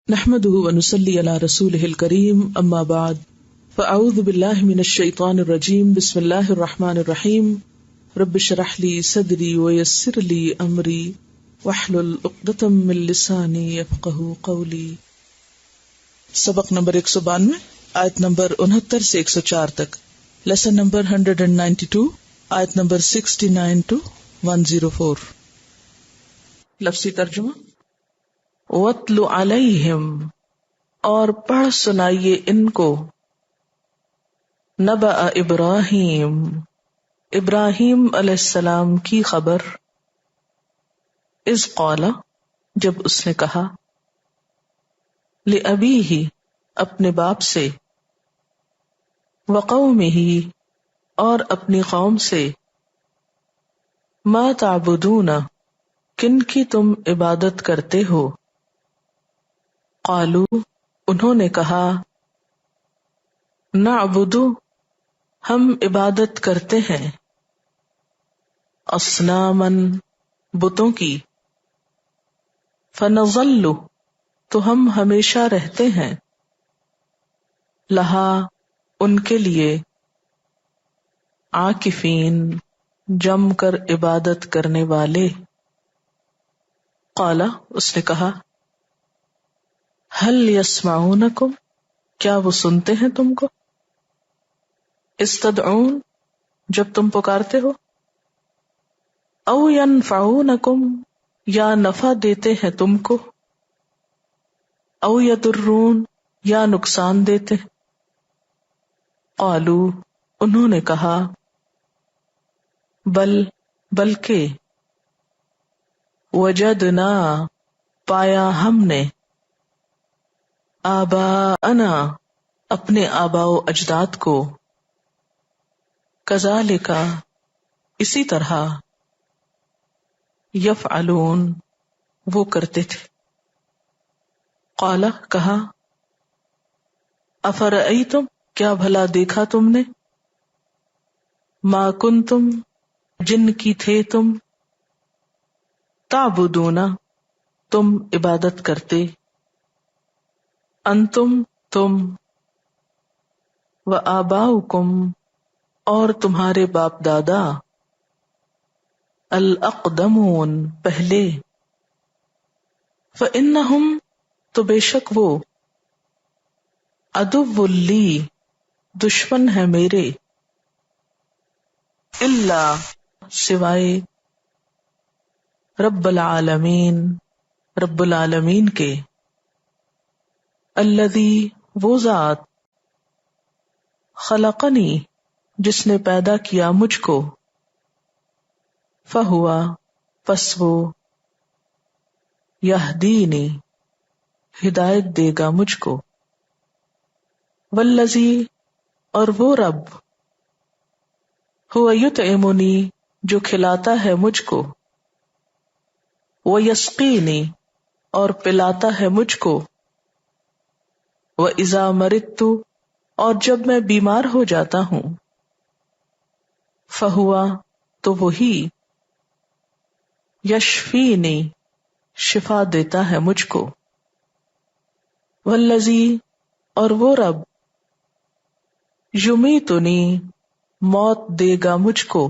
نحمده ونصلي على رسوله الكريم اما بعد فاعوذ بالله من الشيطان الرجيم بسم الله الرحمن الرحيم رب اشرح لي صدري ويسر لي امري واحلل عقدة من لساني يفقهوا قولي. سبق نمبر 192 آیت نمبر 69 سے 104 تک. لیسن نمبر 192 آیت نمبر 69 to 104. لفظی ترجمہ. وَاتْلُ عَلَيْهِمْ اور پڑھ سنائیے ان کو نبأ ابراہیم ابراہیم علیہ السلام کی خبر. اذ قال جب اس نے کہا لأبیہ اپنے باپ سے وقومہ اور اپنی قوم سے ما تعبدون کن کی تم عبادت کرتے ہو. قالو انہوں نے کہا نعبد ہم عبادت کرتے ہیں اصناما بتوں کی فنظل تو ہم ہمیشہ رہتے ہیں لہا ان کے لیے عاکفین جم کر عبادت کرنے والے. قالا اس نے کہا هل يسمعونکم کیا وہ سنتے ہیں تم کو استدعون جب تم پکارتے ہو او ينفعونکم یا نفع دیتے ہیں تم کو او یضرون یا نقصان دیتے. قالو انہوں نے کہا بلکہ وجدنا پایا ہم نے آباءنا اپنے آباء و اجداد کو کذالک اسی طرح یفعلون وہ کرتے تھے. قال کہا افرأیتم کیا بھلا دیکھا تم نے ما کنتم جن کی تھے تم تعبدون تم عبادت کرتے انتم تم و آباؤکم اور تمہارے باپ دادا الاقدمون پہلے فإنہم تو بے شک وہ عدو لی دشمن ہے میرے الا سوائے رب العالمین کے الذی وہ ذات خلقنی جس نے پیدا کیا مجھ کو فہوا پس وہ یہدینی ہدایت دے گا مجھ کو والذی اور وہ رب ہوا یطعمنی جو کھلاتا ہے مجھ کو ویسقینی اور پلاتا ہے مجھ کو وَإِذَا مَرِضْتُ اور جب میں بیمار ہو جاتا ہوں فَهُوَ تو وہی یشفینی شفا دیتا ہے مجھ کو وَالَّذِي اور وہ رب یمیتنی موت دے گا مجھ کو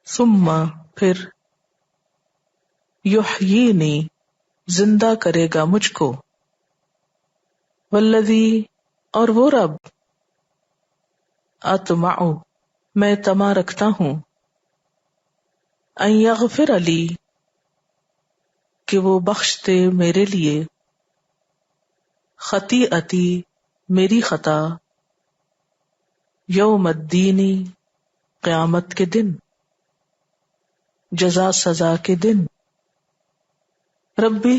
ثم پھر یحیینی زندہ کرے گا مجھ کو والذی اور وہ رب اطمع میں طمع رکھتا ہوں ان یغفر لی کہ وہ بخش دے میرے لیے خطیئتی میری خطا یوم الدین قیامت کے دن جزا سزا کے دن. ربی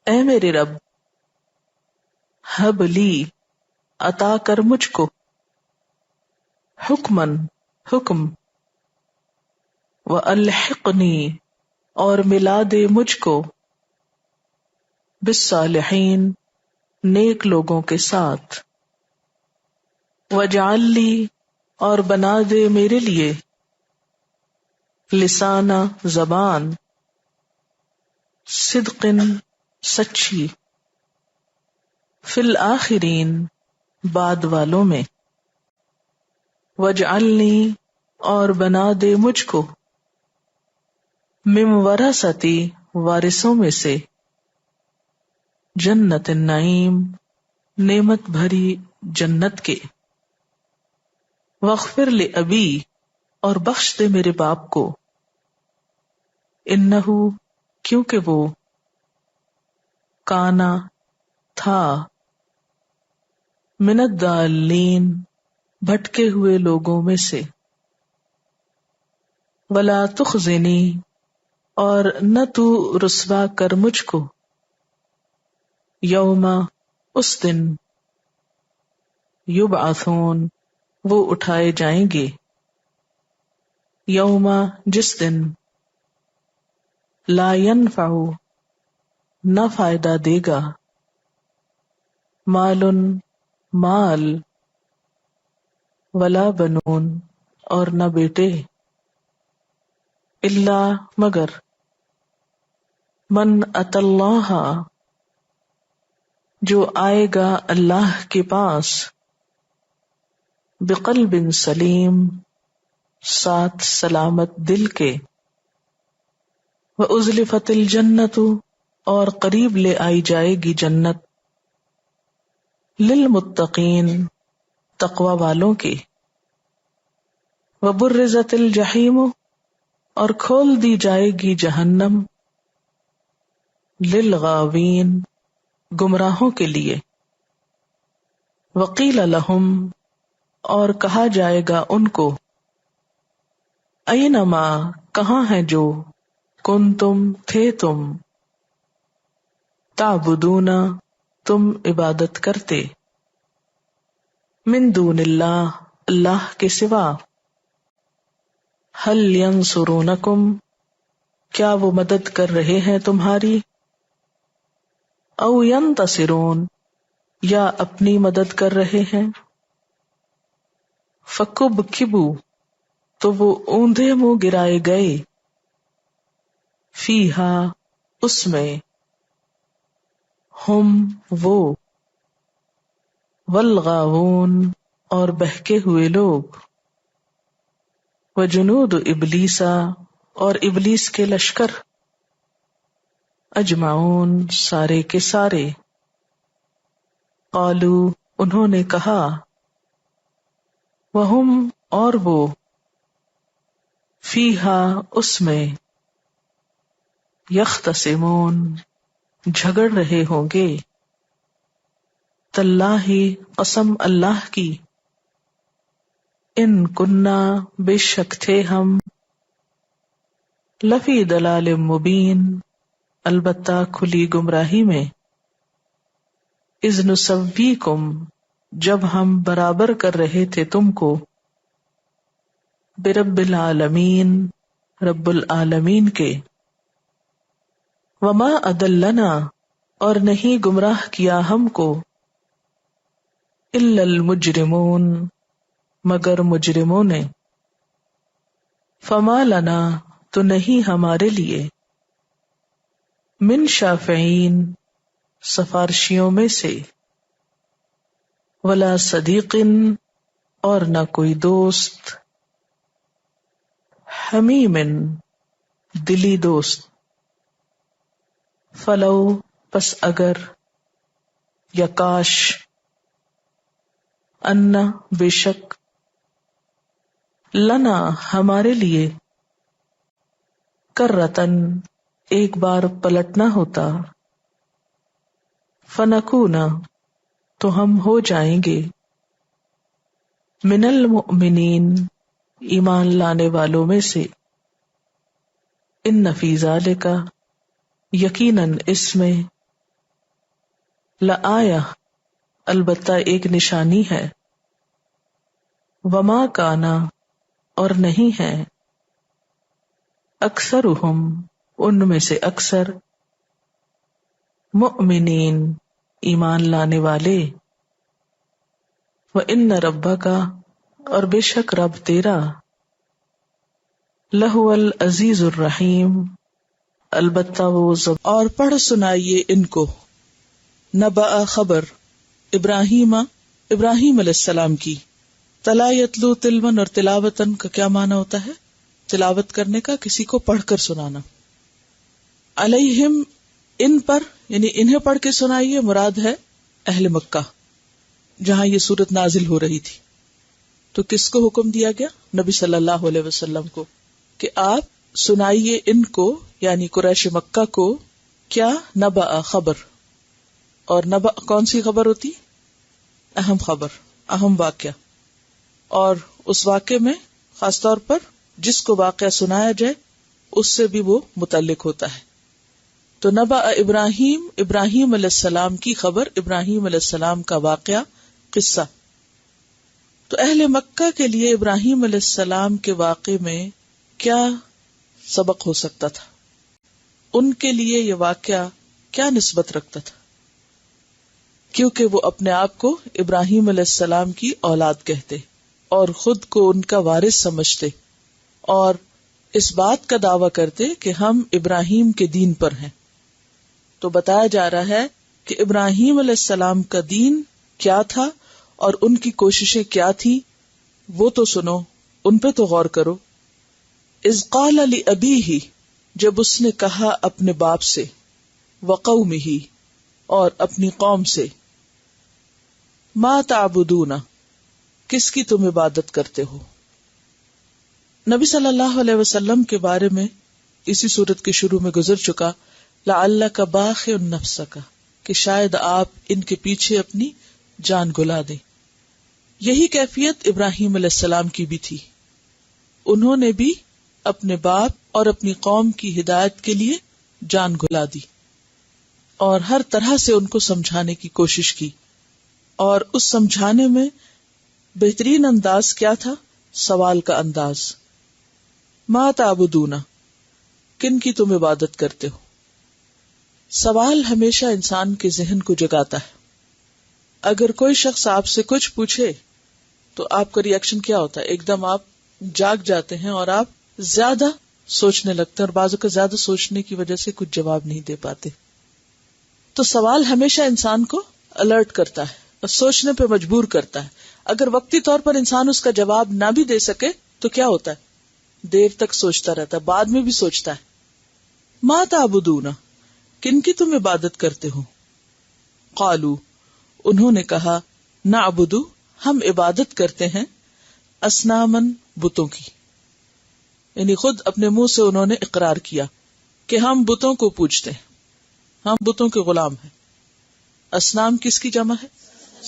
اے میرے رب ہب لی عطا کر مجھ کو حکمن حکم والحقنی اور ملا دے مجھ کو بالصالحین نیک لوگوں کے ساتھ وجعل لی اور بنا دے میرے لیے لسانہ زبان صدق سچی فی الآخرین بعد والوں میں، وجعلنی اور بنا دے مجھ کو، من ورثتی وارثوں میں سے، جنت النعیم نعمت بھری جنت کے، واغفر لأبی اور بخش دے میرے باپ کو، انہو کیونکہ وہ، کانا تھا، من الضالین بھٹکے ہوئے لوگوں میں سے، ولا تخزنی اور نہ تو رسوا کر مجھ کو، یوم اس دن، یبعثون وہ اٹھائے جائیں گے، یوم جس دن، لا ینفع نہ فائدہ دے گا، مال مال، ولا بنون اور نہ بیٹے، الا مگر، من اتی اللہ جو آئے گا اللہ کے پاس، بقلب سلیم ساتھ سلامت دل کے، وازلفت الجنت اور قریب لے آئی جائے گی جنت، للمتقین تقوی والوں کے، وبرزت الجحیم اور کھول دی جائے گی جہنم، للغاوین گمراہوں کے لیے، وقیل لہم اور کہا جائے گا ان کو، اینما کہاں ہیں جو، کنتم تھے تم، تعبدون تم عبادت کرتے، من دون اللہ اللہ کے سوا، هل ینصرونکم کیا وہ مدد کر رہے ہیں تمہاری، او ینتصرون یا اپنی مدد کر رہے ہیں، فکبکبو تو وہ اوندھے منہ گرائے گئے، فیہا اس میں، ہم وہ، والغاوون اور بہکے ہوئے لوگ، وجنود ابلیسا اور ابلیس کے لشکر، اجمعون سارے کے سارے، قالو انہوں نے کہا، وہم اور وہ، فیہا اس میں، یختصمون جھگڑ رہے ہوں گے، تاللہ قسم اللہ کی، ان کننا بے شک تھے ہم، لفی ضلال مبین البتہ کھلی گمراہی میں، اذ نسویکم جب ہم برابر کر رہے تھے تم کو، برب العالمین رب العالمین کے، وما اضلنا اور نہیں گمراہ کیا ہم کو، الا المجرمون مگر مجرموں نے، فما لنا تو نہیں ہمارے لیے، من شافعین سفارشیوں میں سے، ولا صدیق اور نہ کوئی دوست، حمیم دلی دوست، فلو پس اگر، یا کاش، ان بے شک، لنا ہمارے لیے، کرتن ایک بار پلٹنا ہوتا، فنکونا تو ہم ہو جائیں گے، من المؤمنین ایمان لانے والوں میں سے، ان فی ذالک یقیناً اس میں، لآیہ البتہ ایک نشانی ہے، وما کانا اور نہیں ہے، اکثرہم ان میں سے اکثر، مؤمنین ایمان لانے والے، وَإِنَّ رَبَّكَ اور بے شک رب تیرا، لَهُوَ الْعَزِيزُ الرَّحِيمُ البتہ وہ اور پڑھ سنائیے ان کو، نبأ خبر، ابراہیم علیہ السلام کی. تلا یتلو تلون اور تلاوتن کا کیا معنی ہوتا ہے؟ تلاوت کرنے کا، کسی کو پڑھ کر سنانا. علیہم ان پر، یعنی انہیں پڑھ کے سنائیے، مراد ہے اہل مکہ جہاں یہ سورت نازل ہو رہی تھی. تو کس کو حکم دیا گیا؟ نبی صلی اللہ علیہ وسلم کو، کہ آپ سنائیے ان کو، یعنی قریش مکہ کو، کیا؟ نبأ، خبر. اور نبأ کون سی خبر ہوتی؟ اہم خبر، اہم واقعہ. اور اس واقعے میں خاص طور پر جس کو واقعہ سنایا جائے اس سے بھی وہ متعلق ہوتا ہے. تو نبأ ابراہیم علیہ السلام کی خبر، ابراہیم علیہ السلام کا واقعہ، قصہ. تو اہل مکہ کے لیے ابراہیم علیہ السلام کے واقعے میں کیا سبق ہو سکتا تھا؟ ان کے لیے یہ واقعہ کیا نسبت رکھتا تھا؟ کیونکہ وہ اپنے آپ کو ابراہیم علیہ السلام کی اولاد کہتے اور خود کو ان کا وارث سمجھتے، اور اس بات کا دعویٰ کرتے کہ ہم ابراہیم کے دین پر ہیں. تو بتایا جا رہا ہے کہ ابراہیم علیہ السلام کا دین کیا تھا اور ان کی کوششیں کیا تھی، وہ تو سنو، ان پہ تو غور کرو. اذ قال لأبیہ، جب اس نے کہا اپنے باپ سے، وقومہ، اور اپنی قوم سے، ما تعبدون، کس کی تم عبادت کرتے ہو. نبی صلی اللہ علیہ وسلم کے بارے میں اسی سورت کے شروع میں گزر چکا، لعلک باخع نفسک، کہ شاید آپ ان کے پیچھے اپنی جان گلا دیں. یہی کیفیت ابراہیم علیہ السلام کی بھی تھی. انہوں نے بھی اپنے باپ اور اپنی قوم کی ہدایت کے لیے جان گلا دی اور ہر طرح سے ان کو سمجھانے کی کوشش کی. اور اس سمجھانے میں بہترین انداز کیا تھا؟ سوال کا انداز. ما تعبدون، کن کی تم عبادت کرتے ہو. سوال ہمیشہ انسان کے ذہن کو جگاتا ہے. اگر کوئی شخص آپ سے کچھ پوچھے تو آپ کا ری ایکشن کیا ہوتا ہے؟ ایک دم آپ جاگ جاتے ہیں اور آپ زیادہ سوچنے لگتے ہیں، اور بعض اوقات زیادہ سوچنے کی وجہ سے کچھ جواب نہیں دے پاتے. تو سوال ہمیشہ انسان کو الرٹ کرتا ہے اور سوچنے پہ مجبور کرتا ہے. اگر وقتی طور پر انسان اس کا جواب نہ بھی دے سکے تو کیا ہوتا ہے؟ دیر تک سوچتا رہتا ہے، بعد میں بھی سوچتا ہے. ما تعبدون، کن کی تم عبادت کرتے ہو. قالوا، انہوں نے کہا، نعبد، ہم عبادت کرتے ہیں، اصنامن، بتوں کی. یعنی خود اپنے منہ سے انہوں نے اقرار کیا کہ ہم بتوں کو پوجتے ہیں، ہم بتوں کے غلام ہیں. اصنام کس کی جمع ہے؟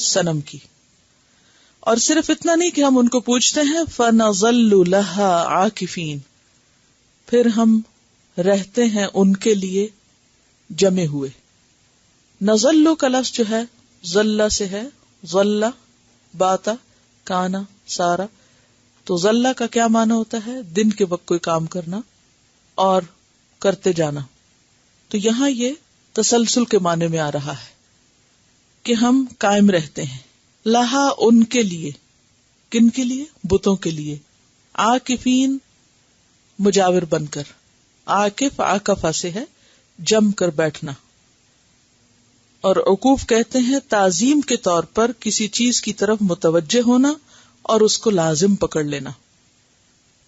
صنم کی. اور صرف اتنا نہیں کہ ہم ان کو پوجتے ہیں، فنظل لها عاکفین، پھر ہم رہتے ہیں ان کے لیے جمے ہوئے. نظل کا لفظ جو ہے ظل سے ہے، ظل، باتا، کانا، سارا. تو ظل کا کیا معنی ہوتا ہے؟ دن کے وقت کوئی کام کرنا اور کرتے جانا. تو یہاں یہ تسلسل کے معنی میں آ رہا ہے کہ ہم قائم رہتے ہیں. لہا، ان کے لیے. کن کے لیے؟ بتوں کے لیے. عاکفین، مجاور بن کر. عاکف عاکفہ سے ہے، جم کر بیٹھنا. اور عکوف کہتے ہیں تعظیم کے طور پر کسی چیز کی طرف متوجہ ہونا اور اس کو لازم پکڑ لینا.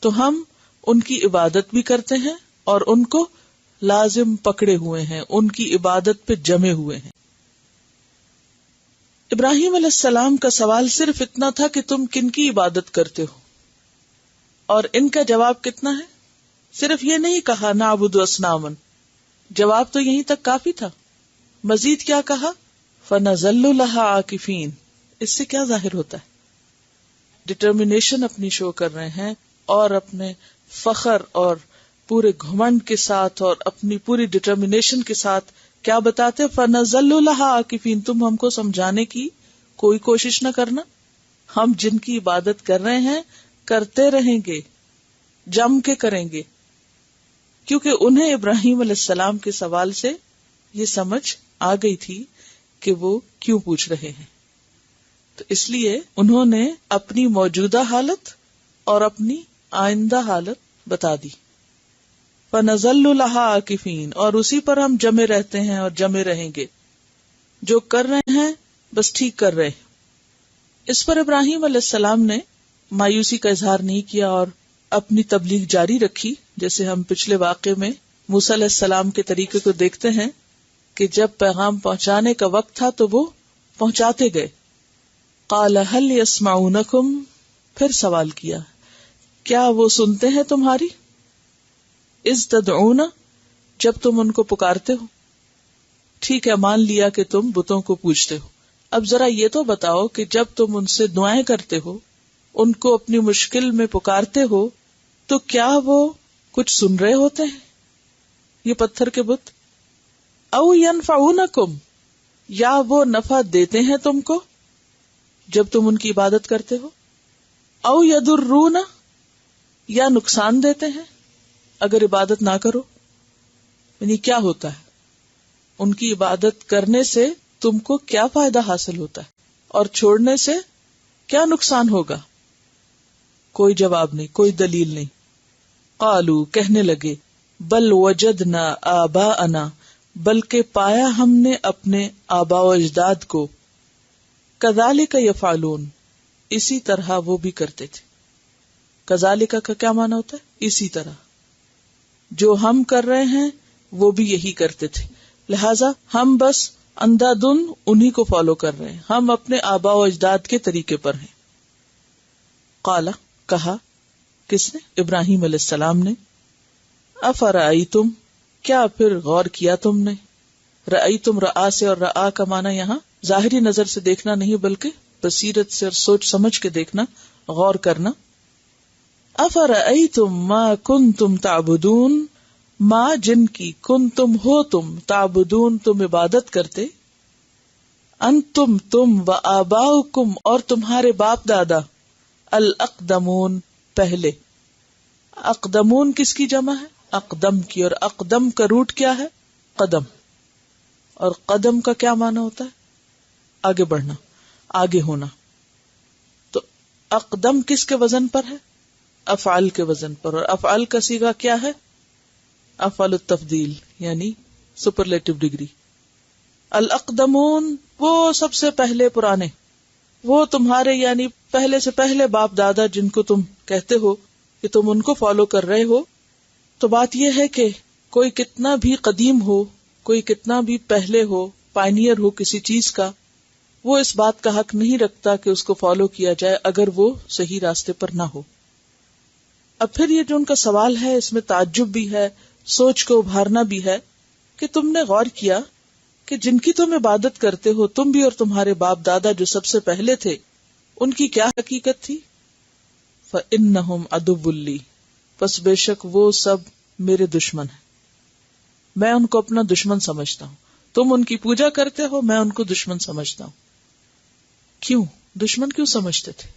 تو ہم ان کی عبادت بھی کرتے ہیں اور ان کو لازم پکڑے ہوئے ہیں، ان کی عبادت پہ جمے ہوئے ہیں. ابراہیم علیہ السلام کا سوال صرف اتنا تھا کہ تم کن کی عبادت کرتے ہو، اور ان کا جواب کتنا ہے؟ صرف یہ نہیں کہا نعبد اصنامن، جواب تو یہیں تک کافی تھا. مزید کیا کہا؟ فنظل لها عاکفین. اس سے کیا ظاہر ہوتا ہے؟ ڈٹرمنیشن اپنی شو کر رہے ہیں اور اپنے فخر اور پورے گھمنڈ کے ساتھ اور اپنی پوری ڈٹرمنیشن کے ساتھ کیا بتاتے؟ فنظل لها عاکفین. تم ہم کو سمجھانے کی کوئی کوشش نہ کرنا، ہم جن کی عبادت کر رہے ہیں کرتے رہیں گے، جم کے کریں گے. کیونکہ انہیں ابراہیم علیہ السلام کے سوال سے یہ سمجھ آ گئی تھی کہ وہ کیوں پوچھ رہے ہیں. تو اس لیے انہوں نے اپنی موجودہ حالت اور اپنی آئندہ حالت بتا دی. فنظل لها عاکفین، اور اسی پر ہم جمے رہتے ہیں اور جمے رہیں گے. جو کر رہے ہیں بس ٹھیک کر رہے. اس پر ابراہیم علیہ السلام نے مایوسی کا اظہار نہیں کیا اور اپنی تبلیغ جاری رکھی. جیسے ہم پچھلے واقعے میں موسیٰ علیہ السلام کے طریقے کو دیکھتے ہیں کہ جب پیغام پہنچانے کا وقت تھا تو وہ پہنچاتے گئے. قال هل يسمعونكم، پھر سوال کیا کیا وہ سنتے ہیں تمہاری؟ اذ تدعون، جب تم ان کو پکارتے ہو. ٹھیک ہے، مان لیا کہ تم بتوں کو پوجتے ہو. اب ذرا یہ تو بتاؤ کہ جب تم ان سے دعائیں کرتے ہو، ان کو اپنی مشکل میں پکارتے ہو، تو کیا وہ کچھ سن رہے ہوتے ہیں یہ پتھر کے بت؟ او ینفعونکم، یا وہ نفع دیتے ہیں تم کو جب تم ان کی عبادت کرتے ہو؟ او یضرون، یا نقصان دیتے ہیں اگر عبادت نہ کرو؟ یعنی کیا ہوتا ہے ان کی عبادت کرنے سے تم کو کیا فائدہ حاصل ہوتا ہے اور چھوڑنے سے کیا نقصان ہوگا؟ کوئی جواب نہیں، کوئی دلیل نہیں. قالو، کہنے لگے، بل وجدنا آباءنا، بلکہ پایا ہم نے اپنے آباء و اجداد کو، کذالک یفعلون، اسی طرح وہ بھی کرتے تھے. کذالک کا کیا معنی ہوتا ہے؟ اسی طرح، جو ہم کر رہے ہیں وہ بھی یہی کرتے تھے، لہذا ہم بس اندھا دھند انہی کو فالو کر رہے ہیں، ہم اپنے آباء و اجداد کے طریقے پر ہیں. قال، کہا، کس نے؟ ابراہیم علیہ السلام نے. افرأیتم، کیا پھر غور کیا تم نے؟ رأیتم، رآ سے، اور رآ کا معنی یہاں ظاہری نظر سے دیکھنا نہیں بلکہ بصیرت سے اور سوچ سمجھ کے دیکھنا، غور کرنا. افرأیتم ما کنتم تعبدون، ما جن کی، کنتم ہو تم، تعبدون تم عبادت کرتے، انتم تم، و آباؤکم اور تمہارے باپ دادا، الاقدمون پہلے. اقدمون کس کی جمع ہے؟ اقدم کی، اور اقدم کا روٹ کیا ہے؟ قدم. اور قدم کا کیا معنی ہوتا ہے؟ آگے بڑھنا، آگے ہونا. تو اقدم کس کے وزن پر ہے؟ افعال کے وزن پر. اور افعال کا صیغہ کیا ہے؟ افعال التفضیل، یعنی سپرلیٹو ڈگری. الاقدمون، وہ سب سے پہلے پرانے، وہ تمہارے یعنی پہلے سے پہلے باپ دادا جن کو تم کہتے ہو کہ تم ان کو فالو کر رہے ہو. تو بات یہ ہے کہ کوئی کتنا بھی قدیم ہو، کوئی کتنا بھی پہلے ہو، پائنیئر ہو کسی چیز کا، وہ اس بات کا حق نہیں رکھتا کہ اس کو فالو کیا جائے اگر وہ صحیح راستے پر نہ ہو. اب پھر یہ جو ان کا سوال ہے اس میں تعجب بھی ہے، سوچ کو ابھارنا بھی ہے کہ تم نے غور کیا کہ جن کی تم عبادت کرتے ہو، تم بھی اور تمہارے باپ دادا جو سب سے پہلے تھے، ان کی کیا حقیقت تھی؟ فَإِنَّهُمْ عَدُوٌّ لِّي، پس بے شک وہ سب میرے دشمن ہیں، میں ان کو اپنا دشمن سمجھتا ہوں. تم ان کی پوجا کرتے ہو، میں ان کو دشمن سمجھتا ہوں. کیوں دشمن کیوں سمجھتے تھے؟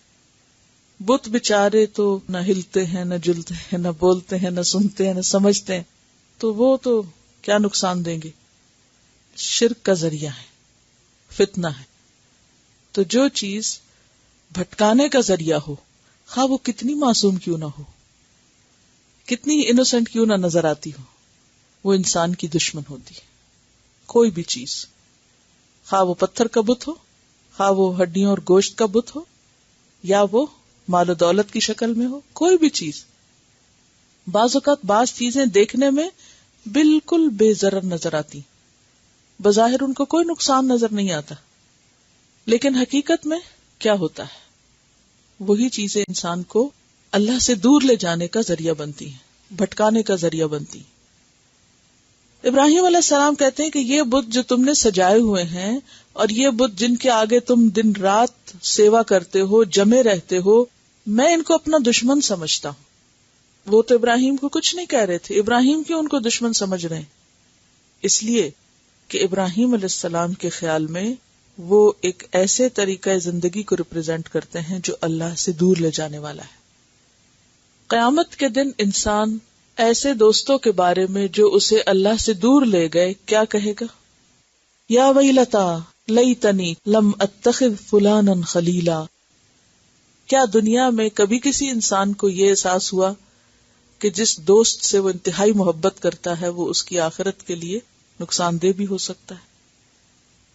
بت بچارے تو نہ ہلتے ہیں، نہ جلتے ہیں، نہ بولتے ہیں، نہ سنتے ہیں، نہ سمجھتے ہیں، تو وہ تو کیا نقصان دیں گے؟ شرک کا ذریعہ ہے، فتنہ ہے. تو جو چیز بھٹکانے کا ذریعہ ہو، خواہ وہ کتنی معصوم کیوں نہ ہو، کتنی انوسنٹ کیوں نہ نظر آتی ہو، وہ انسان کی دشمن ہوتی ہے. کوئی بھی چیز، خواہ وہ پتھر کا بت ہو، خواہ وہ ہڈیوں اور گوشت کا بت ہو، یا وہ مال و دولت کی شکل میں ہو، کوئی بھی چیز. بعض اوقات بعض چیزیں دیکھنے میں بالکل بے ضرر نظر آتی، بظاہر ان کو کوئی نقصان نظر نہیں آتا، لیکن حقیقت میں کیا ہوتا ہے؟ وہی چیزیں انسان کو اللہ سے دور لے جانے کا ذریعہ بنتی ہیں، بھٹکانے کا ذریعہ بنتی ہیں. ابراہیم علیہ السلام کہتے ہیں کہ یہ بت جو تم نے سجائے ہوئے ہیں اور یہ بت جن کے آگے تم دن رات سیوا کرتے ہو، جمے رہتے ہو، میں ان کو اپنا دشمن سمجھتا ہوں. وہ تو ابراہیم کو کچھ نہیں کہہ رہے تھے، ابراہیم کیوں ان کو دشمن سمجھ رہے ہیں؟ اس لیے کہ ابراہیم علیہ السلام کے خیال میں وہ ایک ایسے طریقہ زندگی کو ریپرزینٹ کرتے ہیں جو اللہ سے دور لے جانے والا ہے. قیامت کے دن انسان ایسے دوستوں کے بارے میں جو اسے اللہ سے دور لے گئے کیا کہے گا؟ یا ویلتا لیتنی لم اتخذ فلانا خلیلا. کیا دنیا میں کبھی کسی انسان کو یہ احساس ہوا کہ جس دوست سے وہ انتہائی محبت کرتا ہے وہ اس کی آخرت کے لیے نقصان دہ بھی ہو سکتا ہے؟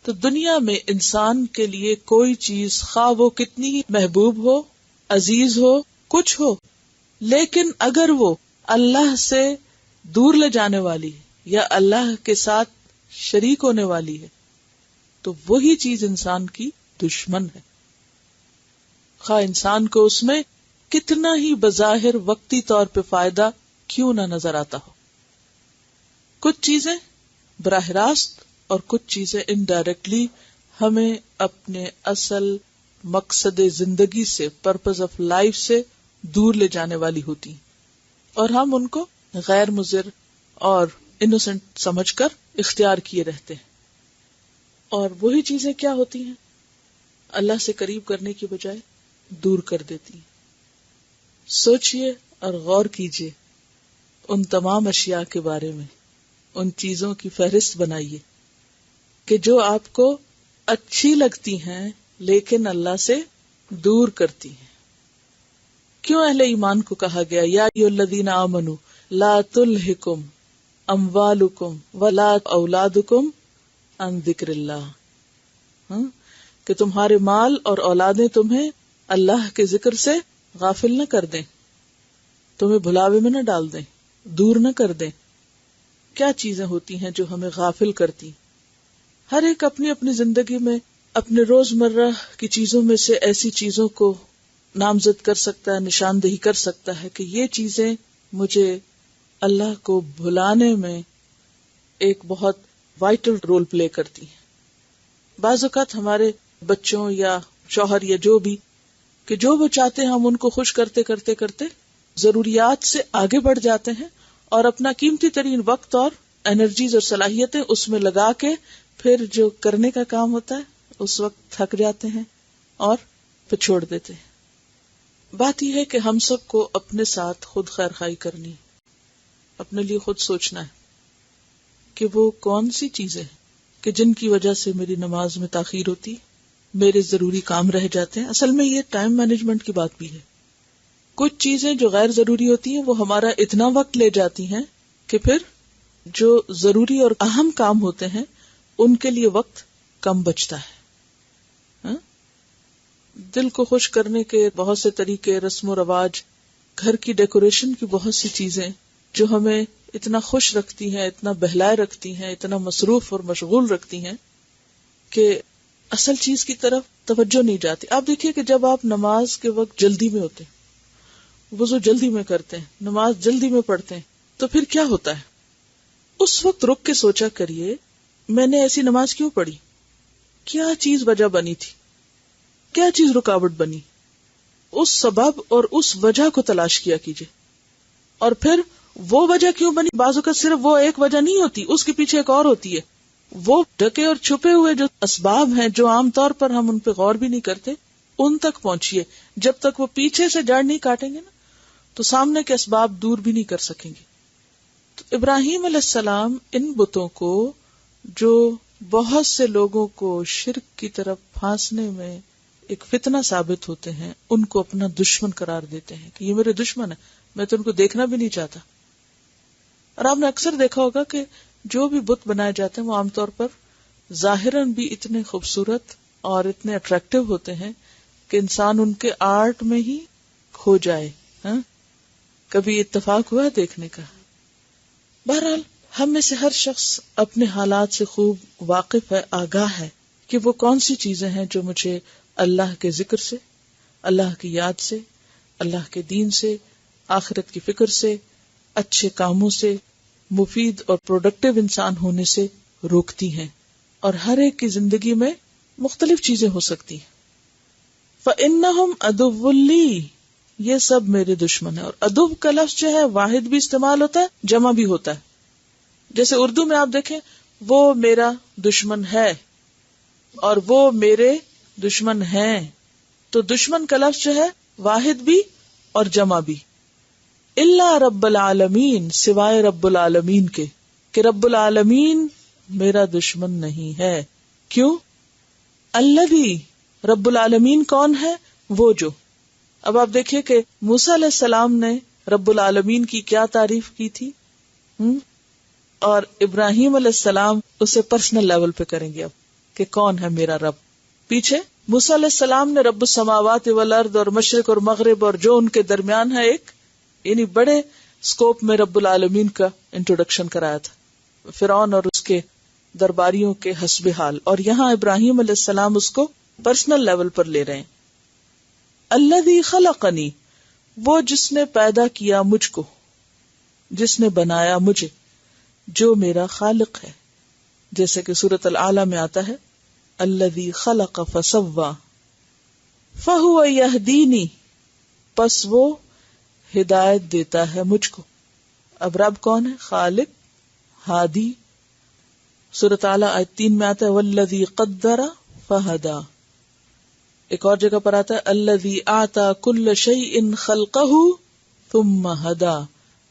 تو دنیا میں انسان کے لیے کوئی چیز خواہ وہ کتنی ہی محبوب ہو، عزیز ہو، کچھ ہو، لیکن اگر وہ اللہ سے دور لے جانے والی ہے یا اللہ کے ساتھ شریک ہونے والی ہے تو وہی چیز انسان کی دشمن ہے، خواہ انسان کو اس میں کتنا ہی بظاہر وقتی طور پہ فائدہ کیوں نہ نظر آتا ہو۔ کچھ چیزیں براہ راست اور کچھ چیزیں انڈائریکٹلی ہمیں اپنے اصل مقصد زندگی سے، پرپز آف لائف سے دور لے جانے والی ہوتی اور ہم ان کو غیر مضر اور انوسنٹ سمجھ کر اختیار کیے رہتے ہیں۔ اور وہی چیزیں کیا ہوتی ہیں؟ اللہ سے قریب کرنے کی بجائے دور کر دیتی ہیں۔ سوچئے اور غور کیجئے ان تمام اشیاء کے بارے میں، ان چیزوں کی فہرست بنائیے کہ جو آپ کو اچھی لگتی ہیں لیکن اللہ سے دور کرتی ہیں۔ کیوں اہل ایمان کو کہا گیا یا ایھا الذین آمنوا لا تلھکم اموالکم ولا اولادکم عن ذکر اللہ، کہ تمہارے مال اور اولادیں تمہیں اللہ کے ذکر سے غافل نہ کر دیں، تمہیں بھلاوے میں نہ ڈال دیں، دور نہ کر دیں۔ کیا چیزیں ہوتی ہیں جو ہمیں غافل کرتی؟ ہر ایک اپنی اپنی زندگی میں اپنے روزمرہ کی چیزوں میں سے ایسی چیزوں کو نامزد کر سکتا ہے، نشاندہی کر سکتا ہے کہ یہ چیزیں مجھے اللہ کو بھلانے میں ایک بہت وائٹل رول پلے کرتی ہیں۔ بعض اوقات ہمارے بچوں یا شوہر یا جو بھی کہ جو وہ چاہتے ہیں ہم ان کو خوش کرتے کرتے کرتے ضروریات سے آگے بڑھ جاتے ہیں اور اپنا قیمتی ترین وقت اور انرجیز اور صلاحیتیں اس میں لگا کے پھر جو کرنے کا کام ہوتا ہے اس وقت تھک جاتے ہیں اور پھر چھوڑ دیتے ہیں۔ بات یہ ہے کہ ہم سب کو اپنے ساتھ خود خیر خواہی کرنی، اپنے لیے خود سوچنا ہے کہ وہ کون سی چیزیں ہیں کہ جن کی وجہ سے میری نماز میں تاخیر ہوتی، میرے ضروری کام رہ جاتے ہیں۔ اصل میں یہ ٹائم مینجمنٹ کی بات بھی ہے۔ کچھ چیزیں جو غیر ضروری ہوتی ہیں وہ ہمارا اتنا وقت لے جاتی ہیں کہ پھر جو ضروری اور اہم کام ہوتے ہیں ان کے لیے وقت کم بچتا ہے۔ دل کو خوش کرنے کے بہت سے طریقے، رسم و رواج، گھر کی ڈیکوریشن کی بہت سی چیزیں جو ہمیں اتنا خوش رکھتی ہیں، اتنا بہلائے رکھتی ہیں، اتنا مصروف اور مشغول رکھتی ہیں کہ اصل چیز کی طرف توجہ نہیں جاتی۔ آپ دیکھیے کہ جب آپ نماز کے وقت جلدی میں ہوتے ہیں، وضو جلدی میں کرتے ہیں، نماز جلدی میں پڑھتے ہیں، تو پھر کیا ہوتا ہے؟ اس وقت رک کے سوچا کریے میں نے ایسی نماز کیوں پڑھی؟ کیا چیز وجہ بنی تھی؟ کیا چیز رکاوٹ بنی؟ اس سبب اور اس وجہ کو تلاش کیا کیجئے، اور پھر وہ وجہ کیوں بنی؟ بعض اوقات صرف وہ ایک وجہ نہیں ہوتی، اس کے پیچھے ایک اور ہوتی ہے۔ وہ ڈھکے اور چھپے ہوئے جو اسباب ہیں جو عام طور پر ہم ان پہ غور بھی نہیں کرتے، ان تک پہنچیے۔ جب تک وہ پیچھے سے جڑ نہیں کاٹیں گے نا تو سامنے کے اسباب دور بھی نہیں کر سکیں گے۔ تو ابراہیم علیہ السلام ان بتوں کو جو بہت سے لوگوں کو شرک کی طرف پھانسنے میں ایک فتنہ ثابت ہوتے ہیں، ان کو اپنا دشمن قرار دیتے ہیں کہ یہ میرے دشمن ہے، میں تو ان کو دیکھنا بھی نہیں چاہتا۔ اور آپ نے اکثر دیکھا ہوگا کہ جو بھی بت بنائے جاتے ہیں وہ عام طور پر ظاہراً بھی اتنے خوبصورت اور اتنے اٹریکٹیو ہوتے ہیں کہ انسان ان کے آرٹ میں ہی کھو جائے۔ کبھی اتفاق ہوا دیکھنے کا؟ بہرحال ہم میں سے ہر شخص اپنے حالات سے خوب واقف ہے، آگاہ ہے کہ وہ کون سی چیزیں ہیں جو مجھے اللہ کے ذکر سے، اللہ کی یاد سے، اللہ کے دین سے، آخرت کی فکر سے، اچھے کاموں سے، مفید اور پروڈکٹیو انسان ہونے سے روکتی ہیں۔ اور ہر ایک کی زندگی میں مختلف چیزیں ہو سکتی ہیں۔ فَإِنَّهُمْ عَدُوٌّ لِّي، یہ سب میرے دشمن ہیں۔ اور عدو کا لفظ جو ہے واحد بھی استعمال ہوتا ہے، جمع بھی ہوتا ہے۔ جیسے اردو میں آپ دیکھیں وہ میرا دشمن ہے اور وہ میرے دشمن ہیں، تو دشمن کا لفظ جو ہے واحد بھی اور جمع بھی۔ الا رب العالمین، سوائے رب العالمین کے، کہ رب العالمین میرا دشمن نہیں ہے۔ کیوں؟ الذی، رب العالمین کون ہے؟ وہ جو۔ اب آپ دیکھیے کہ موسیٰ علیہ السلام نے رب العالمین کی کیا تعریف کی تھی، اور ابراہیم علیہ السلام اسے پرسنل لیول پہ کریں گے اب کہ کون ہے میرا رب. پیچھے موسیٰ علیہ السلام نے رب السماوات والارض اور مشرق اور مغرب اور جو ان کے درمیان ہے ایک یعنی بڑے سکوپ میں رب العالمین کا انٹروڈکشن کرایا تھا, فرعون اور اس کے درباریوں کے حسب حال, اور یہاں ابراہیم علیہ السلام اس کو پرسنل لیول پر لے رہے ہیں. الذی خلقنی, وہ جس نے پیدا کیا مجھ کو, جس نے بنایا مجھے, جو میرا خالق ہے. جیسے کہ سورۃ الاعلی میں آتا ہے الذی خلق فسوی فہو یہدینی, پس وہ ہدایت دیتا ہے مجھ کو. اب رب کون ہے؟ خالق, ہادی. سورۃ اعلی آیت 3 میں آتا ہے والذی قدر فہدی. ایک اور جگہ پر آتا ہے الذی اعطى كل شیء خلقہ ثم ہدی.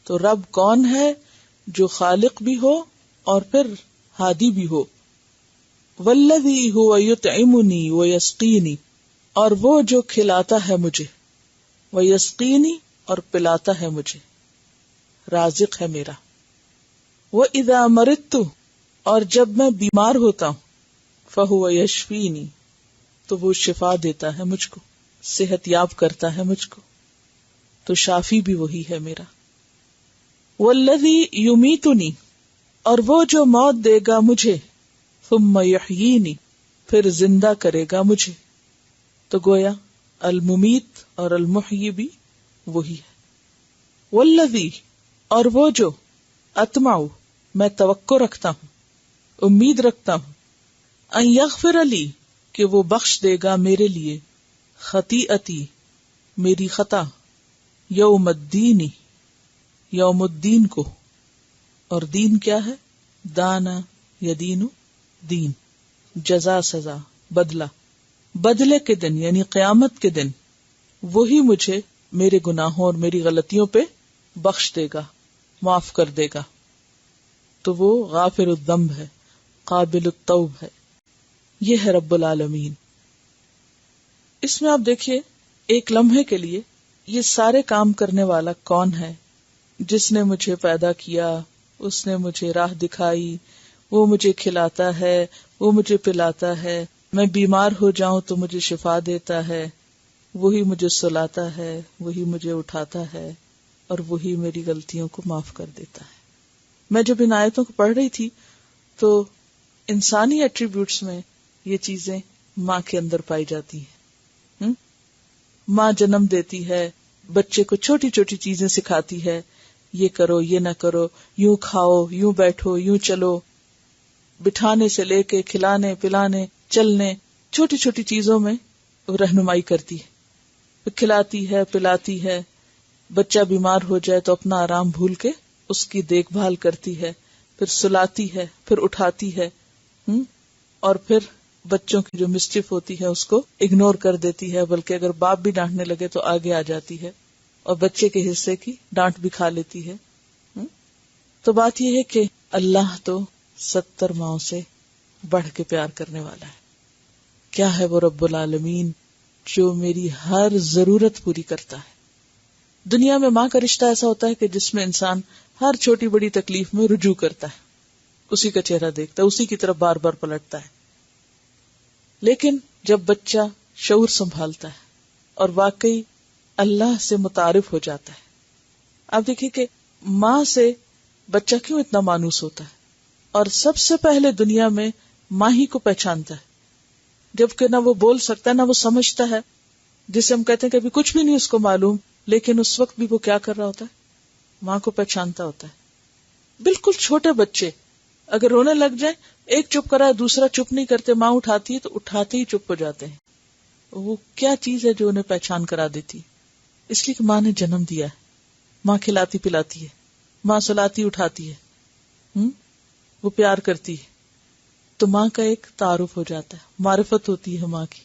تو رب کون ہے؟ جو خالق بھی ہو اور پھر ہادی بھی ہو. والذی هو یطعمنی ویسقینی, اور وہ جو کھلاتا ہے مجھے, ویسقینی اور پلاتا ہے مجھے, رازق ہے میرا. وَإِذَا مَرِضْتُ, اور جب میں بیمار ہوتا ہوں, فَهُوَ يَشْفِينِي, تو وہ شفا دیتا ہے مجھ کو, صحت یاب کرتا ہے مجھ کو, تو شافی بھی وہی ہے میرا. وَالَّذِي يُمِيتُنِي, اور وہ جو موت دے گا مجھے, ثُمَّ يُحْيِينِي, پھر زندہ کرے گا مجھے. تو گویا الممیت اور المحیی بھی وہی ہے. والذی, اور وہ جو اطمع, میں توقع رکھتا ہوں, امید رکھتا ہوں, ان یغفر لی, کہ وہ بخش دے گا میرے لیے, خطیئتی, میری خطا, یوم الدین, یوم الدین کو. اور دین کیا ہے؟ دانا یدین, دین, جزا, سزا, بدلہ, بدلے کے دن یعنی قیامت کے دن. وہی مجھے میرے گناہوں اور میری غلطیوں پہ بخش دے گا, معاف کر دے گا. تو وہ غافر الذنب ہے, قابل التوب ہے. یہ ہے رب العالمین. اس میں آپ دیکھیے ایک لمحے کے لیے یہ سارے کام کرنے والا کون ہے؟ جس نے مجھے پیدا کیا, اس نے مجھے راہ دکھائی, وہ مجھے کھلاتا ہے, وہ مجھے پلاتا ہے, میں بیمار ہو جاؤں تو مجھے شفا دیتا ہے, وہی مجھے سلاتا ہے, وہی مجھے اٹھاتا ہے, اور وہی میری غلطیوں کو معاف کر دیتا ہے. میں جب ان آیتوں کو پڑھ رہی تھی تو انسانی ایٹریبیوٹس میں یہ چیزیں ماں کے اندر پائی جاتی ہیں. ماں جنم دیتی ہے, بچے کو چھوٹی چھوٹی چیزیں سکھاتی ہے, یہ کرو, یہ نہ کرو, یوں کھاؤ, یوں بیٹھو, یوں چلو, بٹھانے سے لے کے کھلانے, پلانے, چلنے, چھوٹی چھوٹی چیزوں میں رہنمائی کرتی ہے. پھر کھلاتی ہے, پلاتی ہے. بچہ بیمار ہو جائے تو اپنا آرام بھول کے اس کی دیکھ بھال کرتی ہے, پھر سلاتی ہے, پھر اٹھاتی ہے, اور پھر بچوں کی جو مسچف ہوتی ہے اس کو اگنور کر دیتی ہے, بلکہ اگر باپ بھی ڈانٹنے لگے تو آگے آ جاتی ہے اور بچے کے حصے کی ڈانٹ بھی کھا لیتی ہے. تو بات یہ ہے کہ اللہ تو 70 ماؤں سے بڑھ کے پیار کرنے والا ہے. کیا ہے وہ رب العالمین جو میری ہر ضرورت پوری کرتا ہے. دنیا میں ماں کا رشتہ ایسا ہوتا ہے کہ جس میں انسان ہر چھوٹی بڑی تکلیف میں رجوع کرتا ہے, اسی کا چہرہ دیکھتا ہے, اسی کی طرف بار بار پلٹتا ہے. لیکن جب بچہ شعور سنبھالتا ہے اور واقعی اللہ سے متعارف ہو جاتا ہے, آپ دیکھیے کہ ماں سے بچہ کیوں اتنا مانوس ہوتا ہے, اور سب سے پہلے دنیا میں ماں ہی کو پہچانتا ہے, جبکہ نہ وہ بول سکتا ہے نہ وہ سمجھتا ہے. جسے ہم کہتے ہیں کہ ابھی کچھ بھی نہیں اس کو معلوم, لیکن اس وقت بھی وہ کیا کر رہا ہوتا ہے؟ ماں کو پہچانتا ہوتا ہے. بالکل چھوٹے بچے اگر رونے لگ جائیں, ایک چپ کرا ہے دوسرا چپ نہیں کرتے, ماں اٹھاتی ہے تو اٹھاتے ہی چپ ہو جاتے ہیں. وہ کیا چیز ہے جو انہیں پہچان کرا دیتی؟ اس لیے کہ ماں نے جنم دیا ہے, ماں کھلاتی پلاتی ہے, ماں سلاتی اٹھاتی ہے, وہ پیار کرتی ہے. تو ماں کا ایک تعارف ہو جاتا ہے, معرفت ہوتی ہے ماں کی.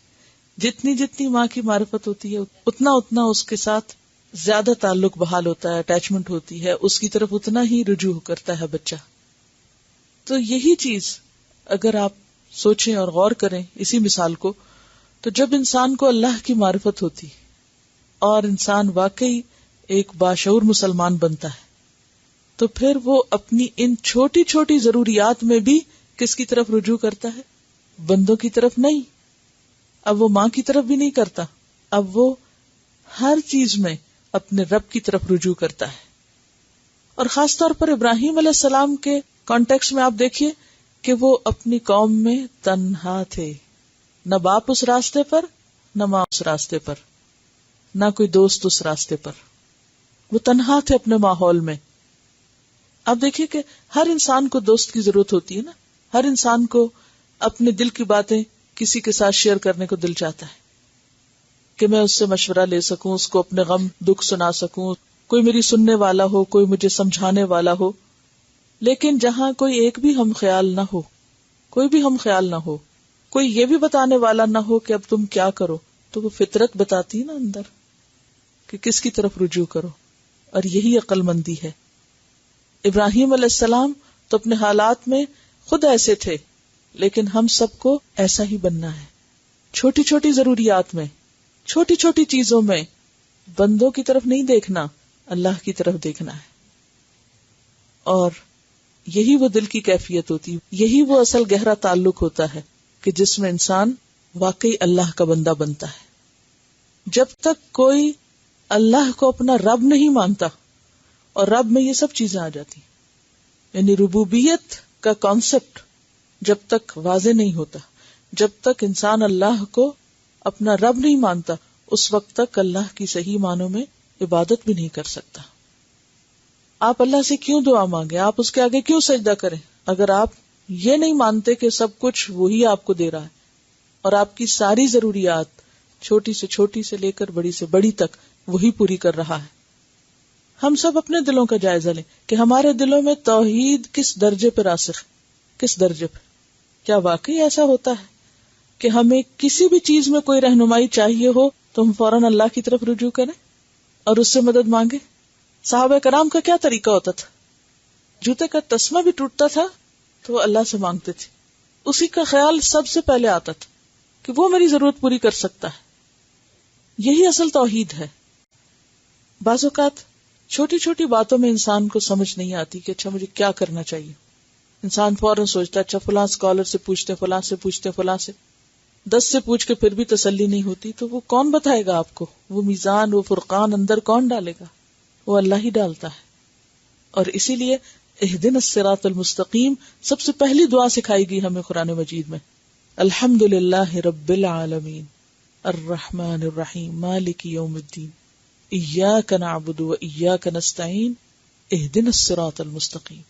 جتنی جتنی ماں کی معرفت ہوتی ہے اتنا اتنا اس کے ساتھ زیادہ تعلق بحال ہوتا ہے, اٹیچمنٹ ہوتی ہے, اس کی طرف اتنا ہی رجوع کرتا ہے بچہ. تو یہی چیز اگر آپ سوچیں اور غور کریں اسی مثال کو, تو جب انسان کو اللہ کی معرفت ہوتی اور انسان واقعی ایک باشعور مسلمان بنتا ہے, تو پھر وہ اپنی ان چھوٹی چھوٹی ضروریات میں بھی کس کی طرف رجوع کرتا ہے؟ بندوں کی طرف نہیں، اب وہ ماں کی طرف بھی نہیں کرتا، اب وہ ہر چیز میں اپنے رب کی طرف رجوع کرتا ہے. اور خاص طور پر ابراہیم علیہ السلام کے کانٹیکسٹ میں آپ دیکھیے کہ وہ اپنی قوم میں تنہا تھے، نہ باپ اس راستے پر، نہ ماں اس راستے پر، نہ کوئی دوست اس راستے پر، وہ تنہا تھے اپنے ماحول میں. آپ دیکھیے کہ ہر انسان کو دوست کی ضرورت ہوتی ہے نا، ہر انسان کو اپنے دل کی باتیں کسی کے ساتھ شیئر کرنے کو دل چاہتا ہے کہ میں اس سے مشورہ لے سکوں، اس کو اپنے غم دکھ سنا سکوں، کوئی میری سننے والا ہو، کوئی مجھے سمجھانے والا ہو. لیکن جہاں کوئی ایک بھی ہم خیال نہ ہو، کوئی بھی ہم خیال نہ ہو، کوئی یہ بھی بتانے والا نہ ہو کہ اب تم کیا کرو، تو وہ فطرت بتاتی نا اندر کہ کس کی طرف رجوع کرو. اور یہی عقل مندی ہے. ابراہیم علیہ السلام تو اپنے حالات میں خود ایسے تھے، لیکن ہم سب کو ایسا ہی بننا ہے. چھوٹی چھوٹی ضروریات میں، چھوٹی چھوٹی چیزوں میں بندوں کی طرف نہیں دیکھنا، اللہ کی طرف دیکھنا ہے. اور یہی وہ دل کی کیفیت ہوتی، یہی وہ اصل گہرا تعلق ہوتا ہے کہ جس میں انسان واقعی اللہ کا بندہ بنتا ہے. جب تک کوئی اللہ کو اپنا رب نہیں مانتا، اور رب میں یہ سب چیزیں آ جاتی، یعنی ربوبیت کا کانسیپٹ جب تک واضح نہیں ہوتا، جب تک انسان اللہ کو اپنا رب نہیں مانتا، اس وقت تک اللہ کی صحیح معنوں میں عبادت بھی نہیں کر سکتا. آپ اللہ سے کیوں دعا مانگے، آپ اس کے آگے کیوں سجدہ کریں اگر آپ یہ نہیں مانتے کہ سب کچھ وہی آپ کو دے رہا ہے اور آپ کی ساری ضروریات چھوٹی سے لے کر بڑی سے بڑی تک وہی پوری کر رہا ہے. ہم سب اپنے دلوں کا جائزہ لیں کہ ہمارے دلوں میں توحید کس درجے پر راسخ، کس درجے پر. کیا واقعی ایسا ہوتا ہے کہ ہمیں کسی بھی چیز میں کوئی رہنمائی چاہیے ہو تو ہم فوراً اللہ کی طرف رجوع کریں اور اس سے مدد مانگیں؟ صحابہ کرام کا کیا طریقہ ہوتا تھا؟ جوتے کا تسمہ بھی ٹوٹتا تھا تو وہ اللہ سے مانگتے تھے. اسی کا خیال سب سے پہلے آتا تھا کہ وہ میری ضرورت پوری کر سکتا ہے. یہی اصل توحید ہے. بعض اوقات چھوٹی چھوٹی باتوں میں انسان کو سمجھ نہیں آتی کہ اچھا مجھے کیا کرنا چاہیے. انسان فوراً سوچتا ہے اچھا فلاں اسکالر سے پوچھتے، فلاں سے پوچھتے، فلاں سے 10 سے پوچھ کے پھر بھی تسلی نہیں ہوتی. تو وہ کون بتائے گا آپ کو؟ وہ میزان، وہ فرقان اندر کون ڈالے گا؟ وہ اللہ ہی ڈالتا ہے. اور اسی لیے اہدنا الصراط المستقیم سب سے پہلی دعا سکھائی گئی ہمیں قرآن مجید میں. الحمدللہ رب العالمین الرحمن الرحیم مالک یوم الدین ایاک نعبد و ایاک نستعین اہدنا الصراط المستقیم.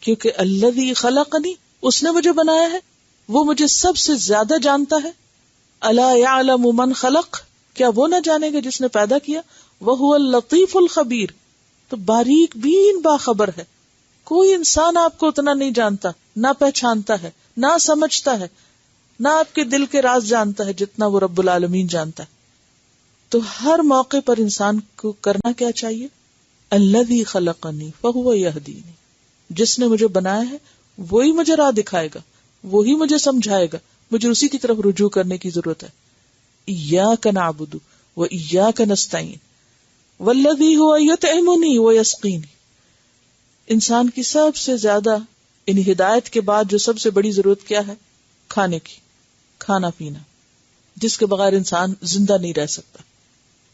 کیونکہ الذی خلقنی، اس نے مجھے بنایا ہے، وہ مجھے سب سے زیادہ جانتا ہے. الا یعلم من خلق، کیا وہ نہ جانے گا جس نے پیدا کیا. وہو اللطیف الخبیر، تو باریک بین باخبر ہے. کوئی انسان آپ کو اتنا نہیں جانتا، نہ پہچانتا ہے، نہ سمجھتا ہے، نہ آپ کے دل کے راز جانتا ہے جتنا وہ رب العالمین جانتا ہے. تو ہر موقع پر انسان کو کرنا کیا چاہیے؟ الذی خلقنی فہو یہدینی، جس نے مجھے بنایا ہے وہی مجھے راہ دکھائے گا، وہی مجھے سمجھائے گا، مجھے اسی کی طرف رجوع کرنے کی ضرورت ہے. ایاک نعبد و ایاک نستعین والذی هو یطعمنی ویسقینی. انسان کی سب سے زیادہ ان ہدایت کے بعد جو سب سے بڑی ضرورت کیا ہے؟ کھانے کی، کھانا پینا، جس کے بغیر انسان زندہ نہیں رہ سکتا.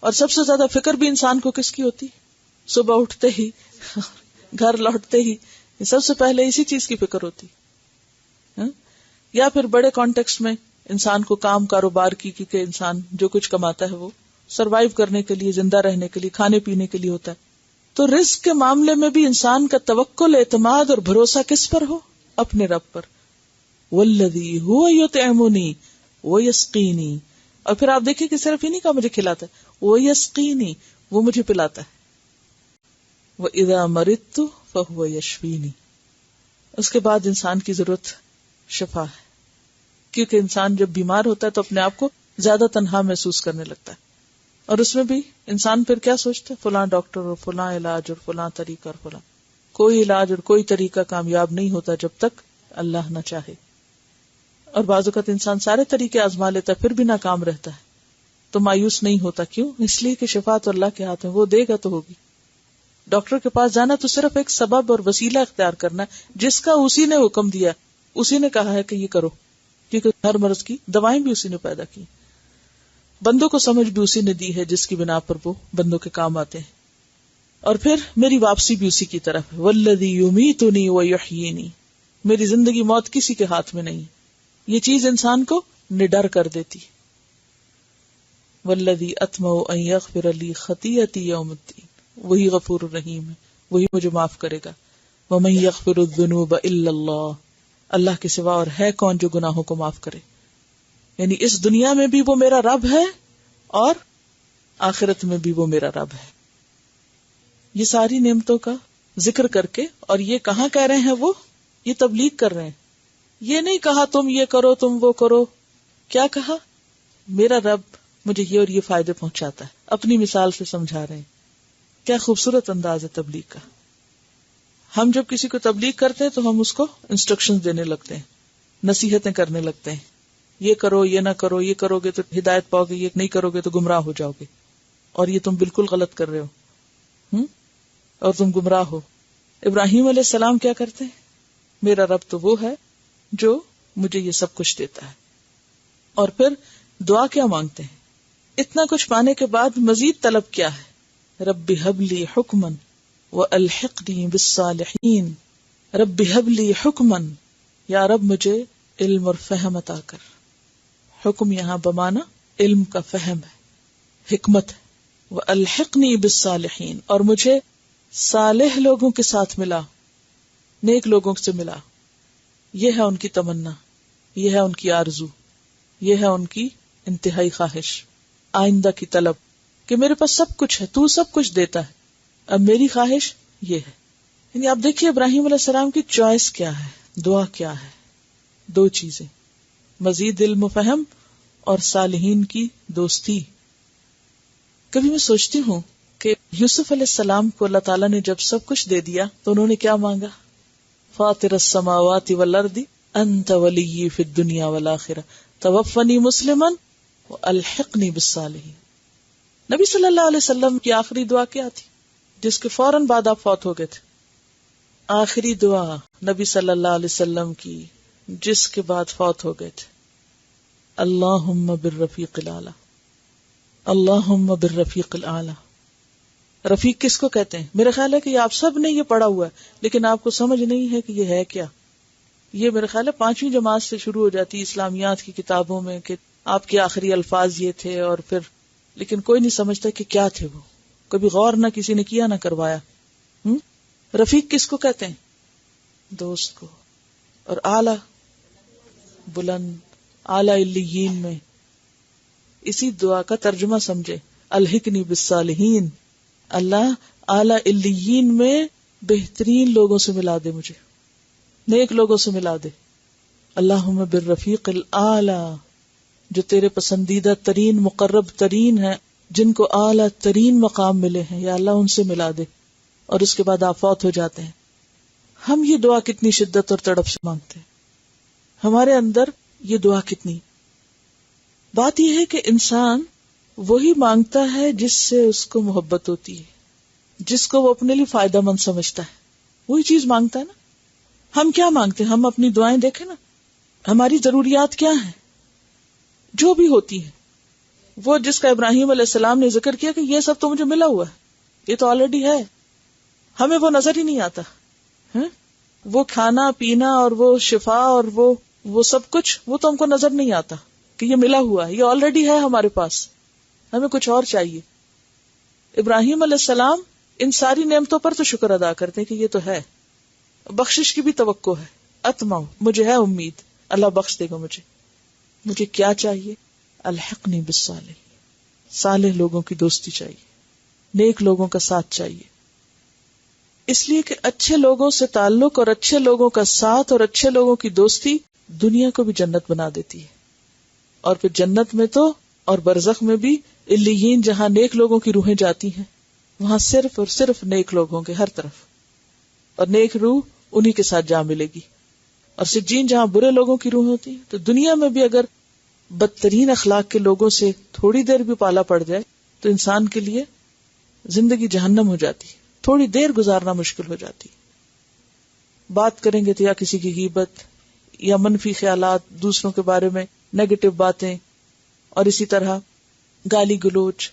اور سب سے زیادہ فکر بھی انسان کو کس کی ہوتی؟ صبح اٹھتے ہی، گھر لوٹتے ہی سب سے پہلے اسی چیز کی فکر ہوتی. یا پھر بڑے کانٹیکسٹ میں انسان کو کام کاروبار کی، کیونکہ انسان جو کچھ کماتا ہے وہ سروائیو کرنے کے لیے، زندہ رہنے کے لیے، کھانے پینے کے لیے ہوتا ہے. تو رزق کے معاملے میں بھی انسان کا توکل، اعتماد اور بھروسہ کس پر ہو؟ اپنے رب پر. والذی هو یطعمنی ویسقینی. اور پھر آپ دیکھیں کہ صرف ہی نہیں کہا مجھے کھلاتا ہے، ویسقینی، وہ مجھے پلاتا ہے. وَإِذَا مَرِضْتُ فَهُوَ يَشْفِينِ. اس کے بعد انسان کی ضرورت شفا ہے، کیونکہ انسان جب بیمار ہوتا ہے تو اپنے آپ کو زیادہ تنہا محسوس کرنے لگتا ہے. اور اس میں بھی انسان پھر کیا سوچتا ہے؟ فلاں ڈاکٹر اور فلاں علاج اور فلاں طریقہ اور فلاں. کوئی علاج اور کوئی طریقہ کامیاب نہیں ہوتا جب تک اللہ نہ چاہے. اور بعض اوقات انسان سارے طریقے آزما لیتا ہے پھر بھی ناکام رہتا ہے، تو مایوس نہیں ہوتا. کیوں؟ اس لیے کہ شفا تو اللہ کے ہاتھ میں، وہ دے گا تو ہوگی. ڈاکٹر کے پاس جانا تو صرف ایک سبب اور وسیلہ اختیار کرنا ہے جس کا اسی نے حکم دیا، اسی نے کہا ہے کہ یہ کرو. کیونکہ ہر مرض کی دوائیں بھی اسی نے پیدا کی، بندوں کو سمجھ بھی اسی نے دی ہے جس کی بنا پر وہ بندوں کے کام آتے ہیں. اور پھر میری واپسی بھی اسی کی طرف ہے. والذی یمیتنی ویحیینی، میری زندگی موت کسی کے ہاتھ میں نہیں. یہ چیز انسان کو نڈر کر دیتی. والذی اطمع ان یغفر لی خطیئتی یوم الدین، وہی غفور الرحیم ہے، وہی مجھے معاف کرے گا. ومن یغفر الذنوب الا اللہ، اللہ کے سوا اور ہے کون جو گناہوں کو معاف کرے. یعنی اس دنیا میں بھی وہ میرا رب ہے اور آخرت میں بھی وہ میرا رب ہے. یہ ساری نعمتوں کا ذکر کر کے، اور یہ کہاں کہہ رہے ہیں وہ؟ یہ تبلیغ کر رہے ہیں. یہ نہیں کہا تم یہ کرو تم وہ کرو. کیا کہا؟ میرا رب مجھے یہ اور یہ فائدے پہنچاتا ہے. اپنی مثال سے سمجھا رہے ہیں. کیا خوبصورت انداز ہے تبلیغ کا. ہم جب کسی کو تبلیغ کرتے ہیں تو ہم اس کو انسٹرکشن دینے لگتے ہیں، نصیحتیں کرنے لگتے ہیں. یہ کرو، یہ نہ کرو، یہ کرو گے تو ہدایت پاؤ گے، یہ نہیں کرو گے تو گمراہ ہو جاؤ گے، اور یہ تم بالکل غلط کر رہے ہو اور تم گمراہ ہو. ابراہیم علیہ السلام کیا کرتے ہیں؟ میرا رب تو وہ ہے جو مجھے یہ سب کچھ دیتا ہے. اور پھر دعا کیا مانگتے ہیں؟ اتنا کچھ پانے کے بعد مزید طلب کیا ہے؟ رب ہب لی حکما والحقنی بالصالحین. رب ہب لی حکما، یا رب مجھے علم اور فہم عطا کر. حکم یہاں بمانا علم کا فہم ہے، حکمت ہے. والحقنی بالصالحین، اور مجھے صالح لوگوں کے ساتھ ملا، نیک لوگوں سے ملا. یہ ہے ان کی تمنا، یہ ہے ان کی آرزو، یہ ہے ان کی انتہائی خواہش، آئندہ کی طلب کہ میرے پاس سب کچھ ہے، تو سب کچھ دیتا ہے، اب میری خواہش یہ ہے. یعنی آپ دیکھیے ابراہیم علیہ السلام کی چوائس کیا ہے، دعا کیا ہے. دو چیزیں، مزید علم و فہم اور صالحین کی دوستی. کبھی میں سوچتی ہوں کہ یوسف علیہ السلام کو اللہ تعالیٰ نے جب سب کچھ دے دیا تو انہوں نے کیا مانگا؟ فاطر السماوات والارض انت ولی فی الدنیا والآخرہ توفنی مسلما والحقنی بالصالحین. نبی صلی اللہ علیہ وسلم کی آخری دعا کیا تھی جس کے فوراً بعد آپ فوت ہو گئے تھے؟ آخری دعا نبی صلی اللہ علیہ وسلم کی جس کے بعد فوت ہو گئے تھے، اللہم بالرفیق الاعلی، اللہم بالرفیق الاعلی. رفیق کس کو کہتے ہیں؟ میرا خیال ہے کہ یہ آپ سب نے یہ پڑھا ہوا ہے، لیکن آپ کو سمجھ نہیں ہے کہ یہ ہے کیا. یہ میرا خیال ہے 5ویں جماعت سے شروع ہو جاتی ہے اسلامیات کی کتابوں میں کہ آپ کے آخری الفاظ یہ تھے، اور پھر لیکن کوئی نہیں سمجھتا کہ کیا تھے وہ. کبھی غور نہ کسی نے کیا نہ کروایا. رفیق کس کو کہتے ہیں؟ دوست کو. اور اعلی، بلند، اعلی علیین میں اسی دعا کا ترجمہ سمجھے، الحقنی بالصالحین. اللہ اعلی علیین میں بہترین لوگوں سے ملا دے، مجھے نیک لوگوں سے ملا دے. اللہم بالرفیق الاعلی، جو تیرے پسندیدہ ترین مقرب ترین ہیں، جن کو اعلی ترین مقام ملے ہیں، یا اللہ ان سے ملا دے. اور اس کے بعد آپ فوت ہو جاتے ہیں. ہم یہ دعا کتنی شدت اور تڑپ سے مانگتے ہیں، ہمارے اندر یہ دعا کتنی. بات یہ ہے کہ انسان وہی مانگتا ہے جس سے اس کو محبت ہوتی ہے، جس کو وہ اپنے لیے فائدہ مند سمجھتا ہے، وہی چیز مانگتا ہے نا. ہم کیا مانگتے ہیں؟ ہم اپنی دعائیں دیکھیں نا، ہماری ضروریات کیا ہیں، جو بھی ہوتی ہیں، وہ جس کا ابراہیم علیہ السلام نے ذکر کیا کہ یہ سب تو مجھے ملا ہوا ہے، یہ تو آلریڈی ہے. ہمیں وہ نظر ہی نہیں آتا. وہ کھانا پینا اور وہ شفا اور وہ سب کچھ، وہ تو ہم کو نظر نہیں آتا کہ یہ ملا ہوا ہے، یہ آلریڈی ہے ہمارے پاس، ہمیں کچھ اور چاہیے. ابراہیم علیہ السلام ان ساری نعمتوں پر تو شکر ادا کرتے کہ یہ تو ہے. بخشش کی بھی توقع ہے. اتمع، مجھے ہے امید اللہ بخش دے گا مجھے. مجھے کیا چاہیے؟ الحقنی بالصالحین، صالح لوگوں کی دوستی چاہیے، نیک لوگوں کا ساتھ چاہیے. اس لیے کہ اچھے لوگوں سے تعلق اور اچھے لوگوں کا ساتھ اور اچھے لوگوں کی دوستی دنیا کو بھی جنت بنا دیتی ہے. اور پھر جنت میں تو اور برزخ میں بھی علیین، جہاں نیک لوگوں کی روحیں جاتی ہیں، وہاں صرف اور صرف نیک لوگ ہوں گے ہر طرف، اور نیک روح انہی کے ساتھ جا ملے گی. اور سجین جہاں برے لوگوں کی روح ہوتی ہے، تو دنیا میں بھی اگر بدترین اخلاق کے لوگوں سے تھوڑی دیر بھی پالا پڑ جائے تو انسان کے لیے زندگی جہنم ہو جاتی ہے، تھوڑی دیر گزارنا مشکل ہو جاتی. بات کریں گے تو یا کسی کی غیبت، یا منفی خیالات، دوسروں کے بارے میں نیگیٹو باتیں، اور اسی طرح گالی گلوچ،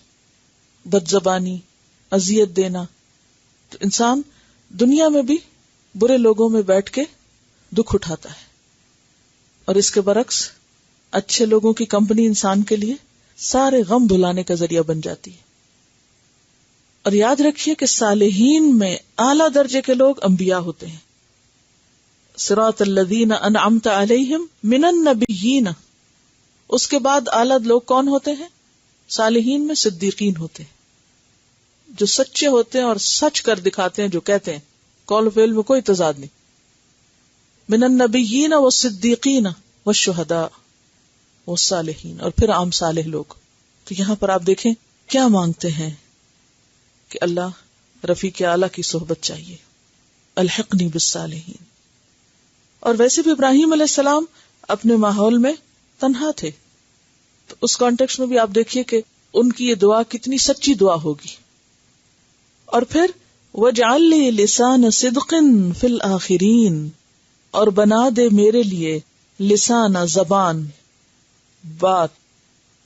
بد زبانی، اذیت دینا. تو انسان دنیا میں بھی برے لوگوں میں بیٹھ کے دکھ اٹھاتا ہے، اور اس کے برعکس اچھے لوگوں کی کمپنی انسان کے لیے سارے غم بھلانے کا ذریعہ بن جاتی ہے. اور یاد رکھیے کہ صالحین میں اعلیٰ درجے کے لوگ انبیاء ہوتے ہیں. صراط الذین انعمت علیہم من النبیین، اس کے بعد اعلیٰ لوگ کون ہوتے ہیں؟ صالحین میں صدیقین ہوتے ہیں، جو سچے ہوتے ہیں اور سچ کر دکھاتے ہیں جو کہتے ہیں، قول و فعل میں کوئی تضاد نہیں. من النبیین والصدیقین والشہداء والصالحین، اور پھر عام صالح لوگ. تو یہاں پر آپ دیکھیں کیا مانگتے ہیں کہ اللہ رفیق اعلیٰ کی صحبت چاہیے، الحقنی بالصالحین. اور ویسے بھی ابراہیم علیہ السلام اپنے ماحول میں تنہا تھے، تو اس کانٹیکسٹ میں بھی آپ دیکھیے کہ ان کی یہ دعا کتنی سچی دعا ہوگی. اور پھر وَاجْعَلْ لِي لِسَانَ صِدْقٍ فِي الْآخِرِينَ، اور بنا دے میرے لیے لسان زبان، بات،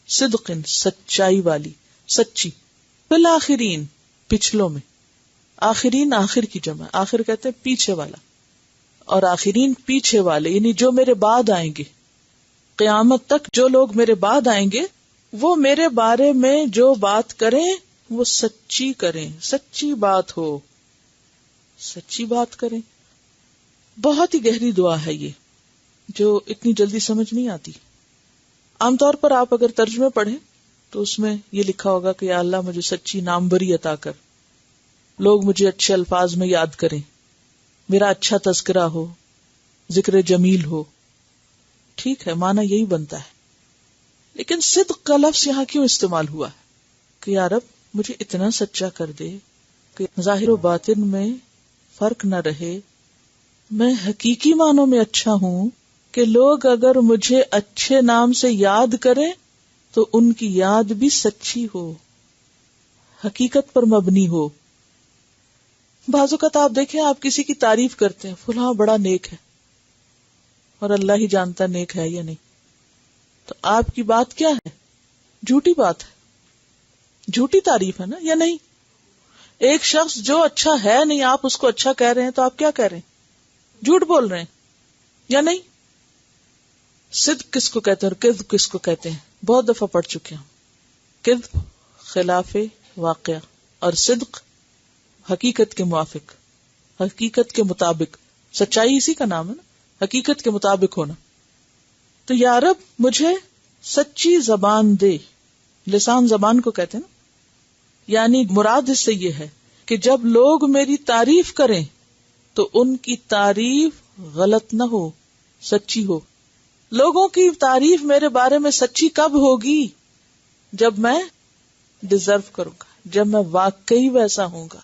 صدق سچائی والی، سچی، فی الآخرین پچھلوں میں. آخرین آخر کی جمع، آخر کہتے ہیں پیچھے والا، اور آخرین پیچھے والے، یعنی جو میرے بعد آئیں گے، قیامت تک جو لوگ میرے بعد آئیں گے وہ میرے بارے میں جو بات کریں وہ سچی کریں، سچی بات ہو، سچی بات کریں. بہت ہی گہری دعا ہے یہ، جو اتنی جلدی سمجھ نہیں آتی. عام طور پر آپ اگر ترجمے پڑھیں تو اس میں یہ لکھا ہوگا کہ یا اللہ مجھے سچی نامبری عطا کر، لوگ مجھے اچھے الفاظ میں یاد کریں، میرا اچھا تذکرہ ہو، ذکر جمیل ہو. ٹھیک ہے، معنی یہی بنتا ہے، لیکن صدق کا لفظ یہاں کیوں استعمال ہوا ہے کہ یا رب مجھے اتنا سچا کر دے کہ ظاہر و باطن میں فرق نہ رہے، میں حقیقی معنوں میں اچھا ہوں کہ لوگ اگر مجھے اچھے نام سے یاد کریں تو ان کی یاد بھی سچی ہو، حقیقت پر مبنی ہو. بعض اوقات آپ دیکھیں، آپ کسی کی تعریف کرتے ہیں، فلاں بڑا نیک ہے، اور اللہ ہی جانتا نیک ہے یا نہیں. تو آپ کی بات کیا ہے؟ جھوٹی بات ہے، جھوٹی تعریف ہے نا، یا نہیں؟ ایک شخص جو اچھا ہے نہیں، آپ اس کو اچھا کہہ رہے ہیں، تو آپ کیا کہہ رہے ہیں؟ جھوٹ بول رہے ہیں یا نہیں؟ صدق کس کو کہتے ہیں اور کذب کس کو کہتے ہیں؟ بہت دفعہ پڑھ چکے ہیں. کذب خلاف واقعہ، اور صدق حقیقت کے موافق، حقیقت کے مطابق. سچائی اسی کا نام ہے نا، حقیقت کے مطابق ہونا. تو یا رب مجھے سچی زبان دے، لسان زبان کو کہتے ہیں نا. یعنی مراد اس سے یہ ہے کہ جب لوگ میری تعریف کریں تو ان کی تعریف غلط نہ ہو، سچی ہو. لوگوں کی تعریف میرے بارے میں سچی کب ہوگی؟ جب میں ڈیزرو کروں گا، جب میں واقعی ویسا ہوں گا،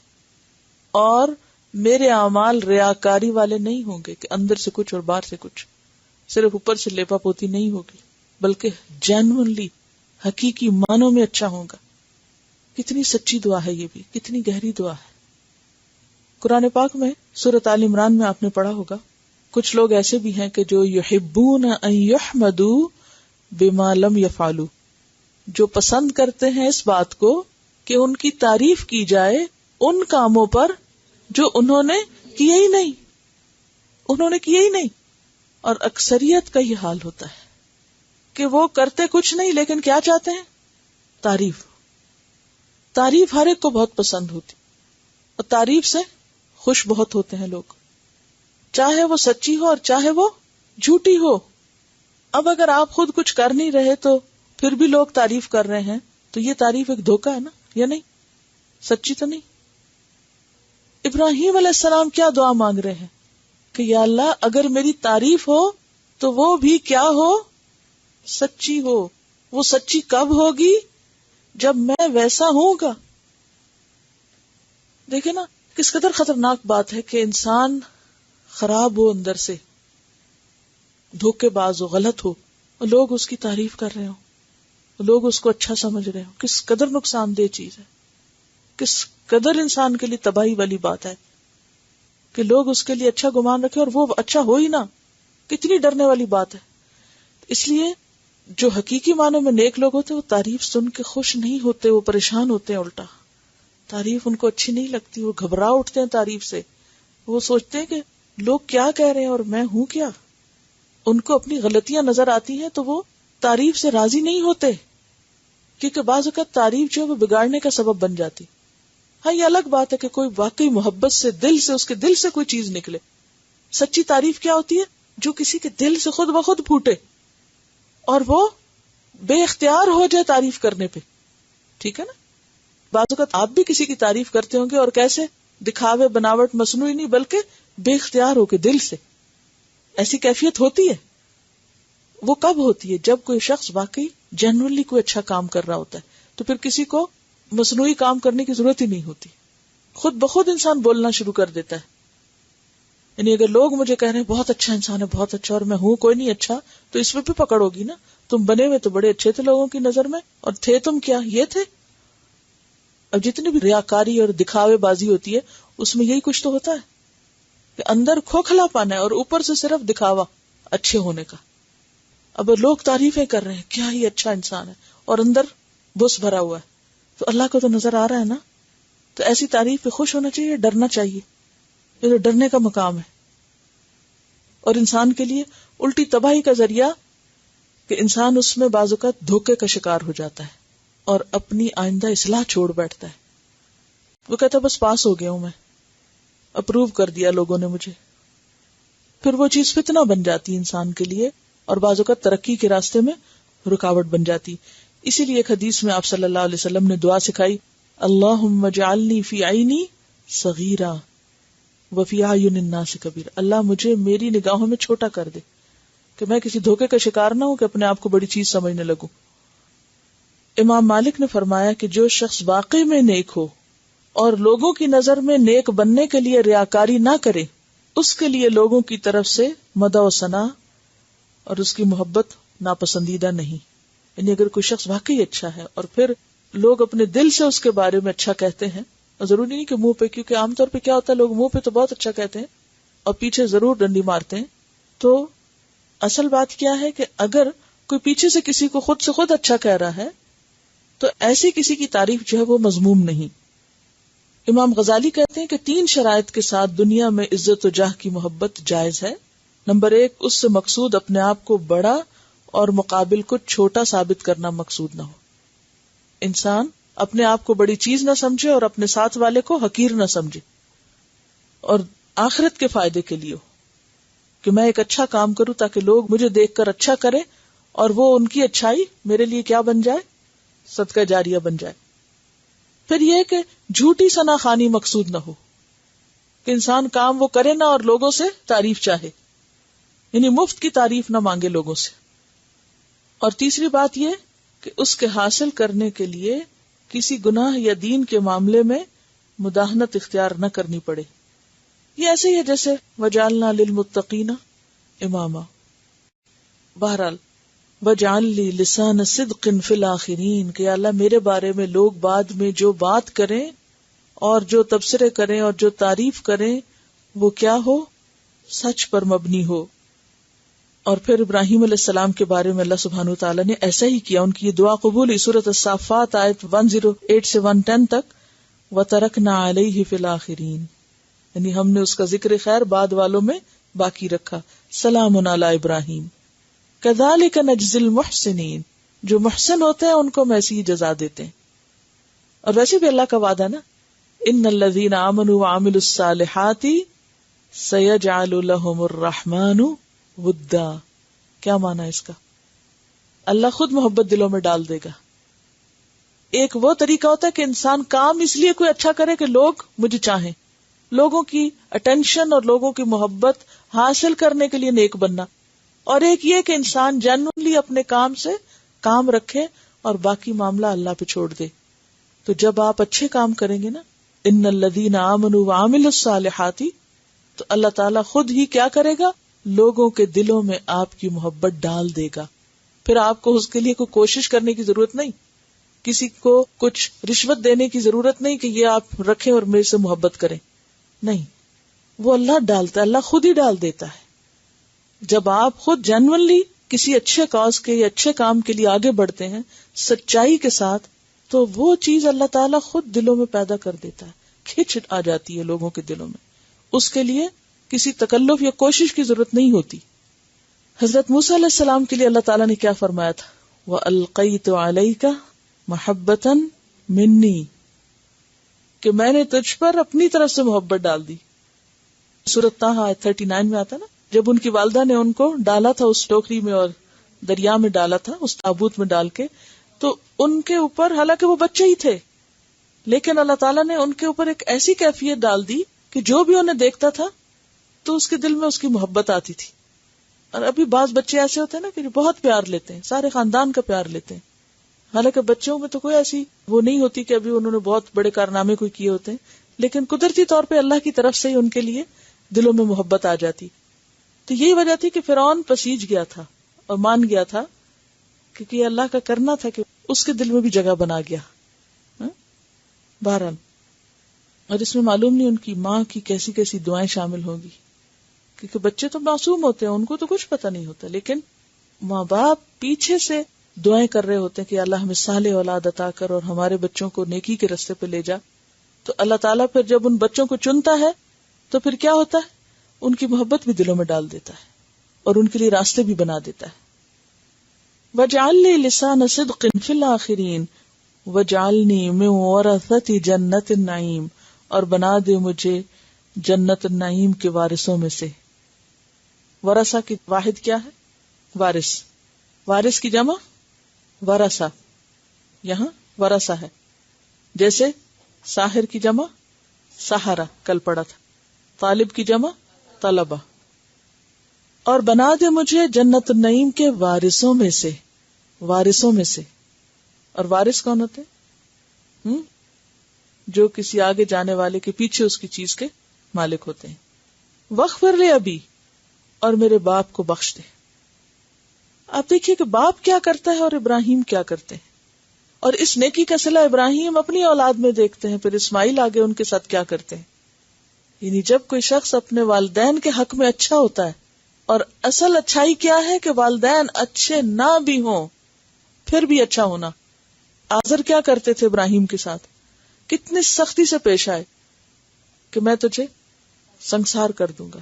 اور میرے اعمال ریاکاری والے نہیں ہوں گے کہ اندر سے کچھ اور باہر سے کچھ، صرف اوپر سے لیپا پوتی نہیں ہوگی، بلکہ جینوئنلی حقیقی معنوں میں اچھا ہوگا. کتنی سچی دعا ہے یہ بھی، کتنی گہری دعا ہے. قرآن پاک میں سورۃ آل عمران میں آپ نے پڑھا ہوگا، کچھ لوگ ایسے بھی ہیں کہ جو یحبون ان یحمدوا بما لم یفعلوا، جو پسند کرتے ہیں اس بات کو کہ ان کی تعریف کی جائے ان کاموں پر جو انہوں نے کیے ہی نہیں، انہوں نے کیے ہی نہیں. اور اکثریت کا یہ حال ہوتا ہے کہ وہ کرتے کچھ نہیں لیکن کیا چاہتے ہیں؟ تعریف. تعریف ہر ایک کو بہت پسند ہوتی، اور تعریف سے خوش بہت ہوتے ہیں لوگ، چاہے وہ سچی ہو اور چاہے وہ جھوٹی ہو. اب اگر آپ خود کچھ کر نہیں رہے تو پھر بھی لوگ تعریف کر رہے ہیں، تو یہ تعریف ایک دھوکہ ہے نا، یا نہیں؟ سچی تو نہیں. ابراہیم علیہ السلام کیا دعا مانگ رہے ہیں کہ یا اللہ اگر میری تعریف ہو تو وہ بھی کیا ہو؟ سچی ہو. وہ سچی کب ہوگی؟ جب میں ویسا ہوں گا. دیکھیں نا کس قدر خطرناک بات ہے کہ انسان خراب ہو، اندر سے دھوکے باز ہو، غلط ہو، اور لوگ اس کی تعریف کر رہے ہوں، لوگ اس کو اچھا سمجھ رہے ہوں. کس قدر نقصان دہ چیز ہے، کس قدر انسان کے لیے تباہی والی بات ہے کہ لوگ اس کے لیے اچھا گمان رکھیں اور وہ اچھا ہو ہی نہ. کتنی ڈرنے والی بات ہے. اس لیے جو حقیقی معنوں میں نیک لوگ ہوتے ہیں وہ تعریف سن کے خوش نہیں ہوتے، وہ پریشان ہوتے ہیں. الٹا تعریف ان کو اچھی نہیں لگتی، وہ گھبرا اٹھتے ہیں تعریف سے. وہ سوچتے ہیں کہ لوگ کیا کہہ رہے ہیں اور میں ہوں کیا. ان کو اپنی غلطیاں نظر آتی ہیں تو وہ تعریف سے راضی نہیں ہوتے، کیونکہ بعض اوقات تعریف جو ہے وہ بگاڑنے کا سبب بن جاتی. ہاں یہ الگ بات ہے کہ کوئی واقعی محبت سے دل سے، اس کے دل سے کوئی چیز نکلے. سچی تعریف کیا ہوتی ہے؟ جو کسی کے دل سے خود بخود پھوٹے اور وہ بے اختیار ہو جائے تعریف کرنے پہ. ٹھیک ہے نا؟ بعض اوقات آپ بھی کسی کی تعریف کرتے ہوں گے، اور کیسے؟ دکھاوے، بناوٹ، مصنوعی نہیں، بلکہ بے اختیار ہو کے دل سے. ایسی کیفیت ہوتی ہے. وہ کب ہوتی ہے؟ جب کوئی شخص واقعی جنرلی کوئی اچھا کام کر رہا ہوتا ہے، تو پھر کسی کو مصنوعی کام کرنے کی ضرورت ہی نہیں ہوتی. خود بخود انسان بولنا شروع کر دیتا ہے. یعنی اگر لوگ مجھے کہہ رہے ہیں بہت اچھا انسان ہے، بہت اچھا، اور میں ہوں کوئی نہیں اچھا، تو اس میں بھی پکڑ ہوگی نا. تم بنے ہوئے تو بڑے اچھے تھے لوگوں کی نظر میں، اور تھے تم کیا؟ یہ تھے. اب جتنی بھی ریاکاری اور دکھاوے بازی ہوتی ہے اس میں یہی کچھ تو ہوتا ہے کہ اندر کھوکھلا پن ہے اور اوپر سے صرف دکھاوا اچھے ہونے کا. اب لوگ تعریفیں کر رہے ہیں کیا ہی اچھا انسان ہے، اور اندر بس بھرا ہوا ہے، تو اللہ کو تو نظر آ رہا ہے نا. تو ایسی تعریف پہ خوش ہونا چاہیے، ڈرنا چاہیے. یہ تو ڈرنے کا مقام ہے، اور انسان کے لیے الٹی تباہی کا ذریعہ کہ انسان اس میں بعض اوقات دھوکے کا شکار ہو جاتا ہے اور اپنی آئندہ اصلاح چھوڑ بیٹھتا ہے. وہ کہتا ہے بس پاس ہو گیا ہوں میں، اپروو کر دیا لوگوں نے مجھے. پھر وہ چیز فتنہ بن جاتی انسان کے لیے، اور بعض اوقات ترقی کے راستے میں رکاوٹ بن جاتی. اسی لیے ایک حدیث میں آپ صلی اللہ علیہ وسلم نے دعا سکھائی، اللہم اجعلنی فی عینی صغیرا وفی اعین الناس کبیرا. اللہ مجھے میری نگاہوں میں چھوٹا کر دے کہ میں کسی دھوکے کا شکار نہ ہوں کہ اپنے آپ کو بڑی چیز سمجھنے لگوں. امام مالک نے فرمایا کہ جو شخص واقعی میں نیک ہو اور لوگوں کی نظر میں نیک بننے کے لیے ریاکاری نہ کرے، اس کے لیے لوگوں کی طرف سے مدح و ثنا اور اس کی محبت ناپسندیدہ نہیں. یعنی اگر کوئی شخص واقعی اچھا ہے اور پھر لوگ اپنے دل سے اس کے بارے میں اچھا کہتے ہیں، اور ضروری نہیں کہ منہ پہ، کیونکہ عام طور پہ کیا ہوتا ہے لوگ منہ پہ تو بہت اچھا کہتے ہیں اور پیچھے ضرور ڈنڈی مارتے ہیں. تو اصل بات کیا ہے کہ اگر کوئی پیچھے سے کسی کو خود سے خود اچھا کہہ رہا ہے تو ایسی کسی کی تعریف جو ہے وہ مذموم نہیں. امام غزالی کہتے ہیں کہ 3 شرائط کے ساتھ دنیا میں عزت و جاہ کی محبت جائز ہے. نمبر 1، اس سے مقصود اپنے آپ کو بڑا اور مقابل کو چھوٹا ثابت کرنا مقصود نہ ہو. انسان اپنے آپ کو بڑی چیز نہ سمجھے اور اپنے ساتھ والے کو حقیر نہ سمجھے، اور آخرت کے فائدے کے لیے ہو کہ میں ایک اچھا کام کروں تاکہ لوگ مجھے دیکھ کر اچھا کریں، اور وہ ان کی اچھائی میرے لیے کیا بن جائے؟ صدقہ جاریہ بن جائے. پھر یہ کہ جھوٹی ثنا خوانی مقصود نہ ہو کہ انسان کام وہ کرے نہ اور لوگوں سے تعریف چاہے، یعنی مفت کی تعریف نہ مانگے لوگوں سے. اور تیسری بات یہ کہ اس کے حاصل کرنے کے لیے کسی گناہ یا دین کے معاملے میں مداہنت اختیار نہ کرنی پڑے. یہ ایسے ہی ہے جیسے وَجَعَلْنَا لِلْمُتَّقِينَ إِمَامًا. بہرحال وَجَعَلْ لِي لِسَانَ صِدْقٍ فِي الْآخِرِينَ کہ اللہ میرے بارے میں لوگ بعد میں جو بات کریں اور جو تبصرے کریں اور جو تعریف کریں وہ کیا ہو؟ سچ پر مبنی ہو. اور پھر ابراہیم علیہ السلام کے بارے میں اللہ سبحانہ وتعالی نے ایسا ہی کیا، ان کی یہ دعا قبول ہوئی. سورۃ الصافات آیت 108 سے 110 تک، وَتَرَكْنَا عَلَيْهِ فِي الْآخِرِينَ، یعنی ہم نے اس کا ذکر خیر بعد والوں میں باقی رکھا. سلام علی ابراہیم کذالک نجزی المحسنین، جو محسن ہوتے ہیں ان کو ہم ایسی ہی جزا دیتے ہیں. اور ویسے بھی اللہ کا وعدہ نا، ان الذین آمنوا وعملوا الصالحات سیجعل لهم الرحمن ودا. کیا معنی اس کا؟ اللہ خود محبت دلوں میں ڈال دے گا. ایک وہ طریقہ ہوتا ہے کہ انسان کام اس لیے کوئی اچھا کرے کہ لوگ مجھے چاہیں، لوگوں کی اٹینشن اور لوگوں کی محبت حاصل کرنے کے لیے نیک بننا. اور ایک یہ کہ انسان جنرلی اپنے کام سے کام رکھے اور باقی معاملہ اللہ پہ چھوڑ دے. تو جب آپ اچھے کام کریں گے نا، ان الذین آمنوا وعملوا الصالحات، تو اللہ تعالیٰ خود ہی کیا کرے گا؟ لوگوں کے دلوں میں آپ کی محبت ڈال دے گا. پھر آپ کو اس کے لیے کوئی کوشش کرنے کی ضرورت نہیں، کسی کو کچھ رشوت دینے کی ضرورت نہیں کہ یہ آپ رکھیں اور میرے سے محبت کریں. نہیں، وہ اللہ ڈالتا ہے، اللہ خود ہی ڈال دیتا ہے. جب آپ خود جینوئنلی کسی اچھے کاز کے یا اچھے کام کے لیے آگے بڑھتے ہیں سچائی کے ساتھ، تو وہ چیز اللہ تعالیٰ خود دلوں میں پیدا کر دیتا ہے، کھچ آ جاتی ہے لوگوں کے دلوں میں. اس کے لیے کسی تکلف یا کوشش کی ضرورت نہیں ہوتی. حضرت موسیٰ علیہ السلام کے لیے اللہ تعالیٰ نے کیا فرمایا تھا؟ وَأَلْقَيْتُ عَلَيْكَ مَحَبَّةً مِنِّي، کہ میں نے تجھ پر اپنی طرف سے محبت ڈال دی. سورۃ طٰہٰ 39 میں آتا نا، جب ان کی والدہ نے ان کو ڈالا تھا اس ٹوکری میں اور دریا میں ڈالا تھا، اس تابوت میں ڈال کے، تو ان کے اوپر، حالانکہ وہ بچے ہی تھے، لیکن اللہ تعالیٰ نے ان کے اوپر ایک ایسی کیفیت ڈال دی کہ جو بھی انہیں دیکھتا تھا تو اس کے دل میں اس کی محبت آتی تھی. اور ابھی بعض بچے ایسے ہوتے ہیں نا کہ جو بہت پیار لیتے ہیں، سارے خاندان کا پیار لیتے ہیں، حالانکہ بچوں میں تو کوئی ایسی وہ نہیں ہوتی کہ ابھی انہوں نے بہت بڑے کارنامے کوئی کیے ہوتے ہیں، لیکن قدرتی طور پہ اللہ کی طرف سے ہی ان کے لیے دلوں میں محبت آ جاتی. تو یہی وجہ تھی کہ فرعون پسیج گیا تھا اور مان گیا تھا، کیونکہ یہ اللہ کا کرنا تھا کہ اس کے دل میں بھی جگہ بنا گیا. بہرحال، اور اس میں معلوم نہیں ان کی ماں کی کیسی کیسی دعائیں شامل ہوگی، کیونکہ بچے تو معصوم ہوتے ہیں، ان کو تو کچھ پتہ نہیں ہوتا، لیکن ماں باپ پیچھے سے دعائیں کر رہے ہوتے ہیں کہ اللہ ہمیں صالح اولاد عطا کر اور ہمارے بچوں کو نیکی کے راستے پہ لے جا. تو اللہ تعالیٰ پھر جب ان بچوں کو چنتا ہے تو پھر کیا ہوتا ہے؟ ان کی محبت بھی دلوں میں ڈال دیتا ہے اور ان کے لیے راستے بھی بنا دیتا ہے. وَاجْعَلْ لِي لِسَانَ صِدْقٍ فِي الْآخِرِينَ وَاجْعَلْنِي مِن وَرَثَةِ جَنَّةِ النَّعِيمِ، اور بنا دے مجھے جنت النعیم کے وارثوں میں سے. ورثہ کی واحد کیا ہے؟ وارث. وارث کی جمع ورثہ، یہاں ورثہ ہے. جیسے ساحر کی جمع سحرہ، کل پڑھا تھا. طالب کی جمع طلبہ. اور بنا دے مجھے جنت النعیم کے وارثوں میں سے. وارثوں میں سے. اور وارث کون ہوتے ہیں؟ جو کسی آگے جانے والے کے پیچھے اس کی چیز کے مالک ہوتے ہیں. وغفر لے ابی، اور میرے باپ کو بخش دے. آپ دیکھیے کہ باپ کیا کرتا ہے اور ابراہیم کیا کرتے ہیں، اور اس نیکی کا صلہ ابراہیم اپنی اولاد میں دیکھتے ہیں، پھر اسماعیل آگے ان کے ساتھ کیا کرتے ہیں. یعنی جب کوئی شخص اپنے والدین کے حق میں اچھا ہوتا ہے، اور اصل اچھائی کیا ہے کہ والدین اچھے نہ بھی ہوں پھر بھی اچھا ہونا. آزر کیا کرتے تھے ابراہیم کے ساتھ؟ کتنی سختی سے پیش آئے کہ میں تجھے سنسار کر دوں گا،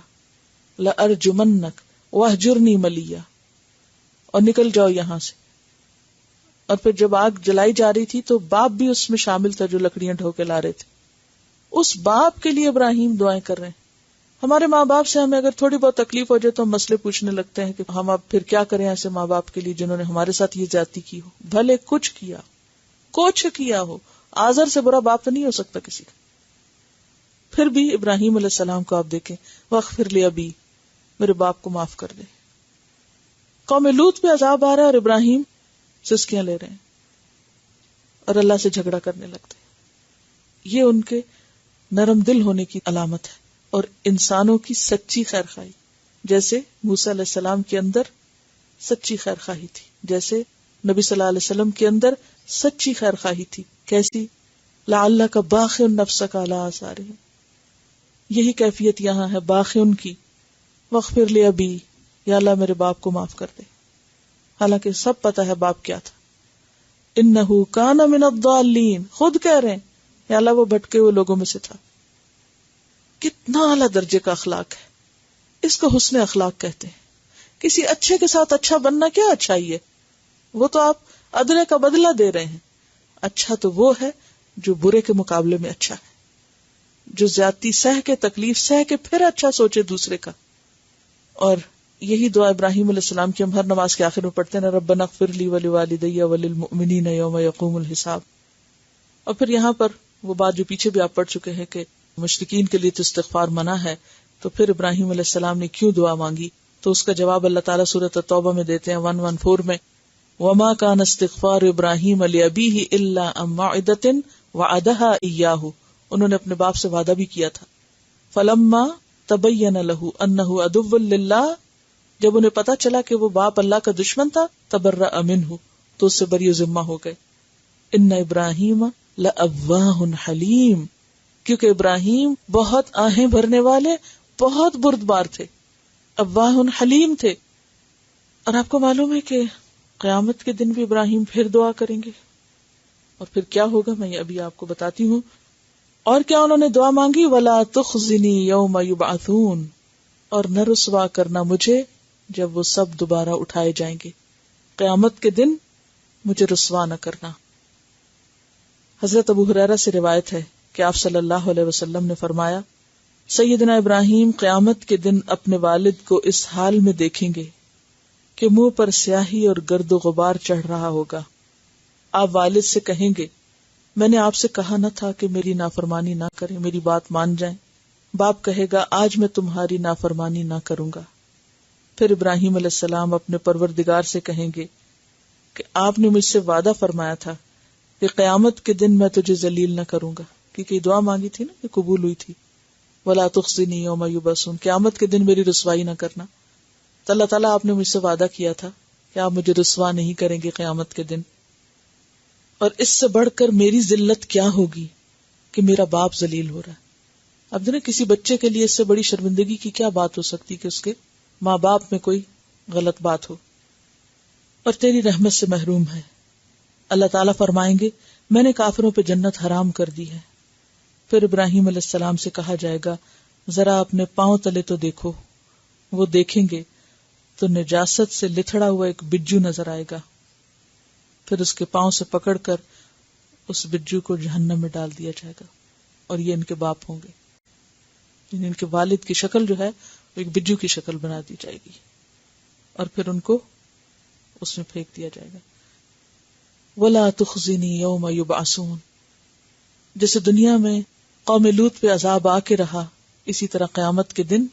لَأَرْجُمَنَّكَ وَاهْجُرْنِي مَلِيًّا، اور نکل جاؤ یہاں سے. اور پھر جب آگ جلائی جا رہی تھی تو باپ بھی اس میں شامل تھا جو لکڑیاں ڈھو کے لا رہے تھے. اس باپ کے لیے ابراہیم دعائیں کر رہے ہیں. ہمارے ماں باپ سے ہمیں اگر تھوڑی بہت تکلیف ہو جائے تو ہم مسئلے پوچھنے لگتے ہیں کہ ہم اب پھر کیا کریں ایسے ماں باپ کے لیے جنہوں نے ہمارے ساتھ یہ زیادتی کی ہو. بھلے کچھ کیا ہو، آزر سے برا باپ تو نہیں ہو سکتا کسی کا. پھر بھی ابراہیم علیہ السلام کو آپ دیکھیں، وغفر لی ابی، میرے باپ کو معاف کر دے. قوم لوط پہ عذاب آ رہا ہے اور ابراہیم سسکیاں لے رہے ہیں اور اللہ سے جھگڑا کرنے لگتے ہیں. یہ ان کے نرم دل ہونے کی علامت ہے اور انسانوں کی سچی خیر خواہی. جیسے موسیٰ علیہ السلام کے اندر سچی خیر خواہی تھی، جیسے نبی صلی اللہ علیہ وسلم کے اندر سچی خیر خواہی تھی. کیسی؟ لعلک باخع نفسک علی آثارہم. یہی کیفیت یہاں ہے باخع کی. وغفر لی ابی، یا اللہ میرے باپ کو معاف کر دے. حالانکہ سب پتا ہے باپ کیا تھا. انہ کان من الضالین، خود کہہ رہے ہیں یا اللہ وہ بھٹکے ہوئے لوگوں میں سے تھا. کتنا اعلیٰ درجے کا اخلاق ہے، اس کو حسن اخلاق کہتے ہیں. کسی اچھے کے ساتھ اچھا بننا کیا اچھائی ہے؟ وہ تو آپ ادنے کا بدلہ دے رہے ہیں. اچھا تو وہ ہے جو برے کے مقابلے میں اچھا ہے، جو زیادتی سہ کے، تکلیف سہ کے پھر اچھا سوچے دوسرے کا. اور یہی دعا ابراہیم علیہ السلام کی ہم ہر نماز کے آخر میں پڑھتے ہیں، ربنا اغفر لی ولوالدی وللمؤمنین یوم یقوم الحساب. اور پھر یہاں پر وہ بات جو پیچھے بھی آپ پڑھ چکے ہیں کہ مشرکین کے لیے تو استغفار منع ہے، تو پھر ابراہیم علیہ السلام نے کیوں دعا مانگی؟ تو اس کا جواب اللہ تعالیٰ سورۃ التوبہ میں دیتے ہیں 114 میں، وما كان استغفار ابراہیم لابیہ الا عن موعدۃ وعدها ایاہ. انہوں نے اپنے باپ سے وعدہ بھی کیا تھا. فلما تبین لہ انہ عدو للہ، جب انہیں پتا چلا کہ وہ باپ اللہ کا دشمن تھا، تبرأ منہ، تو اس سے بری ذمہ ہو گئے. ان ابراہیم لأواہ حلیم، کیونکہ ابراہیم بہت آہیں بھرنے والے، بہت بردبار تھے. اواہ حلیم تھے. اور آپ کو معلوم ہے کہ قیامت کے دن بھی ابراہیم پھر دعا کریں گے, اور پھر کیا ہوگا میں ابھی آپ کو بتاتی ہوں. اور کیا انہوں نے دعا مانگی؟ وَلَا تُخْزِنِي يَوْمَ يُبْعَثُونَ, اور نہ رسوا کرنا مجھے جب وہ سب دوبارہ اٹھائے جائیں گے. قیامت کے دن مجھے رسوا نہ کرنا. حضرت ابو ہریرہ سے روایت ہے کہ آپ صلی اللہ علیہ وسلم نے فرمایا, سیدنا ابراہیم قیامت کے دن اپنے والد کو اس حال میں دیکھیں گے کہ منہ پر سیاہی اور گرد و غبار چڑھ رہا ہوگا. آپ والد سے کہیں گے, میں نے آپ سے کہا نہ تھا کہ میری نافرمانی نہ کریں, میری بات مان جائیں. باپ کہے گا, آج میں تمہاری نافرمانی نہ کروں گا. پھر ابراہیم علیہ السلام اپنے پروردگار سے کہیں گے کہ آپ نے مجھ سے وعدہ فرمایا تھا کہ قیامت کے دن میں تجھے ذلیل نہ کروں گا, کیونکہ دعا مانگی تھی نا, یہ قبول ہوئی تھی. وَلَا تُخْزِنِي يَوْمَ يُبْعَثُونَ, قیامت کے دن میری رسوائی نہ کرنا. تو اللہ تعالیٰ آپ نے مجھ سے وعدہ کیا تھا کہ آپ مجھے رسوا نہیں کریں گے قیامت کے دن. اور اس سے بڑھ کر میری ذلت کیا ہوگی کہ میرا باپ ذلیل ہو رہا ہے. اب دیکھیں کسی بچے کے لیے اس سے بڑی شرمندگی کی کیا بات ہو سکتی کہ اس کے ماں باپ میں کوئی غلط بات ہو. اور تیری رحمت سے محروم ہے. اللہ تعالیٰ فرمائیں گے, میں نے کافروں پہ جنت حرام کر دی ہے. پھر ابراہیم علیہ السلام سے کہا جائے گا, ذرا اپنے پاؤں تلے تو دیکھو. وہ دیکھیں گے تو نجاست سے لتھڑا ہوا ایک بجو نظر آئے گا. پھر اس کے پاؤں سے پکڑ کر اس بجو کو جہنم میں ڈال دیا جائے گا, اور یہ ان کے باپ ہوں گے. یعنی ان کے والد کی شکل جو ہے وہ ایک بجو کی شکل بنا دی جائے گی, اور پھر ان کو اس میں پھینک دیا جائے گا. وَلَا تُخْزِنِي يَوْمَ يُبْعَثُونَ, جیسے دنیا میں قوم لوط پہ عذاب آ کے رہا, اسی طرح قیامت کے دن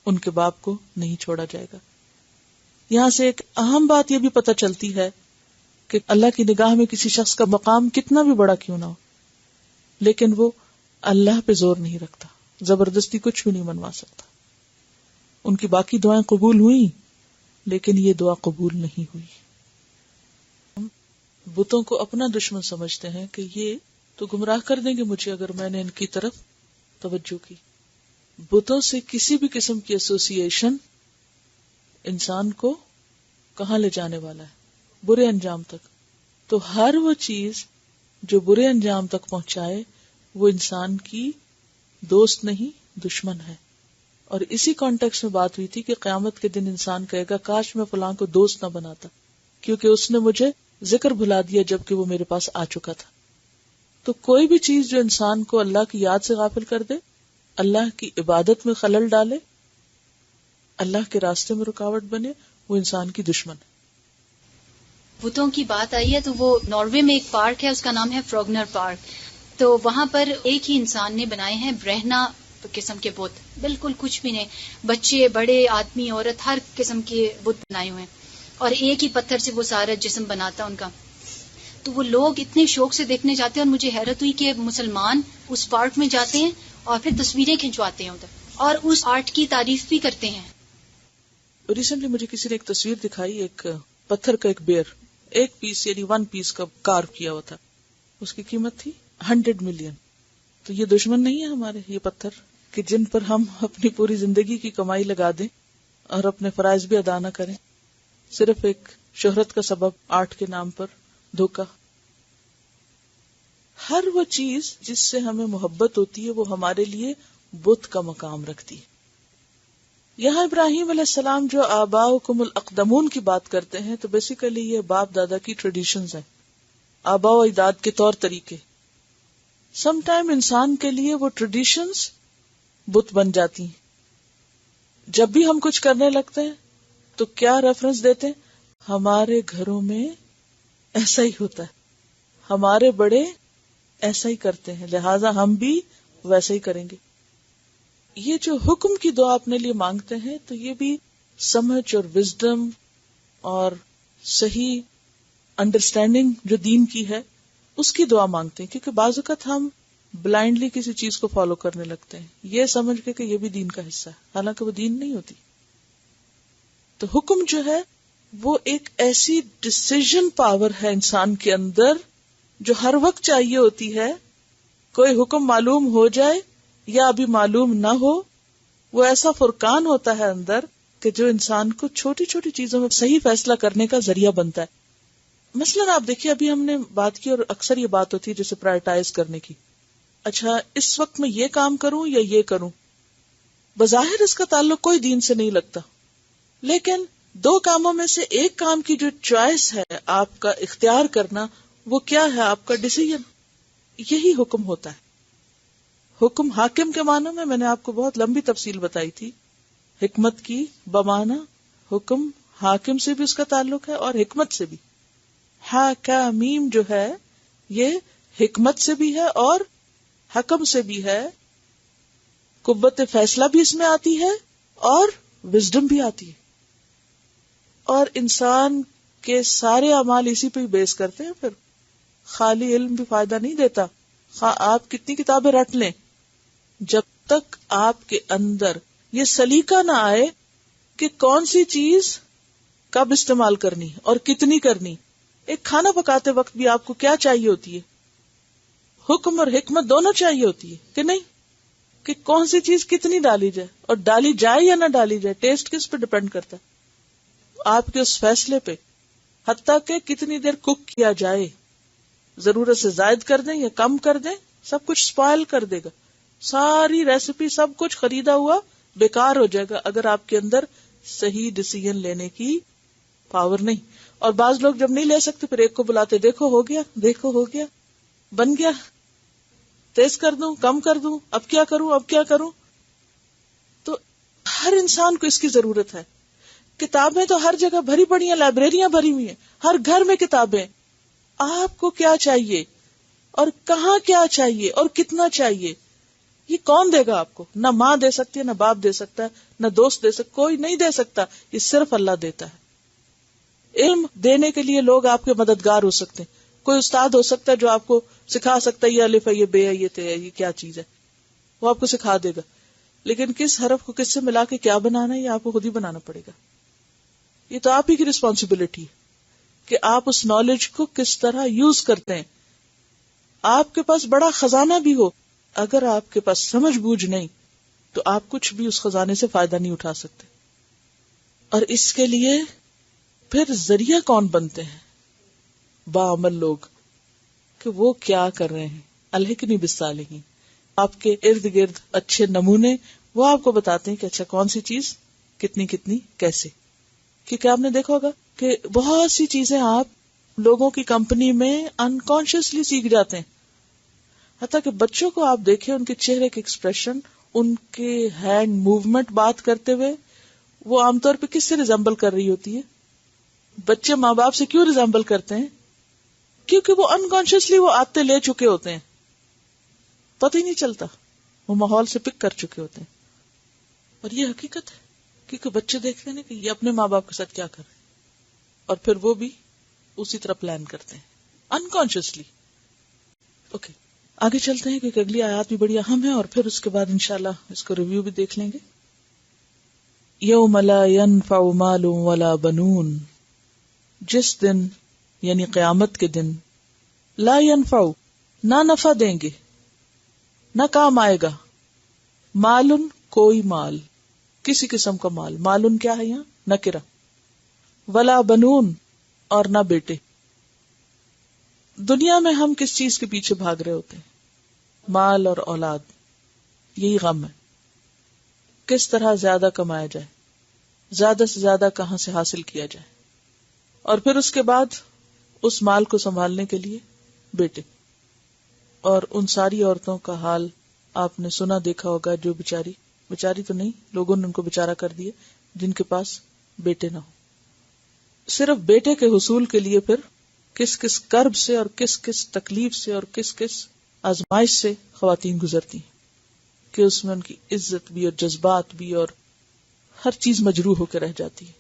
ان کے باپ کو نہیں چھوڑا جائے گا. یہاں سے ایک اہم بات یہ بھی پتہ چلتی ہے کہ اللہ کی نگاہ میں کسی شخص کا مقام کتنا بھی بڑا کیوں نہ ہو, لیکن وہ اللہ پہ زور نہیں رکھتا, زبردستی کچھ بھی نہیں منوا سکتا. ان کی باقی دعائیں قبول ہوئیں, لیکن یہ دعا قبول نہیں ہوئی. بتوں کو اپنا دشمن سمجھتے ہیں کہ یہ تو گمراہ کر دیں گے مجھے اگر میں نے ان کی طرف توجہ کی. بتوں سے کسی بھی قسم کی ایسوسیشن انسان کو کہاں لے جانے والا ہے؟ برے انجام تک. تو ہر وہ چیز جو برے انجام تک پہنچائے وہ انسان کی دوست نہیں دشمن ہے. اور اسی کانٹیکس میں بات ہوئی تھی کہ قیامت کے دن انسان کہے گا, کاش میں فلاں کو دوست نہ بناتا کیونکہ اس نے مجھے ذکر بھلا دیا جبکہ وہ میرے پاس آ چکا تھا. تو کوئی بھی چیز جو انسان کو اللہ کی یاد سے غافل کر دے, اللہ کی عبادت میں خلل ڈالے, اللہ کے راستے میں رکاوٹ بنے, وہ انسان کی دشمن ہے. بتوں کی بات آئی ہے تو وہ ناروے میں ایک پارک ہے, اس کا نام ہے فروگنر پارک. تو وہاں پر ایک ہی انسان نے بنائے ہیں برہنا قسم کے بت, بالکل کچھ بھی نہیں, بچے بڑے آدمی عورت ہر قسم کے بت بنائے ہوئے ہیں, اور ایک ہی پتھر سے وہ سارا جسم بناتا ان کا. تو وہ لوگ اتنے شوق سے دیکھنے جاتے ہیں, اور مجھے حیرت ہوئی کہ مسلمان اس پارک میں جاتے ہیں اور پھر تصویریں کھنچواتے ہیں ادھر, اور اس آرٹ کی تعریف بھی کرتے ہیں. ریسنٹلی مجھے کسی نے ایک تصویر دکھائی, ایک پتھر کا ایک بیئر, ایک پیس یعنی 1 پیس کا کارو کیا ہوا تھا, اس کی قیمت تھی 100 ملین. تو یہ دشمن نہیں ہے ہمارے یہ پتھر کہ جن پر ہم اپنی پوری زندگی کی کمائی لگا دیں اور اپنے فرائض بھی ادا نہ کریں, صرف ایک شہرت کا سبب, آرٹ کے نام پر دھوکا. ہر وہ چیز جس سے ہمیں محبت ہوتی ہے وہ ہمارے لیے بت کا مقام رکھتی ہے. یہاں ابراہیم علیہ السلام جو آباؤکم الاقدمون کی بات کرتے ہیں تو بیسیکلی یہ باپ دادا کی ٹریڈیشنز ہیں, آباء و اجداد کے طور طریقے. سم ٹائم انسان کے لیے وہ ٹریڈیشنز بت بن جاتی ہیں. جب بھی ہم کچھ کرنے لگتے ہیں تو کیا ریفرنس دیتے ہیں؟ ہمارے گھروں میں ایسا ہی ہوتا ہے, ہمارے بڑے ایسا ہی کرتے ہیں, لہٰذا ہم بھی ویسا ہی کریں گے. یہ جو حکم کی دعا اپنے لیے مانگتے ہیں تو یہ بھی سمجھ اور وزڈم اور صحیح انڈرسٹینڈنگ جو دین کی ہے اس کی دعا مانگتے ہیں, کیونکہ بعض اوقات ہم بلائنڈلی کسی چیز کو فالو کرنے لگتے ہیں یہ سمجھ کے کہ یہ بھی دین کا حصہ ہے, حالانکہ وہ دین نہیں ہوتی. تو حکم جو ہے وہ ایک ایسی ڈسیژن پاور ہے انسان کے اندر جو ہر وقت چاہیے ہوتی ہے. کوئی حکم معلوم ہو جائے یا ابھی معلوم نہ ہو, وہ ایسا فرقان ہوتا ہے اندر کہ جو انسان کو چھوٹی چھوٹی چیزوں میں صحیح فیصلہ کرنے کا ذریعہ بنتا ہے. مثلاً آپ دیکھیے ابھی ہم نے بات کی اور اکثر یہ بات ہوتی ہے جیسے پرائرٹائز کرنے کی. اچھا اس وقت میں یہ کام کروں یا یہ کروں, بظاہر اس کا تعلق کوئی دین سے نہیں لگتا, لیکن دو کاموں میں سے ایک کام کی جو چوائس ہے آپ کا اختیار کرنا, وہ کیا ہے؟ آپ کا ڈیسیژن. یہی حکم ہوتا ہے. حکم حاکم کے معنی میں نے آپ کو بہت لمبی تفصیل بتائی تھی. حکمت کی بمعنی حکم, حاکم سے بھی اس کا تعلق ہے اور حکمت سے بھی. حاکمیم جو ہے یہ حکمت سے بھی ہے اور حکم سے بھی ہے. قوت فیصلہ بھی اس میں آتی ہے اور وزڈم بھی آتی ہے. اور انسان کے سارے اعمال اسی پہ ہی بیس کرتے ہیں. پھر خالی علم بھی فائدہ نہیں دیتا. آپ کتنی کتابیں رٹ لیں, جب تک آپ کے اندر یہ سلیقہ نہ آئے کہ کون سی چیز کب استعمال کرنی اور کتنی کرنی. ایک کھانا پکاتے وقت بھی آپ کو کیا چاہیے ہوتی ہے؟ حکم اور حکمت دونوں چاہیے ہوتی ہے کہ نہیں, کہ کون سی چیز کتنی ڈالی جائے اور ڈالی جائے یا نہ ڈالی جائے. ٹیسٹ کس پہ ڈیپینڈ کرتا ہے؟ آپ کے اس فیصلے پہ. حتیٰ کہ کتنی دیر کوک کیا جائے, ضرورت سے زائد کر دیں یا کم کر دیں, سب کچھ سپائل کر دے گا. ساری ریسیپی سب کچھ خریدا ہوا بیکار ہو جائے گا اگر آپ کے اندر صحیح ڈیسیژن لینے کی پاور نہیں. اور بعض لوگ جب نہیں لے سکتے پھر ایک کو بلاتے, دیکھو ہو گیا, دیکھو ہو گیا, بن گیا, تیز کر دوں, کم کر دوں, اب کیا کروں, اب کیا کروں. تو ہر انسان کو اس کی ضرورت ہے. کتابیں تو ہر جگہ بھری پڑی ہیں, لائبریریاں بھری ہوئی ہیں, ہر گھر میں کتابیں. آپ کو کیا چاہیے اور کہاں کیا چاہیے اور کتنا چاہیے, یہ کون دے گا آپ کو؟ نہ ماں دے سکتی ہے, نہ باپ دے سکتا ہے, نہ دوست دے سکتا, کوئی نہیں دے سکتا. یہ صرف اللہ دیتا ہے. علم دینے کے لیے لوگ آپ کے مددگار ہو سکتے ہیں. کوئی استاد ہو سکتا ہے جو آپ کو سکھا سکتا ہے یہ الف ہے, یہ بے ہے, یہ تے ہے, یہ کیا چیز ہے, وہ آپ کو سکھا دے گا. لیکن کس حرف کو کس سے ملا کے کیا بنانا ہے یہ آپ کو خود ہی بنانا پڑے گا. یہ تو آپ ہی کی رسپانسبلٹی ہے کہ آپ اس نالج کو کس طرح یوز کرتے ہیں. آپ کے پاس بڑا خزانہ بھی ہو, اگر آپ کے پاس سمجھ بوجھ نہیں تو آپ کچھ بھی اس خزانے سے فائدہ نہیں اٹھا سکتے. اور اس کے لیے پھر ذریعہ کون بنتے ہیں؟ باعمل لوگ, کہ وہ کیا کر رہے ہیں. الحقنی بالصالحین, آپ کے ارد گرد اچھے نمونے, وہ آپ کو بتاتے ہیں کہ اچھا کون سی چیز کتنی کتنی کیسے. کیونکہ آپ نے دیکھا ہوگا کہ بہت سی چیزیں آپ لوگوں کی کمپنی میں انکانشیسلی سیکھ جاتے ہیں. حتیٰ کہ بچوں کو آپ دیکھیں, ان کے چہرے کے ایکسپریشن, ان کے ہینڈ موومنٹ بات کرتے ہوئے, وہ عام طور پہ کس سے ریزمبل کر رہی ہوتی ہے؟ بچے ماں باپ سے کیوں ریزمبل کرتے ہیں؟ کیونکہ وہ انکانشیسلی وہ عادتیں لے چکے ہوتے ہیں, پتہ ہی نہیں چلتا, وہ ماحول سے پک کر چکے ہوتے ہیں. اور یہ حقیقت ہے, کیونکہ بچے دیکھتے ہیں کہ یہ اپنے ماں باپ کے ساتھ کیا کر رہے ہیں, اور پھر وہ بھی اسی طرح پلان کرتے ہیں انکانشیسلی. اوکے, آگے چلتے ہیں کیونکہ اگلی آیات بھی بڑی اہم ہے, اور پھر اس کے بعد انشاءاللہ اس کو ریویو بھی دیکھ لیں گے. یوم لا ینفع مال ولا بنون, جس دن یعنی قیامت کے دن, لا ینفع نہ نفع دیں گے, نہ کام آئے گا, مالن کوئی مال, کسی قسم کا مال, مالن کیا ہے یہاں نکرہ, ولا بنون اور نہ بیٹے. دنیا میں ہم کس چیز کے پیچھے بھاگ رہے ہوتے ہیں؟ مال اور اولاد, یہی غم ہے. کس طرح زیادہ کمایا جائے, زیادہ سے زیادہ کہاں سے حاصل کیا جائے, اور پھر اس کے بعد اس مال کو سنبھالنے کے لیے بیٹے. اور ان ساری عورتوں کا حال آپ نے سنا دیکھا ہوگا جو بیچاری تو نہیں, لوگوں نے ان کو بیچارہ کر دیے, جن کے پاس بیٹے نہ ہو. صرف بیٹے کے حصول کے لیے پھر کس کس کرب سے اور کس کس تکلیف سے اور کس کس آزمائش سے خواتین گزرتی ہیں کہ اس میں ان کی عزت بھی اور جذبات بھی اور ہر چیز مجروح ہو کے رہ جاتی ہے.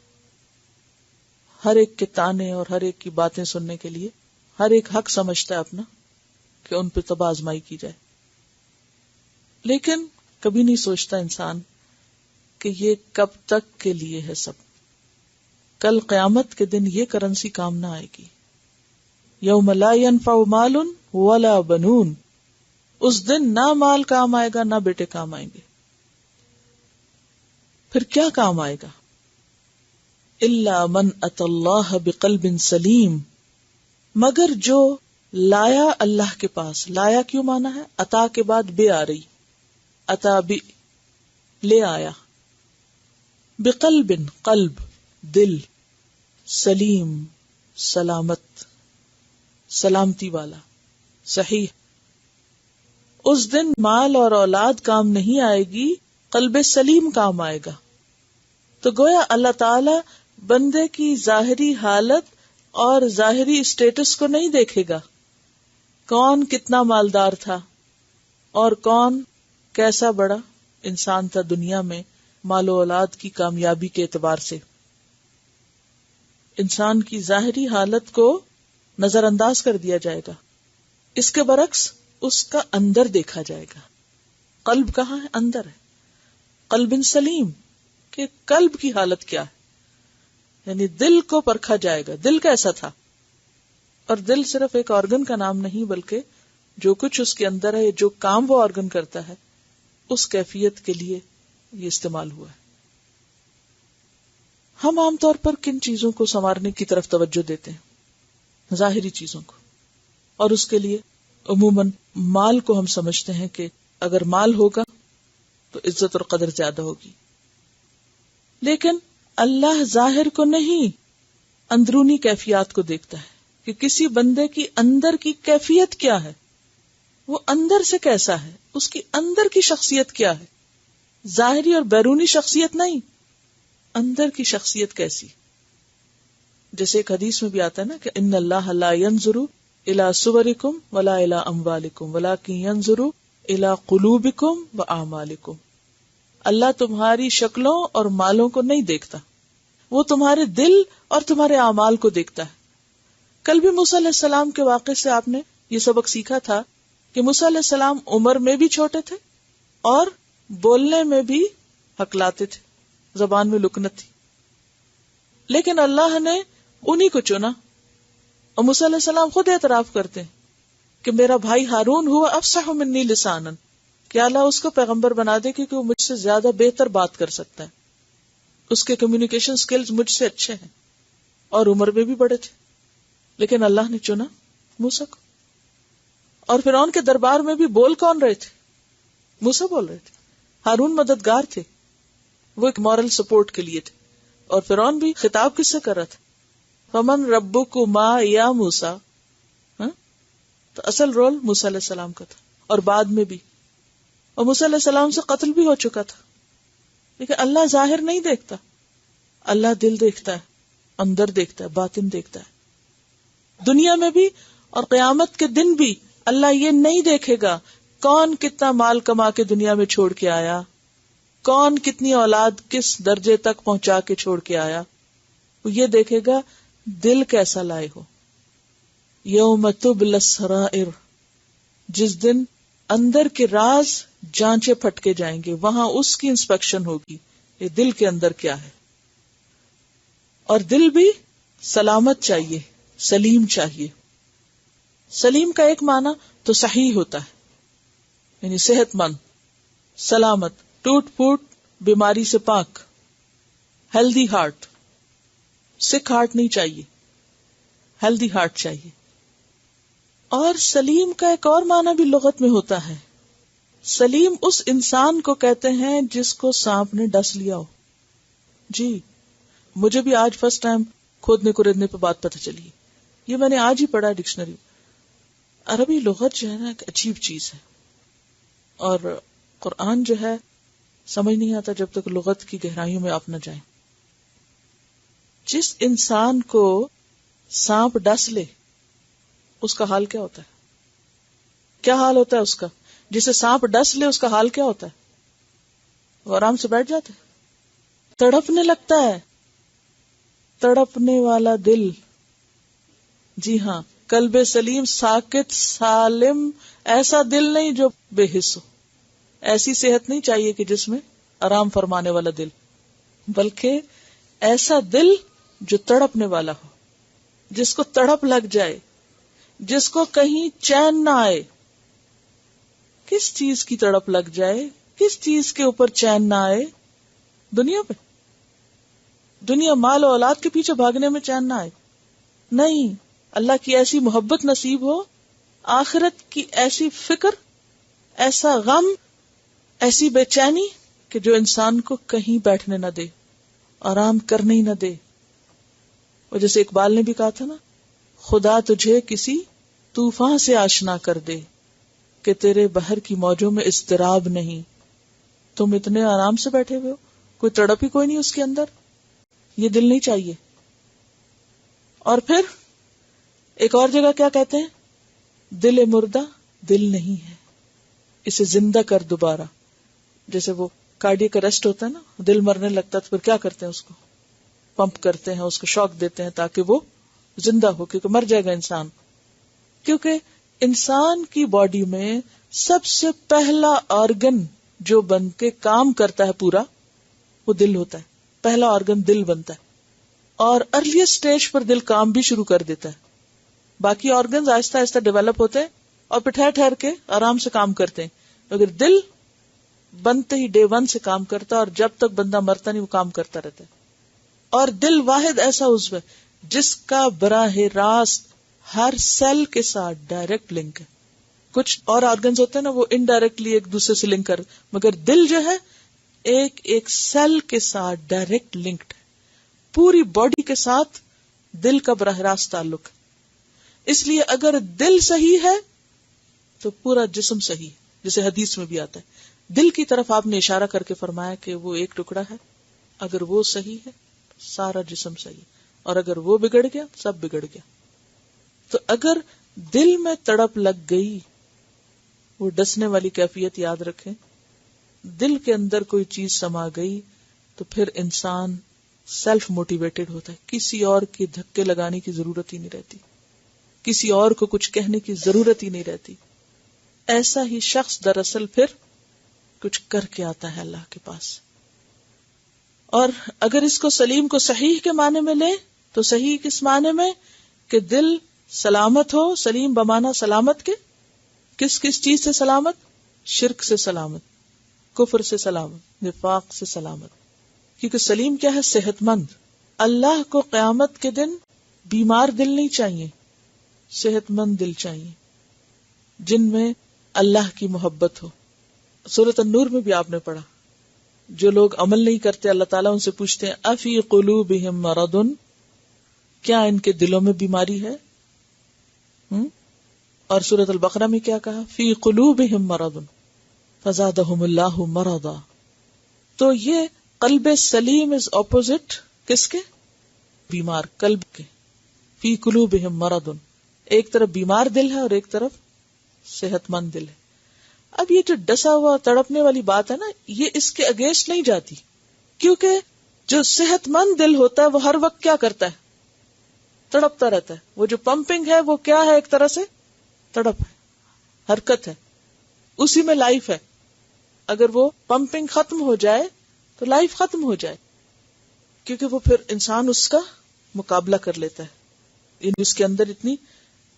ہر ایک کے تانے اور ہر ایک کی باتیں سننے کے لیے ہر ایک حق سمجھتا ہے اپنا کہ ان پہ تباہ آزمائی کی جائے. لیکن کبھی نہیں سوچتا انسان کہ یہ کب تک کے لیے ہے سب. کل قیامت کے دن یہ کرنسی کام نہ آئے گی. یوم لا ینفع مال ولا بنون, اس دن نہ مال کام آئے گا نہ بیٹے کام آئیں گے. پھر کیا کام آئے گا؟ الا من اتى اللہ بقلب سلیم، مگر جو لایا اللہ کے پاس. لایا کیوں مانا ہے؟ عطا کے بعد بے آ رہی، عطا بھی لے آیا. بقلب قلب، دل، سلیم سلامت، سلامتی والا، صحیح. اس دن مال اور اولاد کام نہیں آئے گی، قلب سلیم کام آئے گا. تو گویا اللہ تعالی بندے کی ظاہری حالت اور ظاہری اسٹیٹس کو نہیں دیکھے گا، کون کتنا مالدار تھا اور کون کیسا بڑا انسان تھا دنیا میں مال و اولاد کی کامیابی کے اعتبار سے. انسان کی ظاہری حالت کو نظر انداز کر دیا جائے گا. اس کے برعکس اس کا اندر دیکھا جائے گا. قلب کہاں ہے؟ اندر ہے. قلب سلیم، کہ قلب کی حالت کیا ہے، یعنی دل کو پرکھا جائے گا، دل کیسا تھا. اور دل صرف ایک آرگن کا نام نہیں، بلکہ جو کچھ اس کے اندر ہے، جو کام وہ آرگن کرتا ہے، اس کیفیت کے لیے یہ استعمال ہوا ہے. ہم عام طور پر کن چیزوں کو سنوارنے کی طرف توجہ دیتے ہیں؟ ظاہری چیزوں کو. اور اس کے لیے عموماً مال کو ہم سمجھتے ہیں کہ اگر مال ہوگا تو عزت اور قدر زیادہ ہوگی. لیکن اللہ ظاہر کو نہیں، اندرونی کیفیات کو دیکھتا ہے کہ کسی بندے کی اندر کی کیفیت کیا ہے، وہ اندر سے کیسا ہے، اس کی اندر کی شخصیت کیا ہے. ظاہری اور بیرونی شخصیت نہیں، اندر کی شخصیت کیسی. جیسے ایک حدیث میں بھی آتا ہے نا کہ ان اللہ لا ينظر الى صورکم ولا الى اموالکم ولکن ينظر الى قلوبکم واعمالکم. اللہ تمہاری شکلوں اور مالوں کو نہیں دیکھتا، وہ تمہارے دل اور تمہارے اعمال کو دیکھتا ہے. کل بھی موسیٰ علیہ السلام کے واقعے سے آپ نے یہ سبق سیکھا تھا کہ موسیٰ علیہ السلام عمر میں بھی چھوٹے تھے اور بولنے میں بھی ہکلاتے تھے، زبان میں لکنت تھی. لیکن اللہ نے انہی کو چنا. اور موسیٰ علیہ السلام خود اعتراف کرتے ہیں کہ میرا بھائی ہارون ہوا افصح منی لسانا، کہ اللہ اس کو پیغمبر بنا دے کیونکہ وہ مجھ سے زیادہ بہتر بات کر سکتا ہے، اس کے کمیونیکیشن سکلز مجھ سے اچھے ہیں، اور عمر میں بھی بڑے تھے. لیکن اللہ نے چنا موسیٰ کو. اور فرعون کے دربار میں بھی بول کون رہے تھے؟ موسیٰ بول رہے تھے. ہارون مددگار تھے، وہ ایک مورل سپورٹ کے لیے تھے. اور فرعون بھی خطاب کس سے کر رہا تھا؟ فمن ربکما یا موسیٰ. تو اصل رول موسیٰ علیہ السلام کا تھا، اور بعد میں بھی. اور موسیٰ علیہ السلام سے قتل بھی ہو چکا تھا. لیکن اللہ ظاہر نہیں دیکھتا، اللہ دل دیکھتا ہے، اندر دیکھتا ہے، باطن دیکھتا ہے. دنیا میں بھی اور قیامت کے دن بھی اللہ یہ نہیں دیکھے گا کون کتنا مال کما کے دنیا میں چھوڑ کے آیا، کون کتنی اولاد کس درجے تک پہنچا کے چھوڑ کے آیا. وہ یہ دیکھے گا دل کیسا لائے ہو. یوم تبلی السرائر، جس دن اندر کے راز جانچے پھٹکے جائیں گے، وہاں اس کی انسپیکشن ہوگی، یہ دل کے اندر کیا ہے. اور دل بھی سلامت چاہیے، سلیم چاہیے. سلیم کا ایک معنی تو صحیح ہوتا ہے، یعنی صحت مند، سلامت، ٹوٹ پھوٹ، بیماری سے پاک. ہیلدی ہارٹ، سک ہارٹ نہیں چاہیے، ہیلدی ہارٹ چاہیے. اور سلیم کا ایک اور معنی بھی لغت میں ہوتا ہے. سلیم اس انسان کو کہتے ہیں جس کو سانپ نے ڈس لیا ہو. جی مجھے بھی آج فرسٹ ٹائم کھودنے کریدنے پہ بات پتہ چلی. یہ میں نے آج ہی پڑھا ڈکشنری. عربی لغت جو ہے نا ایک عجیب چیز ہے، اور قرآن جو ہے سمجھ نہیں آتا جب تک لغت کی گہرائیوں میں آپ نہ جائیں. جس انسان کو سانپ ڈس لے اس کا حال کیا ہوتا ہے؟ کیا حال ہوتا ہے اس کا؟ جسے سانپ ڈس لے اس کا حال کیا ہوتا ہے؟ وہ آرام سے بیٹھ جاتا ہے، تڑپنے لگتا ہے. تڑپنے والا دل، جی ہاں، قلب سلیم، ساکت، سالم، ایسا دل نہیں جو بے حس ہو. ایسی صحت نہیں چاہیے کہ جس میں آرام فرمانے والا دل، بلکہ ایسا دل جو تڑپنے والا ہو، جس کو تڑپ لگ جائے، جس کو کہیں چین نہ آئے. کس چیز کی تڑپ لگ جائے، کس چیز کے اوپر چین نہ آئے؟ دنیا پہ دنیا مال و اولاد کے پیچھے بھاگنے میں چین نہ آئے. نہیں، اللہ کی ایسی محبت نصیب ہو، آخرت کی ایسی فکر، ایسا غم، ایسی بے چینی کہ جو انسان کو کہیں بیٹھنے نہ دے، آرام کرنے ہی نہ دے. اور جیسے اقبال نے بھی کہا تھا نا، خدا تجھے کسی طوفان سے آشنا کر دے کہ تیرے بحر کی موجوں میں اضطراب نہیں. تم اتنے آرام سے بیٹھے ہوئے ہو، کوئی تڑپ ہی کوئی نہیں اس کے اندر. یہ دل نہیں چاہیے. اور پھر ایک اور جگہ کیا کہتے ہیں؟ دل مردہ دل نہیں ہے، اسے زندہ کر دوبارہ. جیسے وہ کارڈیک اریسٹ ہوتا ہے نا، دل مرنے لگتا ہے تو پھر کیا کرتے ہیں؟ اس کو پمپ کرتے ہیں، اس کو شاک دیتے ہیں تاکہ وہ زندہ ہو، کیونکہ مر جائے گا انسان. کیونکہ انسان کی باڈی میں سب سے پہلا آرگن جو بن کے کام کرتا ہے پورا، وہ دل ہوتا ہے. پہلا آرگن دل بنتا ہے، اور ارلی سٹیج پر دل کام بھی شروع کر دیتا ہے. باقی آرگنز آہستہ آہستہ ڈیولپ ہوتے ہیں اور پھر ٹھہر ٹھہر کے آرام سے کام کرتے ہیں. مگر دل بنتے ہی ڈے 1 سے کام کرتا ہے، اور جب تک بندہ مرتا نہیں وہ کام کرتا رہتا ہے. اور دل واحد ایسا عضو ہے جس کا براہ راست ہر سیل کے ساتھ ڈائریکٹ لنک ہے. کچھ اور آرگنز ہوتے ہیں نا، وہ انڈائریکٹلی ایک دوسرے سے لنک کر، مگر دل جو ہے ایک ایک سیل کے ساتھ ڈائریکٹ لنکڈ ہے. پوری باڈی کے ساتھ دل کا براہ راست تعلق ہے. اس لیے اگر دل صحیح ہے تو پورا جسم صحیح ہے. جیسے حدیث میں بھی آتا ہے، دل کی طرف آپ نے اشارہ کر کے فرمایا کہ وہ ایک ٹکڑا ہے، اگر وہ صحیح ہے سارا جسم صحیح، اور اگر وہ بگڑ گیا سب بگڑ گیا. تو اگر دل میں تڑپ لگ گئی، وہ ڈسنے والی کیفیت یاد رکھیں، دل کے اندر کوئی چیز سما گئی تو پھر انسان سیلف موٹیویٹڈ ہوتا ہے. کسی اور کی دھکے لگانے کی ضرورت ہی نہیں رہتی، کسی اور کو کچھ کہنے کی ضرورت ہی نہیں رہتی. ایسا ہی شخص دراصل پھر کچھ کر کے آتا ہے اللہ کے پاس. اور اگر اس کو سلیم کو صحیح کے معنی میں لیں تو صحیح کس معنی میں؟ کہ دل سلامت ہو. سلیم بمانا سلامت کے، کس کس چیز سے سلامت؟ شرک سے سلامت، کفر سے سلامت، نفاق سے سلامت. کیونکہ سلیم کیا ہے؟ صحت مند. اللہ کو قیامت کے دن بیمار دل نہیں چاہیے، صحت مند دل چاہیے جن میں اللہ کی محبت ہو. سورۃ النور میں بھی آپ نے پڑھا، جو لوگ عمل نہیں کرتے اللہ تعالیٰ ان سے پوچھتے ہیں افی قلوبہم مرض، کیا ان کے دلوں میں بیماری ہے؟ اور سورۃ البقرہ میں کیا کہا؟ فی قلوبہم مرض فزادہم اللہ مرضا. تو یہ قلب سلیم از اپوزٹ کس کے؟ بیمار قلب کے. فی قلوبہم مرض، ایک طرف بیمار دل ہے اور ایک طرف صحت مند دل ہے. اب یہ جو ڈسا ہوا تڑپنے والی بات ہے نا، یہ اس کے اگینسٹ نہیں جاتی، کیونکہ جو صحت مند دل ہوتا ہے وہ ہر وقت کیا کرتا ہے؟ تڑپتا رہتا ہے. وہ جو پمپنگ ہے وہ کیا ہے؟ ایک طرح سے تڑپ ہے، حرکت ہے، اسی میں لائف ہے. اگر وہ پمپنگ ختم ہو جائے تو لائف ختم ہو جائے، کیونکہ وہ پھر انسان اس کا مقابلہ کر لیتا ہے. یعنی اس کے اندر اتنی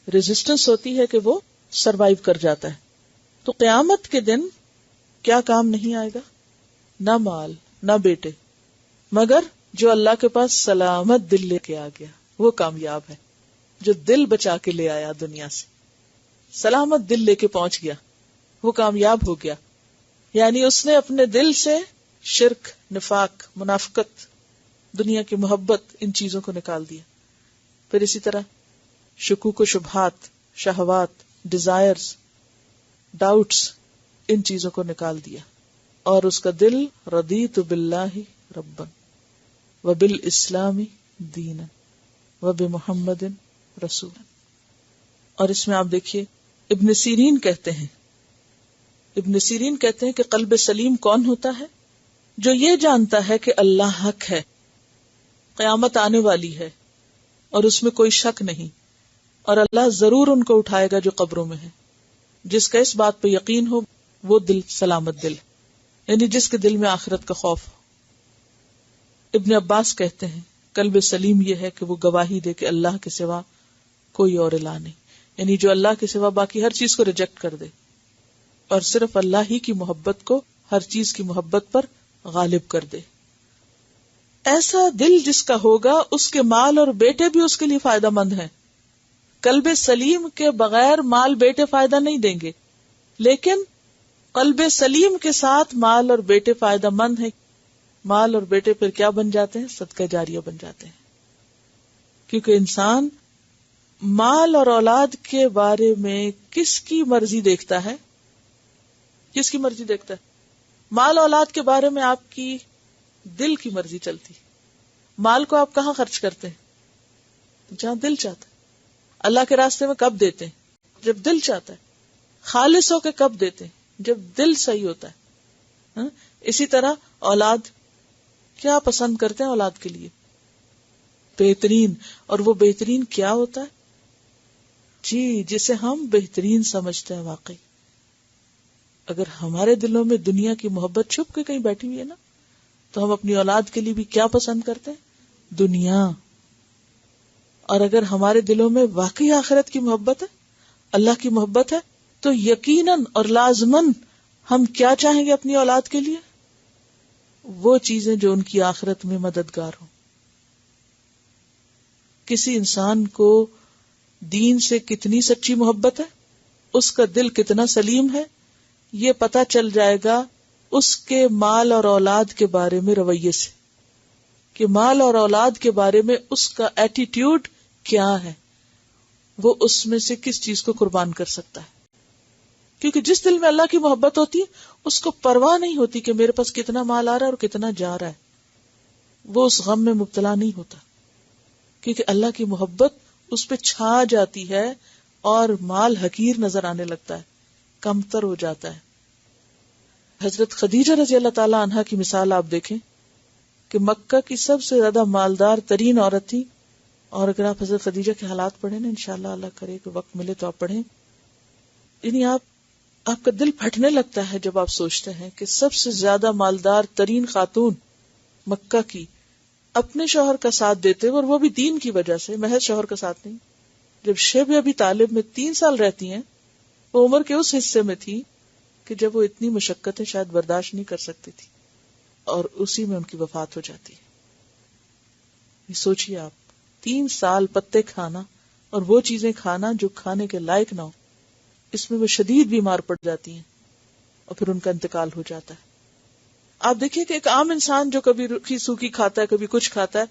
ریزسٹنس ہوتی ہے کہ وہ سروائیو کر جاتا ہے. تو قیامت کے دن کیا کام نہیں آئے گا؟ نہ مال نہ بیٹے، مگر جو اللہ کے پاس سلامت دل لے کے آ گیا وہ کامیاب ہے. جو دل بچا کے لے آیا دنیا سے، سلامت دل لے کے پہنچ گیا، وہ کامیاب ہو گیا. یعنی اس نے اپنے دل سے شرک، نفاق، منافقت، دنیا کی محبت، ان چیزوں کو نکال دیا. پھر اسی طرح شکوک و شبہات، شہوات، ڈیزائرز، ڈاؤٹس، ان چیزوں کو نکال دیا، اور اس کا دل رضیت باللہ ربا وبالاسلام دینا وبمحمد رسولا. اور اس میں آپ دیکھیے ابن سیرین کہتے ہیں کہ قلب سلیم کون ہوتا ہے؟ جو یہ جانتا ہے کہ اللہ حق ہے، قیامت آنے والی ہے اور اس میں کوئی شک نہیں، اور اللہ ضرور ان کو اٹھائے گا جو قبروں میں ہے. جس کا اس بات پہ یقین ہو وہ دل سلامت دل، یعنی جس کے دل میں آخرت کا خوف ہو. ابن عباس کہتے ہیں قلب سلیم یہ ہے کہ وہ گواہی دے کہ اللہ کے سوا کوئی اور الہ نہیں، یعنی جو اللہ کے سوا باقی ہر چیز کو ریجیکٹ کر دے اور صرف اللہ ہی کی محبت کو ہر چیز کی محبت پر غالب کر دے. ایسا دل جس کا ہوگا اس کے مال اور بیٹے بھی اس کے لیے فائدہ مند ہیں. قلب سلیم کے بغیر مال بیٹے فائدہ نہیں دیں گے، لیکن قلب سلیم کے ساتھ مال اور بیٹے فائدہ مند ہیں. مال اور بیٹے پھر کیا بن جاتے ہیں؟ صدقہ جاریہ بن جاتے ہیں. کیونکہ انسان مال اور اولاد کے بارے میں کس کی مرضی دیکھتا ہے؟ کس کی مرضی دیکھتا ہے؟ مال اولاد کے بارے میں آپ کی دل کی مرضی چلتی. مال کو آپ کہاں خرچ کرتے ہیں؟ جہاں دل چاہتا ہے. اللہ کے راستے میں کب دیتے ہیں؟ جب دل چاہتا ہے. خالص ہو کے کب دیتے ہیں؟ جب دل صحیح ہوتا ہے. اسی طرح اولاد، کیا پسند کرتے ہیں اولاد کے لیے؟ بہترین. اور وہ بہترین کیا ہوتا ہے؟ جی، جسے ہم بہترین سمجھتے ہیں. واقعی اگر ہمارے دلوں میں دنیا کی محبت چھپ کے کہیں بیٹھی ہوئی ہے نا، تو ہم اپنی اولاد کے لیے بھی کیا پسند کرتے ہیں؟ دنیا. اور اگر ہمارے دلوں میں واقعی آخرت کی محبت ہے، اللہ کی محبت ہے، تو یقیناً اور لازماً ہم کیا چاہیں گے اپنی اولاد کے لیے؟ وہ چیزیں جو ان کی آخرت میں مددگار ہوں. کسی انسان کو دین سے کتنی سچی محبت ہے، اس کا دل کتنا سلیم ہے، یہ پتہ چل جائے گا اس کے مال اور اولاد کے بارے میں رویے سے، کہ مال اور اولاد کے بارے میں اس کا ایٹیٹیوڈ کیا ہے، وہ اس میں سے کس چیز کو قربان کر سکتا ہے. کیونکہ جس دل میں اللہ کی محبت ہوتی ہے اس کو پرواہ نہیں ہوتی کہ میرے پاس کتنا مال آ رہا ہے اور کتنا جا رہا ہے. وہ اس غم میں مبتلا نہیں ہوتا، کیونکہ اللہ کی محبت اس پہ چھا جاتی ہے اور مال حقیر نظر آنے لگتا ہے، کمتر ہو جاتا ہے. حضرت خدیجہ رضی اللہ تعالی عنہا کی مثال آپ دیکھیں کہ مکہ کی سب سے زیادہ مالدار ترین عورت تھی. اور اگر آپ حضرت خدیجہ کے حالات پڑھیں نا، انشاءاللہ اللہ کرے کہ وقت ملے تو آپ پڑھیں، یعنی آپ کا دل پھٹنے لگتا ہے جب آپ سوچتے ہیں کہ سب سے زیادہ مالدار ترین خاتون مکہ کی اپنے شوہر کا ساتھ دیتے اور وہ بھی دین کی وجہ سے، محض شوہر کا ساتھ نہیں. جب شیب ابی طالب میں 3 سال رہتی ہیں، وہ عمر کے اس حصے میں تھی کہ جب وہ اتنی مشقتیں شاید برداشت نہیں کر سکتی تھی، اور اسی میں ان کی وفات ہو جاتی ہے. یہ سوچئے آپ، 3 سال پتے کھانا اور وہ چیزیں کھانا جو کھانے کے لائق نہ ہو، اس میں وہ شدید بیمار پڑ جاتی ہیں اور پھر ان کا انتقال ہو جاتا ہے. آپ دیکھیے کہ ایک عام انسان جو کبھی روکھی سوکھی کھاتا ہے، کبھی کچھ کھاتا ہے،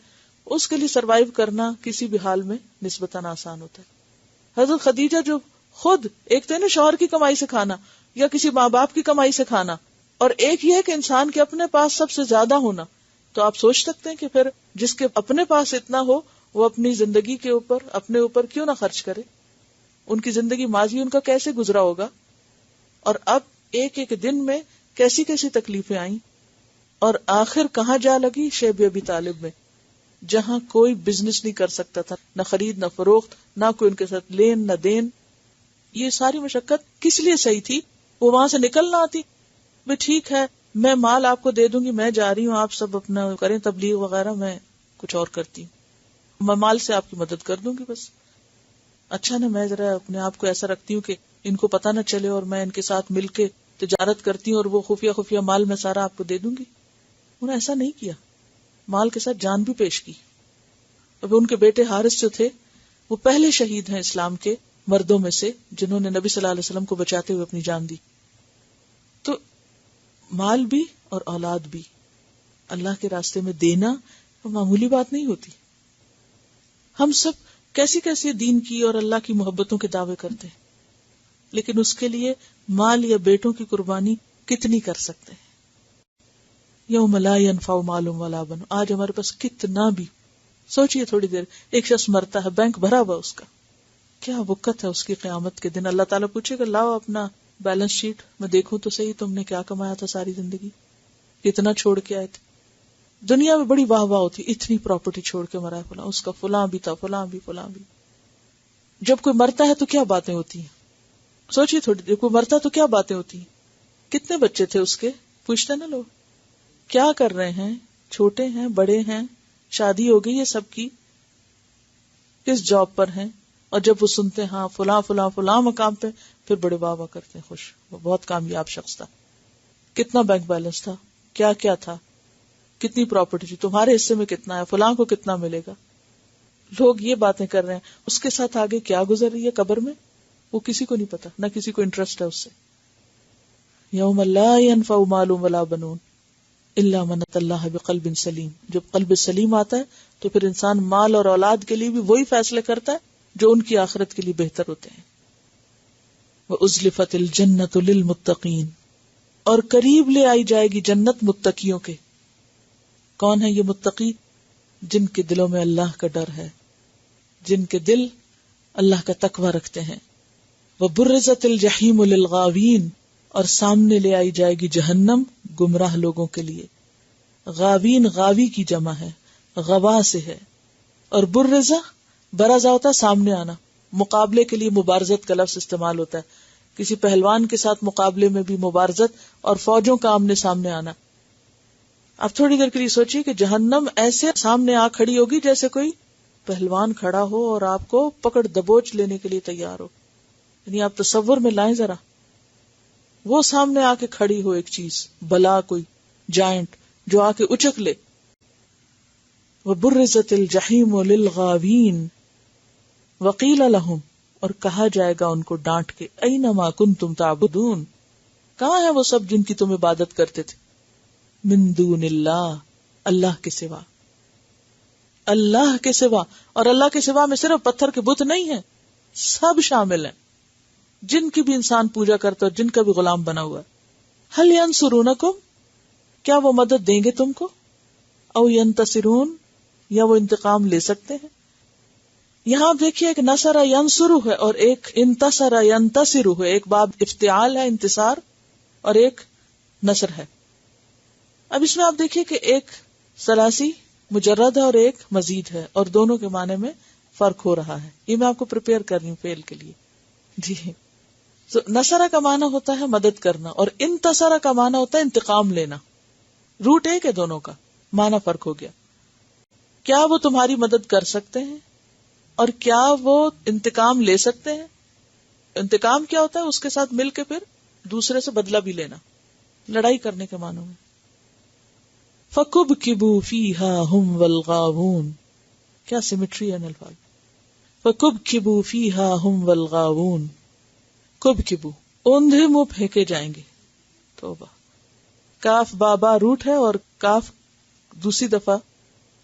اس کے لیے سروائیو کرنا کسی بھی حال میں نسبتاً آسان ہوتا ہے. حضرت خدیجہ جو خود ایک تو شوہر کی کمائی سے کھانا یا کسی ماں باپ کی کمائی سے کھانا، اور ایک یہ ہے کہ انسان کے اپنے پاس سب سے زیادہ ہونا، تو آپ سوچ سکتے ہیں کہ پھر جس کے اپنے پاس اتنا ہو وہ اپنی زندگی کے اوپر، اپنے اوپر کیوں نہ خرچ کرے. ان کی زندگی ماضی ان کا کیسے گزرا ہوگا، اور اب ایک ایک دن میں کیسی کیسی تکلیفیں آئیں، اور آخر کہاں جا لگی؟ شیب ابی طالب میں، جہاں کوئی بزنس نہیں کر سکتا تھا، نہ خرید نہ فروخت، نہ کوئی ان کے ساتھ لین نہ دین. یہ ساری مشقت کس لیے صحیح تھی؟ وہ وہاں سے نکل نہ آتی، بھی ٹھیک ہے میں مال آپ کو دے دوں گی، میں جا رہی ہوں، آپ سب اپنا کریں تبلیغ وغیرہ، میں کچھ اور کرتی ہوں، میں مال سے آپ کی مدد کر دوں گی بس. اچھا نا، میں ذرا اپنے آپ کو ایسا رکھتی ہوں کہ ان کو پتہ نہ چلے، اور میں ان کے ساتھ مل کے تجارت کرتی ہوں اور وہ خفیہ مال میں سارا آپ کو دے دوں گی. انہوں نے ایسا نہیں کیا، مال کے ساتھ جان بھی پیش کی. اب ان کے بیٹے حارث جو تھے وہ پہلے شہید ہیں اسلام کے مردوں میں سے جنہوں نے نبی صلی اللہ علیہ وسلم کو بچاتے ہوئے اپنی جان دی. تو مال بھی اور اولاد بھی اللہ کے راستے میں دینا معمولی بات نہیں ہوتی. ہم سب کیسی کیسی دین کی اور اللہ کی محبتوں کے دعوے کرتے ہیں، لیکن اس کے لیے مال یا بیٹوں کی قربانی کتنی کر سکتے ہیں؟ یوم لا ينفع مال ولا بنون. آج ہمارے پاس کتنا بھی، سوچئے تھوڑی دیر، ایک شخص مرتا ہے، بینک بھرا ہوا اس کا، کیا وقت ہے اس کی قیامت کے دن اللہ تعالیٰ پوچھے گا لاؤ اپنا بیلنس شیٹ میں دیکھوں تو صحیح تم نے کیا کمایا تھا ساری زندگی، کتنا چھوڑ کے آئے تھے. دنیا میں بڑی واہ واہ ہوتی، اتنی پراپرٹی چھوڑ کے مرا ہے فلاں، اس کا فلاں بھی تھا، فلاں بھی. جب کوئی مرتا ہے تو کیا باتیں ہوتی ہیں؟ سوچیے تھوڑی دیر، کوئی مرتا تو کیا باتیں ہوتی ہیں؟ کتنے بچے تھے اس کے؟ پوچھتے نا لوگ کیا کر رہے ہیں، چھوٹے ہیں بڑے ہیں، شادی ہو گئی ہے سب کی، کس جاب پر ہیں. اور جب وہ سنتے ہاں فلاں فلاں فلاں مقام پہ، پھر بڑے واہ واہ کرتے ہیں، خوش، وہ بہت کامیاب شخص تھا، کتنا بینک بیلنس تھا، کیا کیا تھا. کتنی پراپرٹی تھی، تمہارے حصے میں کتنا ہے، فلاں کو کتنا ملے گا. لوگ یہ باتیں کر رہے ہیں، اس کے ساتھ آگے کیا گزر رہی ہے قبر میں وہ کسی کو نہیں پتا، نہ کسی کو انٹرسٹ ہے اس سے. یوم لا ينفع مال ولا بنون الا من اتى الله بقلب سلیم. جب قلب سلیم آتا ہے تو پھر انسان مال اور اولاد کے لیے بھی وہی فیصلے کرتا ہے جو ان کی آخرت کے لیے بہتر ہوتے ہیں. وَأُزْلِفَتِ الْجَنَّةُ لِلْمُتَّقِينَ، اور قریب لے آئی جائے گی جنت متقیوں کے. کون ہے یہ متقی؟ جن کے دلوں میں اللہ کا ڈر ہے، جن کے دل اللہ کا تقوی رکھتے ہیں. وَبُرِّزَتِ الْجَحِيمُ لِلْغَاوِينَ، اور سامنے لے آئی جائے گی جہنم گمراہ لوگوں کے لیے. غاوین غاوی کی جمع ہے، غوا سے ہے. اور برزہ برزہ ہوتا ہے سامنے آنا، مقابلے کے لیے مبارزت کا لفظ استعمال ہوتا ہے. کسی پہلوان کے ساتھ مقابلے میں بھی مبارزت، اور فوجوں کا آمنے سامنے آنا. اب تھوڑی دیر کے لیے سوچیے کہ جہنم ایسے سامنے آ کھڑی ہوگی جیسے کوئی پہلوان کھڑا ہو اور آپ کو پکڑ دبوچ لینے کے لیے تیار ہو. یعنی آپ تصور میں لائیں ذرا، وہ سامنے آ کے کھڑی ہو ایک چیز، بلا کوئی جائنٹ جو آ کے اچک لے. وَبُرِّزَتِ الْجَحِيمُ لِلْغَاوِينَ وَقِيلَ لَهُمْ، اور کہا جائے گا ان کو ڈانٹ کے، أَيْنَمَا كُنْتُمْ تَعْبُدُونَ، کہاں ہے وہ سب جن کی تم عبادت کرتے تھے. مِن دُونِ اللَّهِ، اللہ کے سوا، اللہ کے سوا. اور اللہ کے سوا میں صرف پتھر کے بت نہیں ہیں، سب شامل ہیں جن کی بھی انسان پوجا کرتا ہے اور جن کا بھی غلام بنا ہوا ہے. هل ينصرونکم، کیا وہ مدد دیں گے تم کو؟ او ينتصرون، یا وہ انتقام لے سکتے ہیں. یہاں آپ دیکھیے ایک نصر ینصر ہے اور ایک انتصر ینتصر ہے. ایک باب افتعال ہے انتصار، اور ایک نصر ہے. اب اس میں آپ دیکھیے کہ ایک ثلاثی مجرد ہے اور ایک مزید ہے، اور دونوں کے معنی میں فرق ہو رہا ہے. یہ میں آپ کو پریپیئر کر رہی ہوں فعل کے لیے. جی تو نصرہ کا معنی ہوتا ہے مدد کرنا، اور انتصرہ کا معنی ہوتا ہے انتقام لینا. روٹ ایک ہے، دونوں کا معنی فرق ہو گیا. کیا وہ تمہاری مدد کر سکتے ہیں اور کیا وہ انتقام لے سکتے ہیں؟ انتقام کیا ہوتا ہے؟ اس کے ساتھ مل کے پھر دوسرے سے بدلہ بھی لینا، لڑائی کرنے کے معنی میں. فَكُبْكِبُوا فِيهَا هُمْ وَالْغَاوُونَ، کیا سیمیٹری ہے ان الفاظ. فَكُبْكِبُوا فِيهَا هُمْ وَالْغَاوُونَ، کبکبو اوندھے منہ پھینکے جائیں گے. توبہ. کاف بابا روٹ ہے اور کاف دوسری دفعہ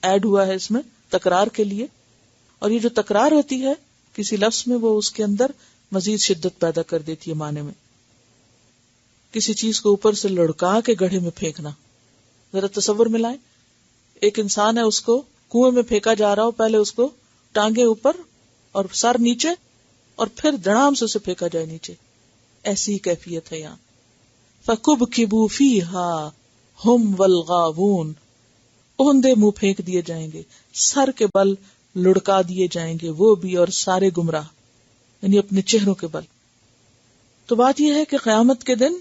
ایڈ ہوا ہے اس میں تکرار کے لیے، اور یہ جو تکرار ہوتی ہے کسی لفظ میں وہ اس کے اندر مزید شدت پیدا کر دیتی ہے معنی میں. کسی چیز کو اوپر سے لڑکا کے گڑھے میں پھینکنا. ذرا تصور میں لائیں، ایک انسان ہے، اس کو کنویں میں پھینکا جا رہا ہو، پہلے اس کو ٹانگیں اوپر اور سر نیچے، اور پھر دھڑام سے اسے پھینکا جائے نیچے. ایسی کیفیت ہے یہاں. فَكُبْكِبُوا فِيهَا هُمْ وَالْغَاوُونَ، اوندے منہ پھینک دیے جائیں گے، سر کے بل لڑکا دیے جائیں گے وہ بھی، اور سارے گمراہ، یعنی اپنے چہروں کے بل. تو بات یہ ہے کہ قیامت کے دن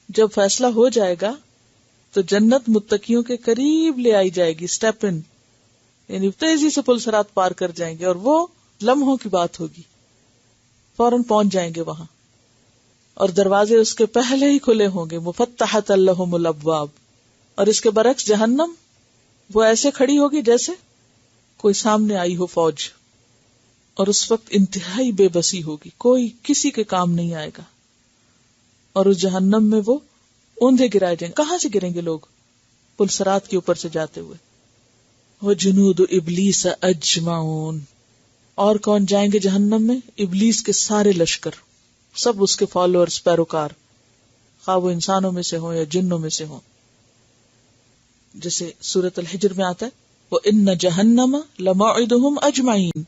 جب فیصلہ ہو جائے گا تو جنت متقیوں کے قریب لے آئی جائے گی، سٹیپ ان، یعنی تیزی سے پل صراط پار کر جائیں گے، اور وہ لمحوں کی بات ہوگی، فوراً پہنچ جائیں گے وہاں، اور دروازے اس کے پہلے ہی کھلے ہوں گے. مفتحۃ لہم الابواب. اور اس کے برعکس جہنم وہ ایسے کھڑی ہوگی جیسے کوئی سامنے آئی ہو فوج، اور اس وقت انتہائی بے بسی ہوگی، کوئی کسی کے کام نہیں آئے گا. اور اس جہنم میں وہ اوندھے گرائے جائیں گے. کہاں سے گریں گے لوگ؟ پل صراط کے اوپر سے جاتے ہوئے. وجنود ابلیس اجمعون، اور کون جائیں گے جہنم میں؟ ابلیس کے سارے لشکر، سب اس کے فالوورز، پیروکار، خواہ وہ انسانوں میں سے ہوں یا جنوں میں سے ہوں. جیسے سورۃ الحجر میں آتا ہے وَإِنَّ جَهَنَّمَ لَمَوْعِدُهُمْ أَجْمَعِينَ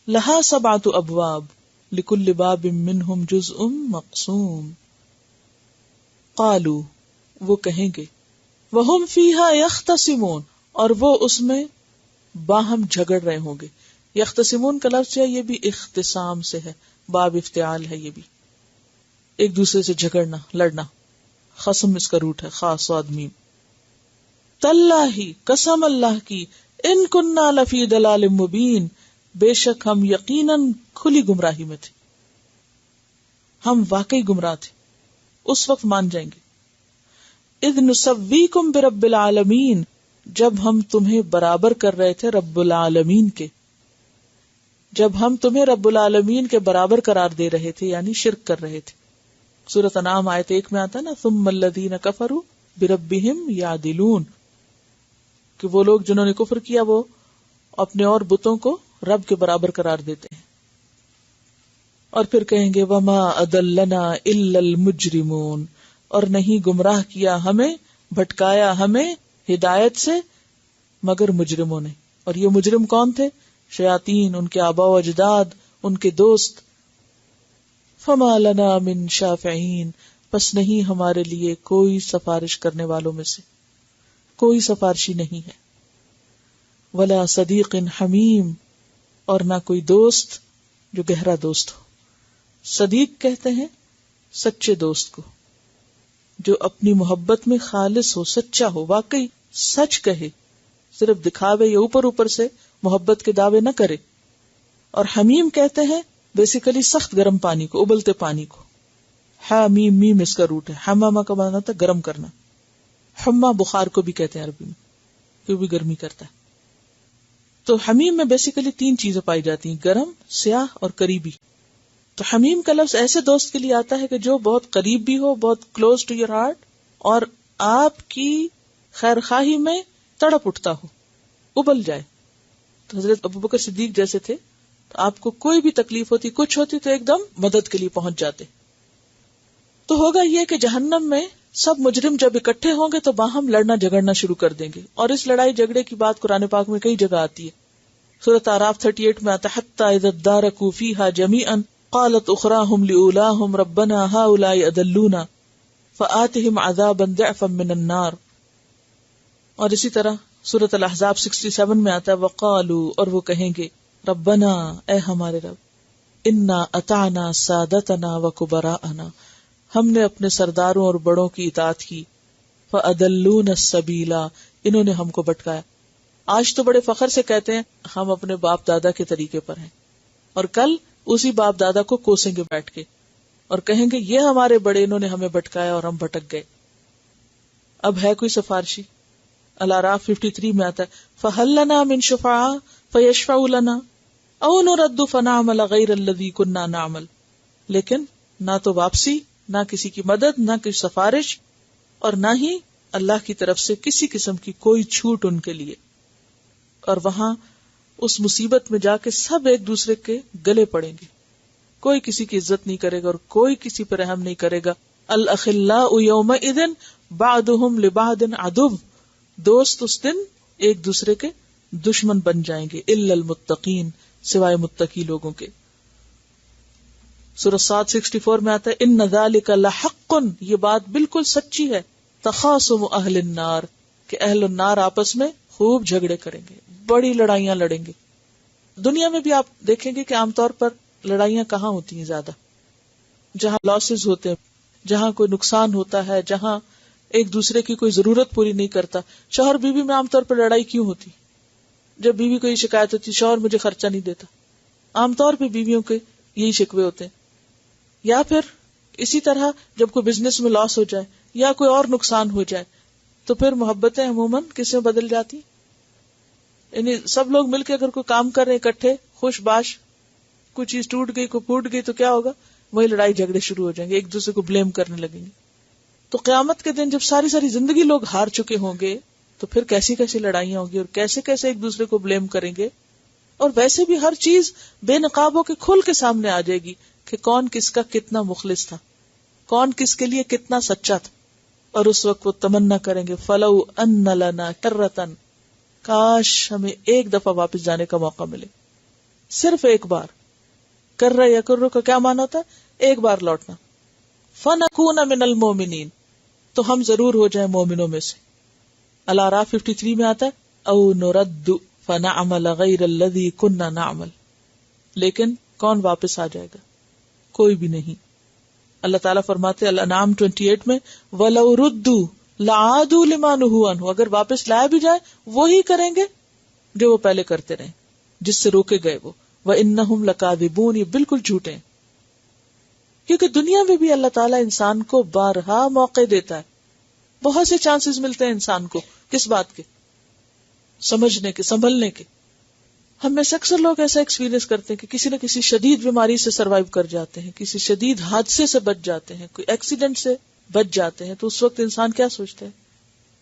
لَهَا 7 أَبْوَابٍ لِكُلِّ بَابٍ مِّنْهُمْ جُزْءٌ مَقْسُومٌ. قالوا، وہ کہیں گے، وَهُمْ فِيهَا يَخْتَصِمُونَ، اور وہ اس میں باہم جھگڑ رہے ہوں گے. یختصمون کا لفظ ہے، یہ بھی اختصام سے ہے، باب افتعال ہے، یہ بھی ایک دوسرے سے جھگڑنا، لڑنا. خصم اس کا روٹ ہے، خاص صاد میم. تاللہ، قسم اللہ کی، ان کننا لفی ضلال مبین، بے شک ہم یقیناً کھلی گمراہی میں تھے، ہم واقعی گمراہ تھے، اس وقت مان جائیں گے. اذ نسویکم برب العالمین، جب ہم تمہیں برابر کر رہے تھے رب العالمین کے، جب ہم تمہیں رب العالمین کے برابر قرار دے رہے تھے یعنی شرک کر رہے تھے. سورۃ انعام آیت 1 میں آتا نا ثم الذین کفروا بربہم یعدلون، کہ وہ لوگ جنہوں نے کفر کیا وہ اپنے اور بتوں کو رب کے برابر قرار دیتے ہیں. اور پھر کہیں گے وما اضلنا الا المجرمون، اور نہیں گمراہ کیا ہمیں، بھٹکایا ہمیں ہدایت سے مگر مجرموں نے. اور یہ مجرم کون تھے؟ شیاطین، ان کے آباء و اجداد، ان کے دوست. فما لنا من شافعین، پس نہیں ہمارے لیے کوئی سفارش کرنے والوں میں سے کوئی سفارشی نہیں ہے. ولا صدیق حمیم، اور نہ کوئی دوست جو گہرا دوست ہو. صدیق کہتے ہیں سچے دوست کو، جو اپنی محبت میں خالص ہو، سچا ہو، واقعی سچ کہے، صرف دکھاوے یا اوپر اوپر سے محبت کے دعوے نہ کرے. اور حمیم کہتے ہیں بیسیکلی سخت گرم پانی کو، ابلتے پانی کو. حمیم، میم اس کا روٹ ہے. حمامہ کا معنی ہوتا ہے گرم کرنا. حما بخار کو بھی کہتے ہیں عربی میں، کہ وہ بھی گرمی کرتا ہے. تو حمیم میں بیسیکلی 3 چیزیں پائی جاتی ہیں، گرم، سیاہ اور قریبی. تو حمیم کا لفظ ایسے دوست کے لیے آتا ہے کہ جو بہت قریب بھی ہو، بہت کلوز ٹو یور ہارٹ، اور آپ کی خیر خواہی میں تڑپ اٹھتا ہو، ابل جائے. تو حضرت ابوبکر صدیق جیسے تھے، تو آپ کو کوئی بھی تکلیف ہوتی، کچھ ہوتی تو ایک دم مدد کے لیے پہنچ جاتے. تو ہوگا یہ کہ جہنم میں سب مجرم جب اکٹھے ہوں گے تو باہم لڑنا جھگڑنا شروع کر دیں گے. اور اس لڑائی جھگڑے کی بات قرآن پاک میں کئی جگہ آتی ہے. سورۃ اعراف 38 میں آتا ہے حتی اذا ادارکوا فیہا جمیعا قالت اخراہم لأولاہم ربنا ہؤلاء اضلونا فآتہم عذابا ضعفا من النار. اور اسی طرح سورۃ الاحزاب 67 میں آتا ہے وقالوا، اور وہ کہیں گے ربنا، اے ہمارے رب، انا اطعنا سادتنا وکبراءنا، ہم نے اپنے سرداروں اور بڑوں کی اطاعت کی. فأضلونا السبیل، انہوں نے ہم کو بھٹکایا. آج تو بڑے فخر سے کہتے ہیں ہم اپنے باپ دادا کے طریقے پر ہیں، اور کل اسی باپ دادا کو کوسیں گے بیٹھ کے اور کہیں گے یہ ہمارے بڑے، انہوں نے ہمیں بھٹکایا اور ہم بھٹک گئے. اب ہے کوئی سفارشی؟ الاعراف 53 میں آتا ہے فَهَلْ لَنَا مِن شُفَعَاءَ فَيَشْفَعُوا لَنَا أَوْ نُرَدُّ فَنَعْمَلَ غَيْرَ الَّذِي كُنَّا نَعْمَلُ. لیکن نہ تو واپسی، نہ کسی کی مدد، نہ کوئی سفارش، اور نہ ہی اللہ کی طرف سے کسی قسم کی کوئی چھوٹ ان کے لیے. اور وہاں اس مصیبت میں جا کے سب ایک دوسرے کے گلے پڑیں گے، کوئی کسی کی عزت نہیں کرے گا اور کوئی کسی پر رحم نہیں کرے گا. الاخلاء یومئذ بعضهم لبعض عدو، دوست اس دن ایک دوسرے کے دشمن بن جائیں گے. الا المتقین، سوائے متقی لوگوں کے. سورہ 764 میں آتا ہے ان ذالک لحق، یہ بات بالکل سچی ہے. تخاصم اہل النار، کہ اہل النار آپس میں خوب جھگڑے کریں گے، بڑی لڑائیاں لڑیں گے. دنیا میں بھی آپ دیکھیں گے کہ عام طور پر لڑائیاں کہاں ہوتی ہیں زیادہ؟ جہاں لاسز ہوتے ہیں، جہاں کوئی نقصان ہوتا ہے، جہاں ایک دوسرے کی کوئی ضرورت پوری نہیں کرتا. شوہر بیوی میں عام طور پر لڑائی کیوں ہوتی؟ جب بیوی کو یہ شکایت ہوتی شوہر مجھے خرچہ نہیں دیتا. عام طور پہ بیویوں کے یہی شکوے ہوتے ہیں. یا پھر اسی طرح جب کوئی بزنس میں لاس ہو جائے یا کوئی اور نقصان ہو جائے تو پھر محبتیں عموماً کس میں بدل جاتی؟ یعنی سب لوگ مل کے اگر کوئی کام کر رہے اکٹھے خوش باش، کوئی چیز ٹوٹ گئی، کوئی پھوٹ گئی تو کیا ہوگا؟ وہی لڑائی جھگڑے شروع ہو جائیں گے، ایک دوسرے کو بلیم کرنے لگیں گے. تو قیامت کے دن جب ساری زندگی لوگ ہار چکے ہوں گے تو پھر کیسی کیسی لڑائیاں ہوں گی اور کیسے کیسے ایک دوسرے کو بلیم کریں گے. اور ویسے بھی ہر چیز بے نقاب ہو کے کھل کے سامنے آ جائے گی کہ کون کس کا کتنا مخلص تھا، کون کس کے لیے کتنا سچا تھا. اور اس وقت وہ تمنا کریں گے فَلَوْ أَنَّ لَنَا كَرَّةً، کاش ہمیں ایک دفعہ واپس جانے کا موقع ملے، صرف ایک بار. کرہ یا کرو کا کیا معنی ہوتا ہے؟ ایک بار لوٹنا. فَنَكُونَ مِنَ الْمُؤْمِنِينَ، تو ہم ضرور ہو جائیں مومنوں میں سے. الاعراف 53 میں آتا ہے او نرد فنعمل غیر الذی کننا نعمل، لیکن کون واپس آ جائے گا؟ کوئی بھی نہیں. اللہ تعالیٰ فرماتے الانعام 28 میں وَلَوْ رُدُّوا لَعَادُوا لِمَا نُهُوا عَنْهُ، اگر واپس لایا بھی جائے وہی کریں گے جو وہ پہلے کرتے رہے، جس سے روکے گئے وہ. وَإِنَّهُمْ لَكَاذِبُونَ، یہ بالکل جھوٹے ہیں. کیونکہ دنیا میں بھی اللہ تعالیٰ انسان کو بارہا موقع دیتا ہے، بہت سے چانسز ملتے ہیں انسان کو. کس بات کے؟ سمجھنے کے، سنبھلنے کے. ہم میں سے اکثر لوگ ایسا ایکسپیرینس کرتے ہیں کہ کسی نہ کسی شدید بیماری سے سروائیو کر جاتے ہیں، کسی شدید حادثے سے بچ جاتے ہیں، کوئی ایکسیڈنٹ سے بچ جاتے ہیں، تو اس وقت انسان کیا سوچتا ہے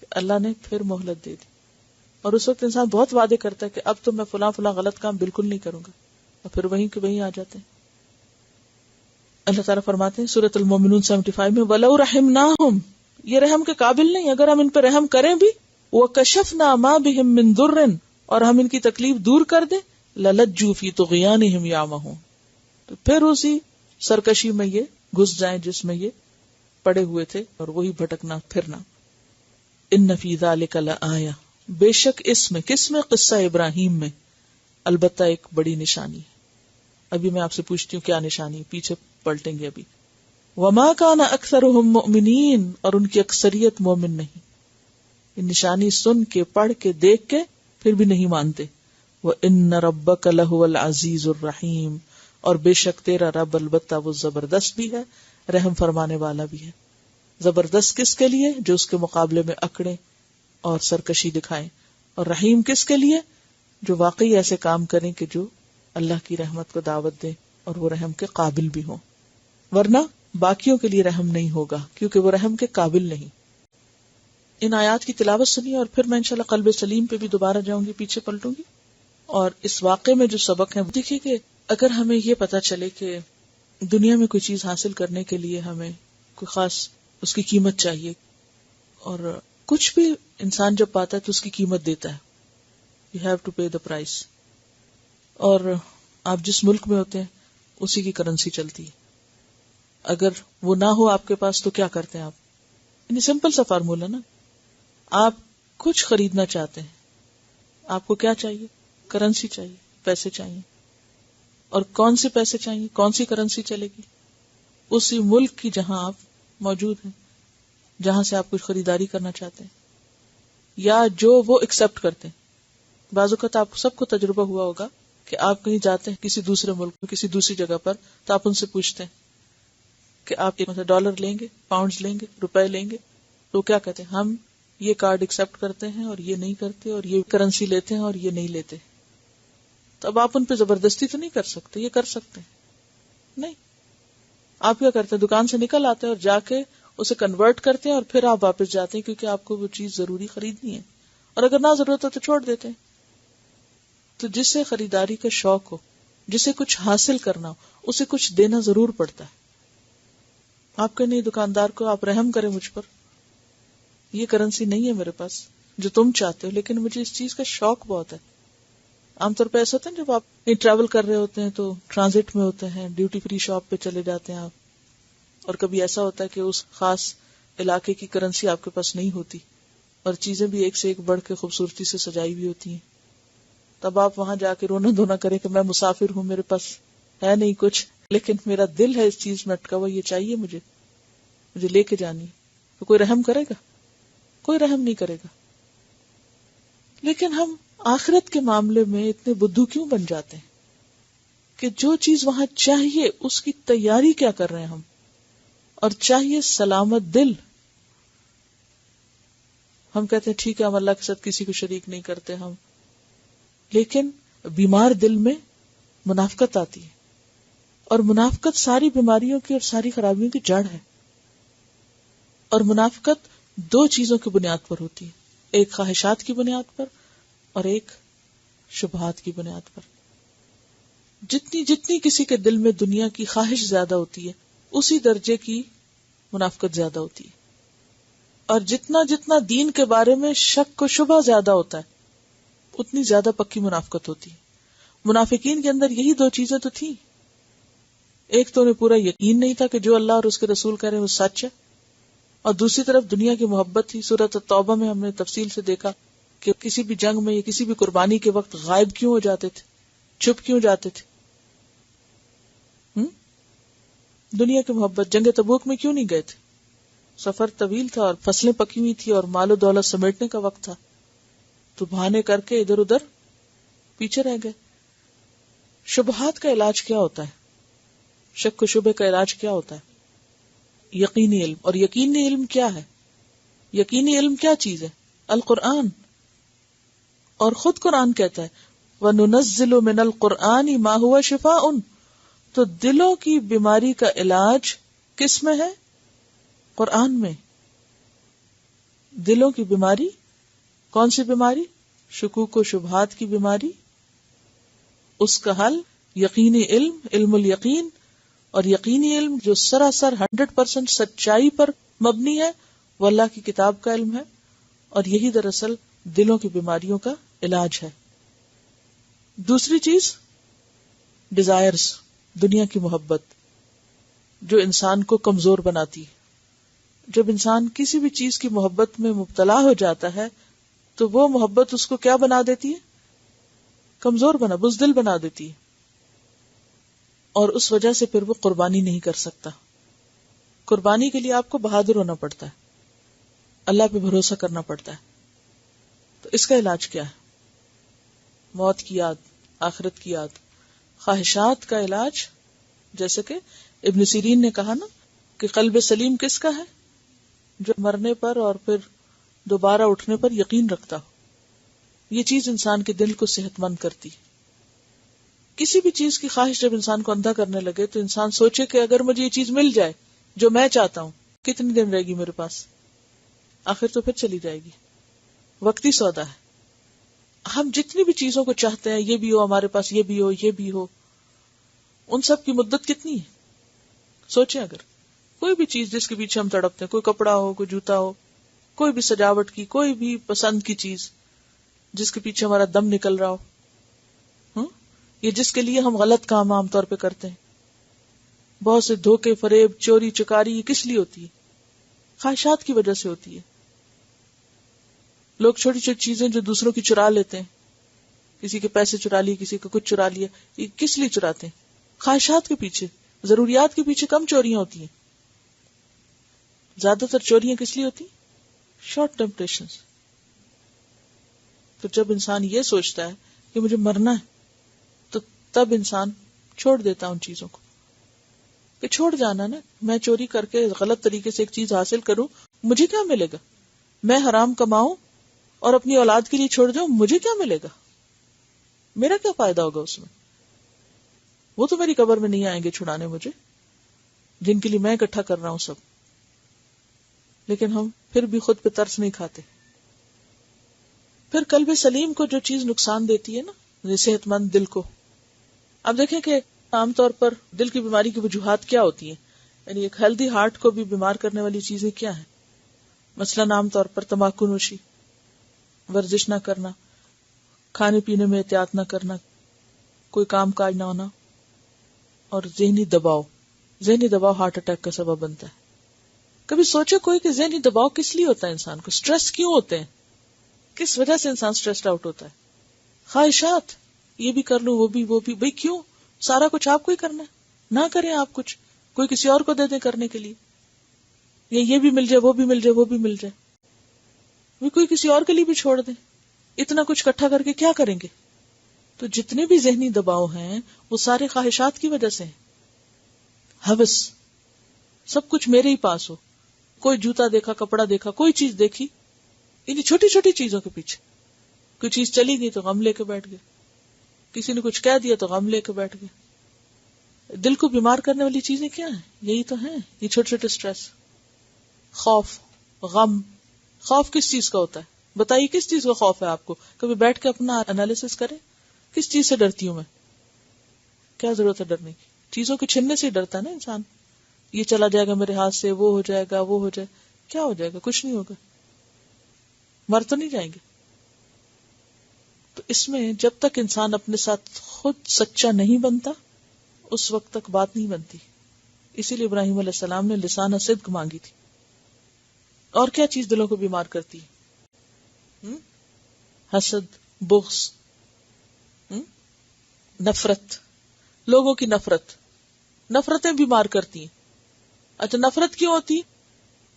کہ اللہ نے پھر مہلت دے دی. اور اس وقت انسان بہت وعدے کرتا ہے کہ اب تو میں فلاں فلاں غلط کام بالکل نہیں کروں گا، اور پھر وہیں کے وہیں آ جاتے ہیں. اللہ تعالیٰ فرماتے ہیں سورۃ المومنون 75 میں وَلَوْ رَحِمْنَاهُمْ، یہ رحم کے قابل نہیں، اگر ہم ان پہ رحم کریں بھی، وَكَشَفْنَا مَا بِهِم مِّن ضُرٍّ، اور ہم ان کی تکلیف دور کر دیں، لَلَجُّوا فِي طُغْيَانِهِمْ يَعْمَهُونَ، تو پھر اسی سرکشی میں یہ گھس جائیں جس میں یہ پڑے ہوئے تھے، اور وہی بھٹکنا پھرنا. ان فی ذلک لآیہ، بے شک اس میں، کس میں؟ قصہ ابراہیم میں، البتہ ایک بڑی نشانی ہے. ابھی میں آپ سے پوچھتی ہوں کیا نشانی، پیچھے پلٹیں گے ابھی. وما کان اکثرهم مؤمنین، اور ان کی اکثریت مومن نہیں. یہ نشانی سن کے، پڑھ کے، دیکھ کے پھر بھی نہیں مانتے. وان ربک لہو العزیز الرحیم، اور بے شک تیرا رب البتہ وہ زبردست بھی ہے، رحم فرمانے والا بھی ہے. زبردست کس کے لیے؟ جو اس کے مقابلے میں اکڑے اور سرکشی دکھائیں. اور رحیم کس کے لیے؟ جو واقعی ایسے کام کریں کہ جو اللہ کی رحمت کو دعوت دیں اور وہ رحم کے قابل بھی ہوں. ورنہ باقیوں کے لیے رحم نہیں ہوگا، کیونکہ وہ رحم کے قابل نہیں. ان آیات کی تلاوت سنیے، اور پھر میں انشاءاللہ قلب سلیم پہ بھی دوبارہ جاؤں گی، پیچھے پلٹوں گی. اور اس واقعے میں جو سبق ہے، دیکھیے کہ اگر ہمیں یہ پتا چلے کہ دنیا میں کوئی چیز حاصل کرنے کے لیے ہمیں کوئی خاص اس کی قیمت چاہیے، اور کچھ بھی انسان جب پاتا ہے تو اس کی قیمت دیتا ہے. You have to pay the price. اور آپ جس ملک میں ہوتے ہیں اسی کی کرنسی چلتی ہے. اگر وہ نہ ہو آپ کے پاس تو کیا کرتے ہیں آپ؟ یعنی سمپل سا فارمولا نا. آپ کچھ خریدنا چاہتے ہیں، آپ کو کیا چاہیے؟ کرنسی چاہیے، پیسے چاہیے. اور کون سے پیسے چاہیے؟ کون سی کرنسی چلے گی؟ اسی ملک کی جہاں آپ موجود ہیں، جہاں سے آپ کچھ خریداری کرنا چاہتے ہیں، یا جو وہ ایکسپٹ کرتے ہیں. بعض اوقات آپ سب کو تجربہ ہوا ہوگا کہ آپ کہیں جاتے ہیں کسی دوسرے ملک میں، کسی دوسری جگہ پر، تو آپ ان سے پوچھتے ہیں کہ آپ ڈالر لیں گے، پاؤنڈز لیں گے، روپے لیں گے؟ تو کیا کہتے ہیں؟ ہم یہ کارڈ ایکسپٹ کرتے ہیں اور یہ نہیں کرتے، اور یہ کرنسی لیتے ہیں اور یہ نہیں لیتے. تو اب آپ ان پہ زبردستی تو نہیں کر سکتے. یہ کر سکتے ہیں نہیں. آپ کیا کرتے ہیں؟ دکان سے نکل آتے ہیں اور جا کے اسے کنورٹ کرتے ہیں، اور پھر آپ واپس جاتے ہیں کیونکہ آپ کو وہ چیز ضروری خریدنی ہے، اور اگر نہ ضرورت ہو تو چھوڑ دیتے ہیں. تو جسے خریداری کا شوق ہو، جسے کچھ حاصل کرنا ہو، اسے کچھ دینا ضرور پڑتا ہے. آپ کہ نہیں دکاندار کو آپ رحم کریں مجھ پر، یہ کرنسی نہیں ہے میرے پاس جو تم چاہتے ہو، لیکن مجھے اس چیز کا شوق بہت ہے. عام طور پہ ایسا ہوتا ہے جب آپ کہیں ٹریول کر رہے ہوتے ہیں تو ٹرانزٹ میں ہوتے ہیں، ڈیوٹی فری شاپ پہ چلے جاتے ہیں آپ، اور کبھی ایسا ہوتا ہے کہ اس خاص علاقے کی کرنسی آپ کے پاس نہیں ہوتی، اور چیزیں بھی ایک سے ایک بڑھ کے خوبصورتی سے سجائی ہوئی ہوتی ہیں. تب آپ وہاں جا کے رونا دھونا کریں کہ میں مسافر ہوں، میرے پاس ہے نہیں کچھ، لیکن میرا دل ہے اس چیز میں اٹکا ہوا، یہ چاہیے مجھے لے کے جانی. تو کوئی رحم کرے گا؟ کوئی رحم نہیں کرے گا. لیکن ہم آخرت کے معاملے میں اتنے بدھو کیوں بن جاتے ہیں کہ جو چیز وہاں چاہیے اس کی تیاری کیا کر رہے ہیں ہم، اور چاہیے سلامت دل. ہم کہتے ہیں ٹھیک ہے ہم اللہ کے ساتھ کسی کو شریک نہیں کرتے ہم، لیکن بیمار دل میں منافقت آتی ہے، اور منافقت ساری بیماریوں کی اور ساری خرابیوں کی جڑ ہے. اور منافقت دو چیزوں کی بنیاد پر ہوتی ہے، ایک خواہشات کی بنیاد پر اور ایک شبہات کی بنیاد پر. جتنی کسی کے دل میں دنیا کی خواہش زیادہ ہوتی ہے اسی درجے کی منافقت زیادہ ہوتی ہے، اور جتنا دین کے بارے میں شک و شبہ زیادہ ہوتا ہے اتنی زیادہ پکی منافقت ہوتی ہے. منافقین کے اندر یہی دو چیزیں تو تھیں، ایک تو انہیں پورا یقین نہیں تھا کہ جو اللہ اور اس کے رسول کہہ رہے ہیں وہ سچ ہے، اور دوسری طرف دنیا کی محبت تھی. سورۃ التوبہ میں ہم نے تفصیل سے دیکھا کہ کسی بھی جنگ میں یا کسی بھی قربانی کے وقت غائب کیوں ہو جاتے تھے، چھپ کیوں جاتے تھے. دنیا کی محبت. جنگ تبوک میں کیوں نہیں گئے تھے؟ سفر طویل تھا اور فصلیں پکی ہوئی تھی اور مال و دولت سمیٹنے کا وقت تھا، تو بہانے کر کے ادھر ادھر پیچھے رہ گئے. شبہات کا علاج کیا ہوتا ہے؟ شک و شبہ کا علاج کیا ہوتا ہے؟ یقینی علم. اور یقینی علم کیا ہے؟ یقینی علم کیا چیز ہے؟ القرآن. اور خود قرآن کہتا ہے وَنُنَزِّلُ مِنَ الْقُرْآنِ مَا هُوَ شِفَاءٌ، تو دلوں کی بیماری کا علاج کس میں ہے؟ قرآن میں. دلوں کی بیماری کون سی بیماری؟ شکوک و شبہات کی بیماری. اس کا حل یقینی علم، علم الیقین، اور یقینی علم جو سراسر 100% سچائی پر مبنی ہے وہ اللہ کی کتاب کا علم ہے، اور یہی دراصل دلوں کی بیماریوں کا علاج ہے. دوسری چیز ڈیزائرز، دنیا کی محبت جو انسان کو کمزور بناتی ہے. جب انسان کسی بھی چیز کی محبت میں مبتلا ہو جاتا ہے تو وہ محبت اس کو کیا بنا دیتی ہے؟ کمزور بزدل بنا دیتی ہے، اور اس وجہ سے پھر وہ قربانی نہیں کر سکتا. قربانی کے لیے آپ کو بہادر ہونا پڑتا ہے، اللہ پہ بھروسہ کرنا پڑتا ہے. تو اس کا علاج کیا ہے؟ موت کی یاد، آخرت کی یاد. خواہشات کا علاج، جیسے کہ ابن سیرین نے کہا نا کہ قلب سلیم کس کا ہے؟ جو مرنے پر اور پھر دوبارہ اٹھنے پر یقین رکھتا ہو. یہ چیز انسان کے دل کو صحت مند کرتی. کسی بھی چیز کی خواہش جب انسان کو اندھا کرنے لگے تو انسان سوچے کہ اگر مجھے یہ چیز مل جائے جو میں چاہتا ہوں، کتنی دن رہے گی میرے پاس؟ آخر تو پھر چلی جائے گی. وقتی سودا ہے. ہم جتنی بھی چیزوں کو چاہتے ہیں، یہ بھی ہو ہمارے پاس، یہ بھی ہو، یہ بھی ہو، ان سب کی مدت کتنی ہے؟ سوچیں، اگر کوئی بھی چیز جس کے پیچھے ہم تڑپتے ہیں، کوئی کپڑا ہو، کوئی جوتا ہو، کوئی بھی سجاوٹ کی، کوئی بھی پسند کی چیز جس کے پیچھے ہمارا دم نکل رہا ہو، یہ جس کے لیے ہم غلط کام عام طور پہ کرتے ہیں. بہت سے دھوکے، فریب، چوری چکاری، یہ کس لیے ہوتی ہے؟ خواہشات کی وجہ سے ہوتی ہے. لوگ چھوٹی چھوٹی چیزیں جو دوسروں کی چرا لیتے ہیں، کسی کے پیسے چرا لیے، کسی کا کچھ چرا لیا، یہ کس لیے چراتے ہیں؟ خواہشات کے پیچھے. ضروریات کے پیچھے کم چوریاں ہوتی ہیں، زیادہ تر چوریاں کس لیے ہوتی؟ Short temptations. تو جب انسان یہ سوچتا ہے کہ مجھے مرنا ہے تو تب انسان چھوڑ دیتا ان چیزوں کو. کہ چھوڑ جانا نا، میں چوری کر کے غلط طریقے سے ایک چیز حاصل کروں، مجھے کیا ملے گا؟ میں حرام کماؤں اور اپنی اولاد کے لیے چھوڑ جاؤں، مجھے کیا ملے گا؟ میرا کیا فائدہ ہوگا اس میں؟ وہ تو میری قبر میں نہیں آئیں گے چھڑانے مجھے، جن کے لیے میں اکٹھا کر رہا ہوں سب. لیکن ہم پھر بھی خود پہ ترس نہیں کھاتے. پھر قلب سلیم کو جو چیز نقصان دیتی ہے نا، صحت مند دل کو، اب دیکھیں کہ عام طور پر دل کی بیماری کی وجوہات کیا ہوتی ہیں. یعنی ایک ہیلدی ہارٹ کو بھی بیمار کرنے والی چیزیں کیا ہیں؟ مثلاً عام طور پر تمباکو نوشی، ورزش نہ کرنا، کھانے پینے میں احتیاط نہ کرنا، کوئی کام کاج نہ ہونا، اور ذہنی دباؤ. ذہنی دباؤ ہارٹ اٹیک کا سبب بنتا ہے. کبھی سوچے کوئی کہ ذہنی دباؤ کس لیے ہوتا ہے؟ انسان کو سٹریس کیوں ہوتے ہیں؟ کس وجہ سے انسان سٹریسڈ آؤٹ ہوتا ہے؟ خواہشات، یہ بھی کر لوں، وہ بھی بھئی کیوں؟ سارا کچھ آپ کو ہی کرنا ہے، نہ کریں آپ کچھ، کوئی کسی اور کو دے دیں کرنے کے لیے، یا یہ بھی مل جائے، وہ بھی مل جائے، وہ بھی مل جائے، وہ کوئی کسی اور کے لیے بھی چھوڑ دیں. اتنا کچھ اکٹھا کر کے کیا کریں گے؟ تو جتنے بھی ذہنی دباؤ ہیں وہ سارے خواہشات کی وجہ سے ہیں. ہوس، سب کچھ میرے ہی پاس ہو. کوئی جوتا دیکھا، کپڑا دیکھا، کوئی چیز دیکھی، انہیں چھوٹی چھوٹی چیزوں کے پیچھے. کوئی چیز چلی گئی تو غم لے کے بیٹھ گئے، کسی نے کچھ کہہ دیا تو غم لے کے بیٹھ گئے. دل کو بیمار کرنے والی چیزیں کیا ہیں؟ یہی تو ہیں، یہ چھوٹے چھوٹے سٹریس. خوف، غم. خوف کس چیز کا ہوتا ہے؟ بتائیے کس چیز کا خوف ہے آپ کو؟ کبھی بیٹھ کے اپنا انالیسس کریں. کس چیز سے ڈرتی ہوں میں؟ کیا ضرورت ہے ڈرنے کی؟ چیزوں کے چھننے سے ڈرتا ہے نا انسان. یہ چلا جائے گا میرے ہاتھ سے، وہ ہو جائے گا، وہ ہو جائے. کیا ہو جائے گا؟ کچھ نہیں ہوگا، مر تو نہیں جائیں گے. تو اس میں جب تک انسان اپنے ساتھ خود سچا نہیں بنتا اس وقت تک بات نہیں بنتی. اسی لیے ابراہیم علیہ السلام نے لسان صدق مانگی تھی. اور کیا چیز دلوں کو بیمار کرتی ہے؟ حسد، بغض، نفرت. لوگوں کی نفرتیں بیمار کرتی ہیں. اچھا، نفرت کیوں ہوتی؟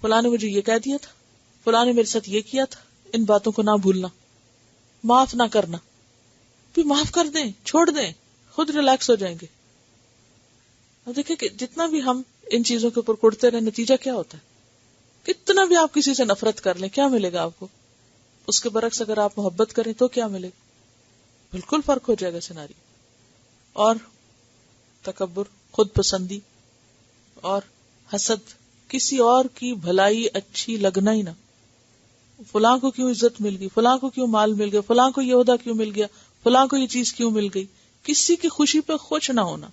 فلاں نے مجھے یہ کہہ دیا تھا، فلاں نے میرے ساتھ یہ کیا تھا. ان باتوں کو نہ بھولنا، معاف نہ کرنا. بھی معاف کر دیں، چھوڑ دیں، خود ریلیکس ہو جائیں گے. اور دیکھیں کہ جتنا بھی ہم ان چیزوں کے اوپر کڑتے رہے، نتیجہ کیا ہوتا ہے؟ کتنا بھی آپ کسی سے نفرت کر لیں، کیا ملے گا آپ کو؟ اس کے برعکس اگر آپ محبت کریں تو کیا ملے؟ بالکل فرق ہو جائے گا سیناری. اور تکبر، خود پسندی اور حسد، کسی اور کی بھلائی اچھی لگنا ہی نہ. فلاں کو کیوں عزت مل گئی، فلاں کو کیوں مال مل گیا، فلاں کو یہ عہدہ کیوں مل گیا، فلاں کو یہ چیز کیوں مل گئی. کسی کی خوشی پہ خوش نہ ہونا،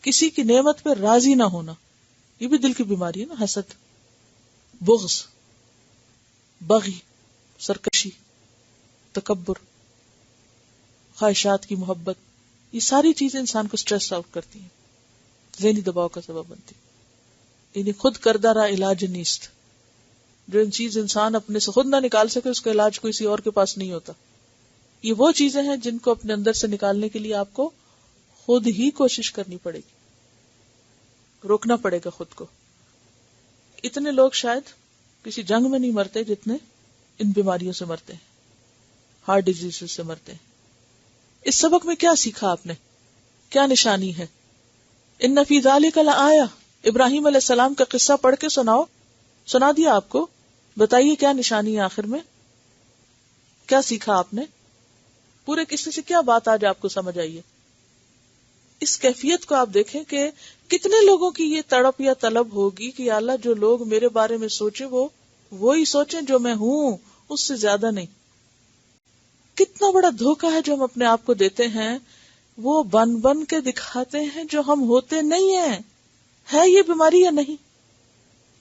کسی کی نعمت پہ راضی نہ ہونا، یہ بھی دل کی بیماری ہے نا. حسد، بغض، بغی، سرکشی، تکبر، خواہشات کی محبت، یہ ساری چیزیں انسان کو سٹریس آؤٹ کرتی ہیں، ذہنی دباؤ کا سبب بنتی. یعنی خود کردہ را علاج نیست. جو ان چیز انسان اپنے سے خود نہ نکال سکے اس کا علاج کسی اور کے پاس نہیں ہوتا. یہ وہ چیزیں ہیں جن کو اپنے اندر سے نکالنے کے لیے آپ کو خود ہی کوشش کرنی پڑے گی، روکنا پڑے گا خود کو. اتنے لوگ شاید کسی جنگ میں نہیں مرتے جتنے ان بیماریوں سے مرتے ہیں، ہارٹ ڈیزیز سے مرتے ہیں. اس سبق میں کیا سیکھا آپ نے؟ کیا نشانی ہے؟ ان فی ذالک لآیہ، ابراہیم علیہ السلام کا قصہ پڑھ کے سنا دیا آپ کو. بتائیے کیا نشانی ہے آخر میں؟ کیا سیکھا آپ نے؟ پورے قصے سے کیا بات آج آپ کو سمجھ آئی ہے؟ اس کیفیت کو آپ دیکھیں کہ کتنے لوگوں کی یہ تڑپ یا طلب ہوگی کہ یا اللہ جو لوگ میرے بارے میں سوچیں وہ وہی سوچیں جو میں ہوں، اس سے زیادہ نہیں. کتنا بڑا دھوکہ ہے جو ہم اپنے آپ کو دیتے ہیں. وہ بن کے دکھاتے ہیں جو ہم ہوتے نہیں ہیں. ہے یہ بیماری یا نہیں؟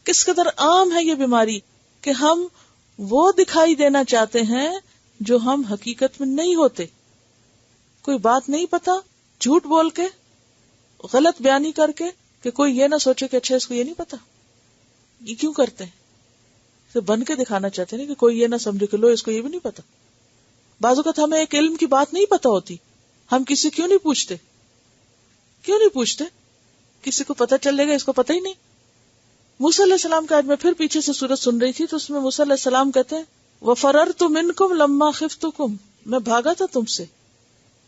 کس قدر عام ہے یہ بیماری کہ ہم وہ دکھائی دینا چاہتے ہیں جو ہم حقیقت میں نہیں ہوتے. کوئی بات نہیں پتا، جھوٹ بول کے، غلط بیانی کر کے کہ کوئی یہ نہ سوچے کہ اچھا اس کو یہ نہیں پتا. یہ کیوں کرتے ہیں؟ تو بن کے دکھانا چاہتے ہیں کہ کوئی یہ نہ سمجھے کہ لو اس کو یہ بھی نہیں پتا. بعض اوقات ہمیں ایک علم کی بات نہیں پتا ہوتی، ہم کسی کیوں نہیں پوچھتے؟ کسی کو پتا چل جائے گا، اس کو پتا ہی نہیں. موسیٰ علیہ السلام کا آج میں پھر پیچھے سے سورت سن رہی تھی تو اس میں موسیٰ علیہ السلام کہتے ہیں وَفَرَرْتُ مِنْكُمْ لَمَّا خِفْتُكُمْ، میں بھاگا تھا تم سے،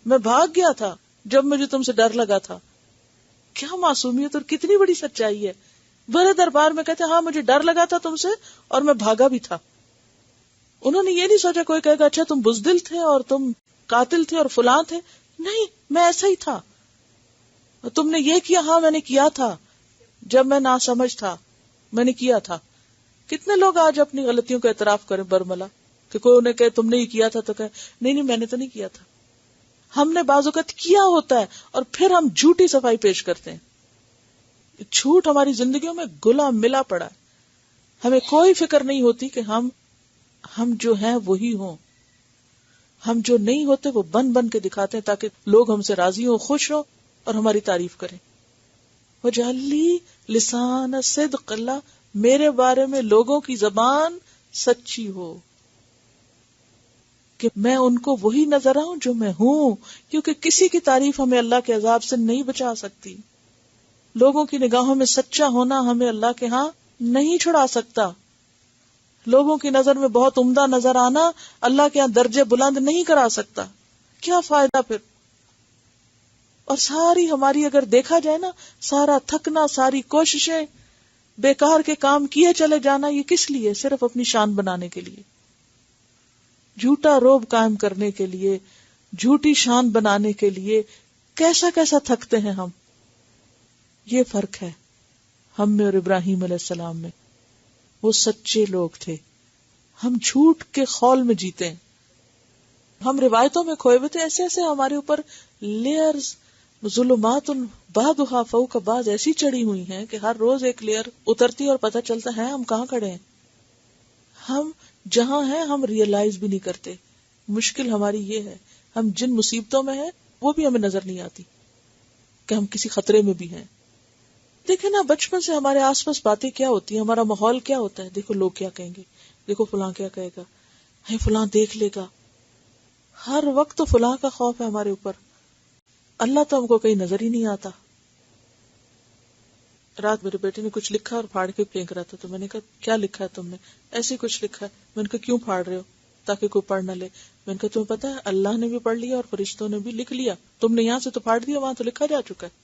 میں بھاگ گیا تھا جب مجھے تم سے ڈر لگا تھا. کیا معصومیت اور کتنی بڑی سچائی ہے. بڑے دربار میں کہتے ہاں مجھے ڈر لگا تھا تم سے اور میں بھاگا بھی تھا. انہوں نے یہ نہیں سوچا کوئی کہے گا اچھا تم بزدل تھے اور تم قاتل تھے اور فلاں تھے. نہیں، میں ایسا ہی تھا. تم نے یہ کیا، ہاں میں نے کیا تھا، جب میں ناسمجھ تھا میں نے کیا تھا. کتنے لوگ آج اپنی غلطیوں کا اعتراف کریں برملا کہ کوئی انہیں کہے تم نے یہ کیا تھا تو کہے نہیں میں نے تو نہیں کیا تھا. ہم نے بعض اوقات کیا ہوتا ہے اور پھر ہم جھوٹی صفائی پیش کرتے ہیں. جھوٹ ہماری زندگیوں میں گلا ملا پڑا ہے. ہمیں کوئی فکر نہیں ہوتی کہ ہم جو ہیں وہی ہوں. ہم جو نہیں ہوتے وہ بن کے دکھاتے ہیں تاکہ لوگ ہم سے راضی ہوں، خوش ہوں اور ہماری تعریف کریں. وجعلی لسان صدق، اللہ میرے بارے میں لوگوں کی زبان سچی ہو کہ میں ان کو وہی نظر آؤں جو میں ہوں. کیونکہ کسی کی تعریف ہمیں اللہ کے عذاب سے نہیں بچا سکتی. لوگوں کی نگاہوں میں سچا ہونا ہمیں اللہ کے ہاں نہیں چھڑا سکتا. لوگوں کی نظر میں بہت عمدہ نظر آنا اللہ کے ہاں درجے بلند نہیں کرا سکتا. کیا فائدہ پھر؟ اور ساری ہماری اگر دیکھا جائے نا، سارا تھکنا، ساری کوششیں، بیکار کے کام کیے چلے جانا، یہ کس لیے؟ صرف اپنی شان بنانے کے لیے، جھوٹا روب قائم کرنے کے لیے، جھوٹی شان بنانے کے لیے. کیسا تھکتے ہیں ہم. یہ فرق ہے ہم میں اور ابراہیم علیہ السلام میں. وہ سچے لوگ تھے، ہم جھوٹ کے خول میں جیتے ہیں. ہم روایتوں میں کھوئے ہوئے تھے. ایسے ہمارے اوپر لیئرز، ظلمات بعضھا فوق بعض ایسی چڑھی ہوئی ہیں کہ ہر روز ایک لیئر اترتی اور پتہ چلتا ہے ہم کہاں کھڑے ہیں. ہم جہاں ہیں ہم ریئلائز بھی نہیں کرتے. مشکل ہماری یہ ہے ہم جن مصیبتوں میں ہیں وہ بھی ہمیں نظر نہیں آتی کہ ہم کسی خطرے میں بھی ہیں. دیکھیں نا، بچپن سے ہمارے آس پاس باتیں کیا ہوتی ہیں، ہمارا ماحول کیا ہوتا ہے. دیکھو لوگ کیا کہیں گے، دیکھو فلاں کیا کہے گا، ہے فلاں دیکھ لے گا. ہر وقت تو فلاں کا خوف ہے ہمارے اوپر. اللہ تو ہم کو کہیں نظر ہی نہیں آتا. رات میرے بیٹے نے کچھ لکھا اور پھاڑ کے پھینک رہا تھا تو میں نے کہا کیا لکھا ہے تم نے؟ ایسے کچھ لکھا ہے. میں نے کہا کیوں پھاڑ رہے ہو؟ تاکہ کوئی پڑھ نہ لے. میں نے کہا تمہیں پتا ہے اللہ نے بھی پڑھ لیا اور فرشتوں نے بھی لکھ لیا، تم نے یہاں سے تو پھاڑ دیا، وہاں تو لکھا جا چکا ہے.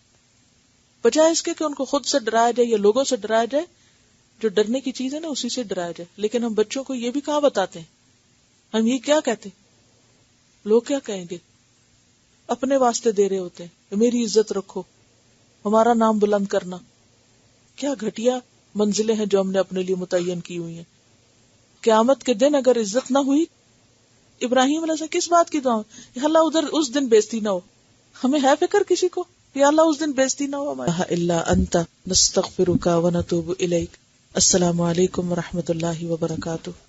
بجائے اس کے کہ ان کو خود سے ڈرایا جائے یا لوگوں سے ڈرایا جائے، جو ڈرنے کی چیز ہے نا اسی سے ڈرایا جائے. لیکن ہم بچوں کو یہ بھی کہاں بتاتے ہیں ہم یہ کیا کہتے؟ لوگ کیا کہیں گے؟ اپنے واسطے دے رہے ہوتے ہیں، میری عزت رکھو، ہمارا نام بلند کرنا. کیا گھٹیا منزلیں ہیں جو ہم نے اپنے لیے متعین کی ہوئی ہیں. قیامت کے دن اگر عزت نہ ہوئی، ابراہیم علیہ السلام کس بات کی دعا؟ یا اللہ ادھر اس دن بےزتی نہ ہو. ہمیں ہے فکر کسی کو؟ یا اللہ اس دن بےزتی نہ ہو ہماری. الا انت نستغفرک ونتوب الیک. السلام علیکم ورحمۃ اللہ وبرکاتہ.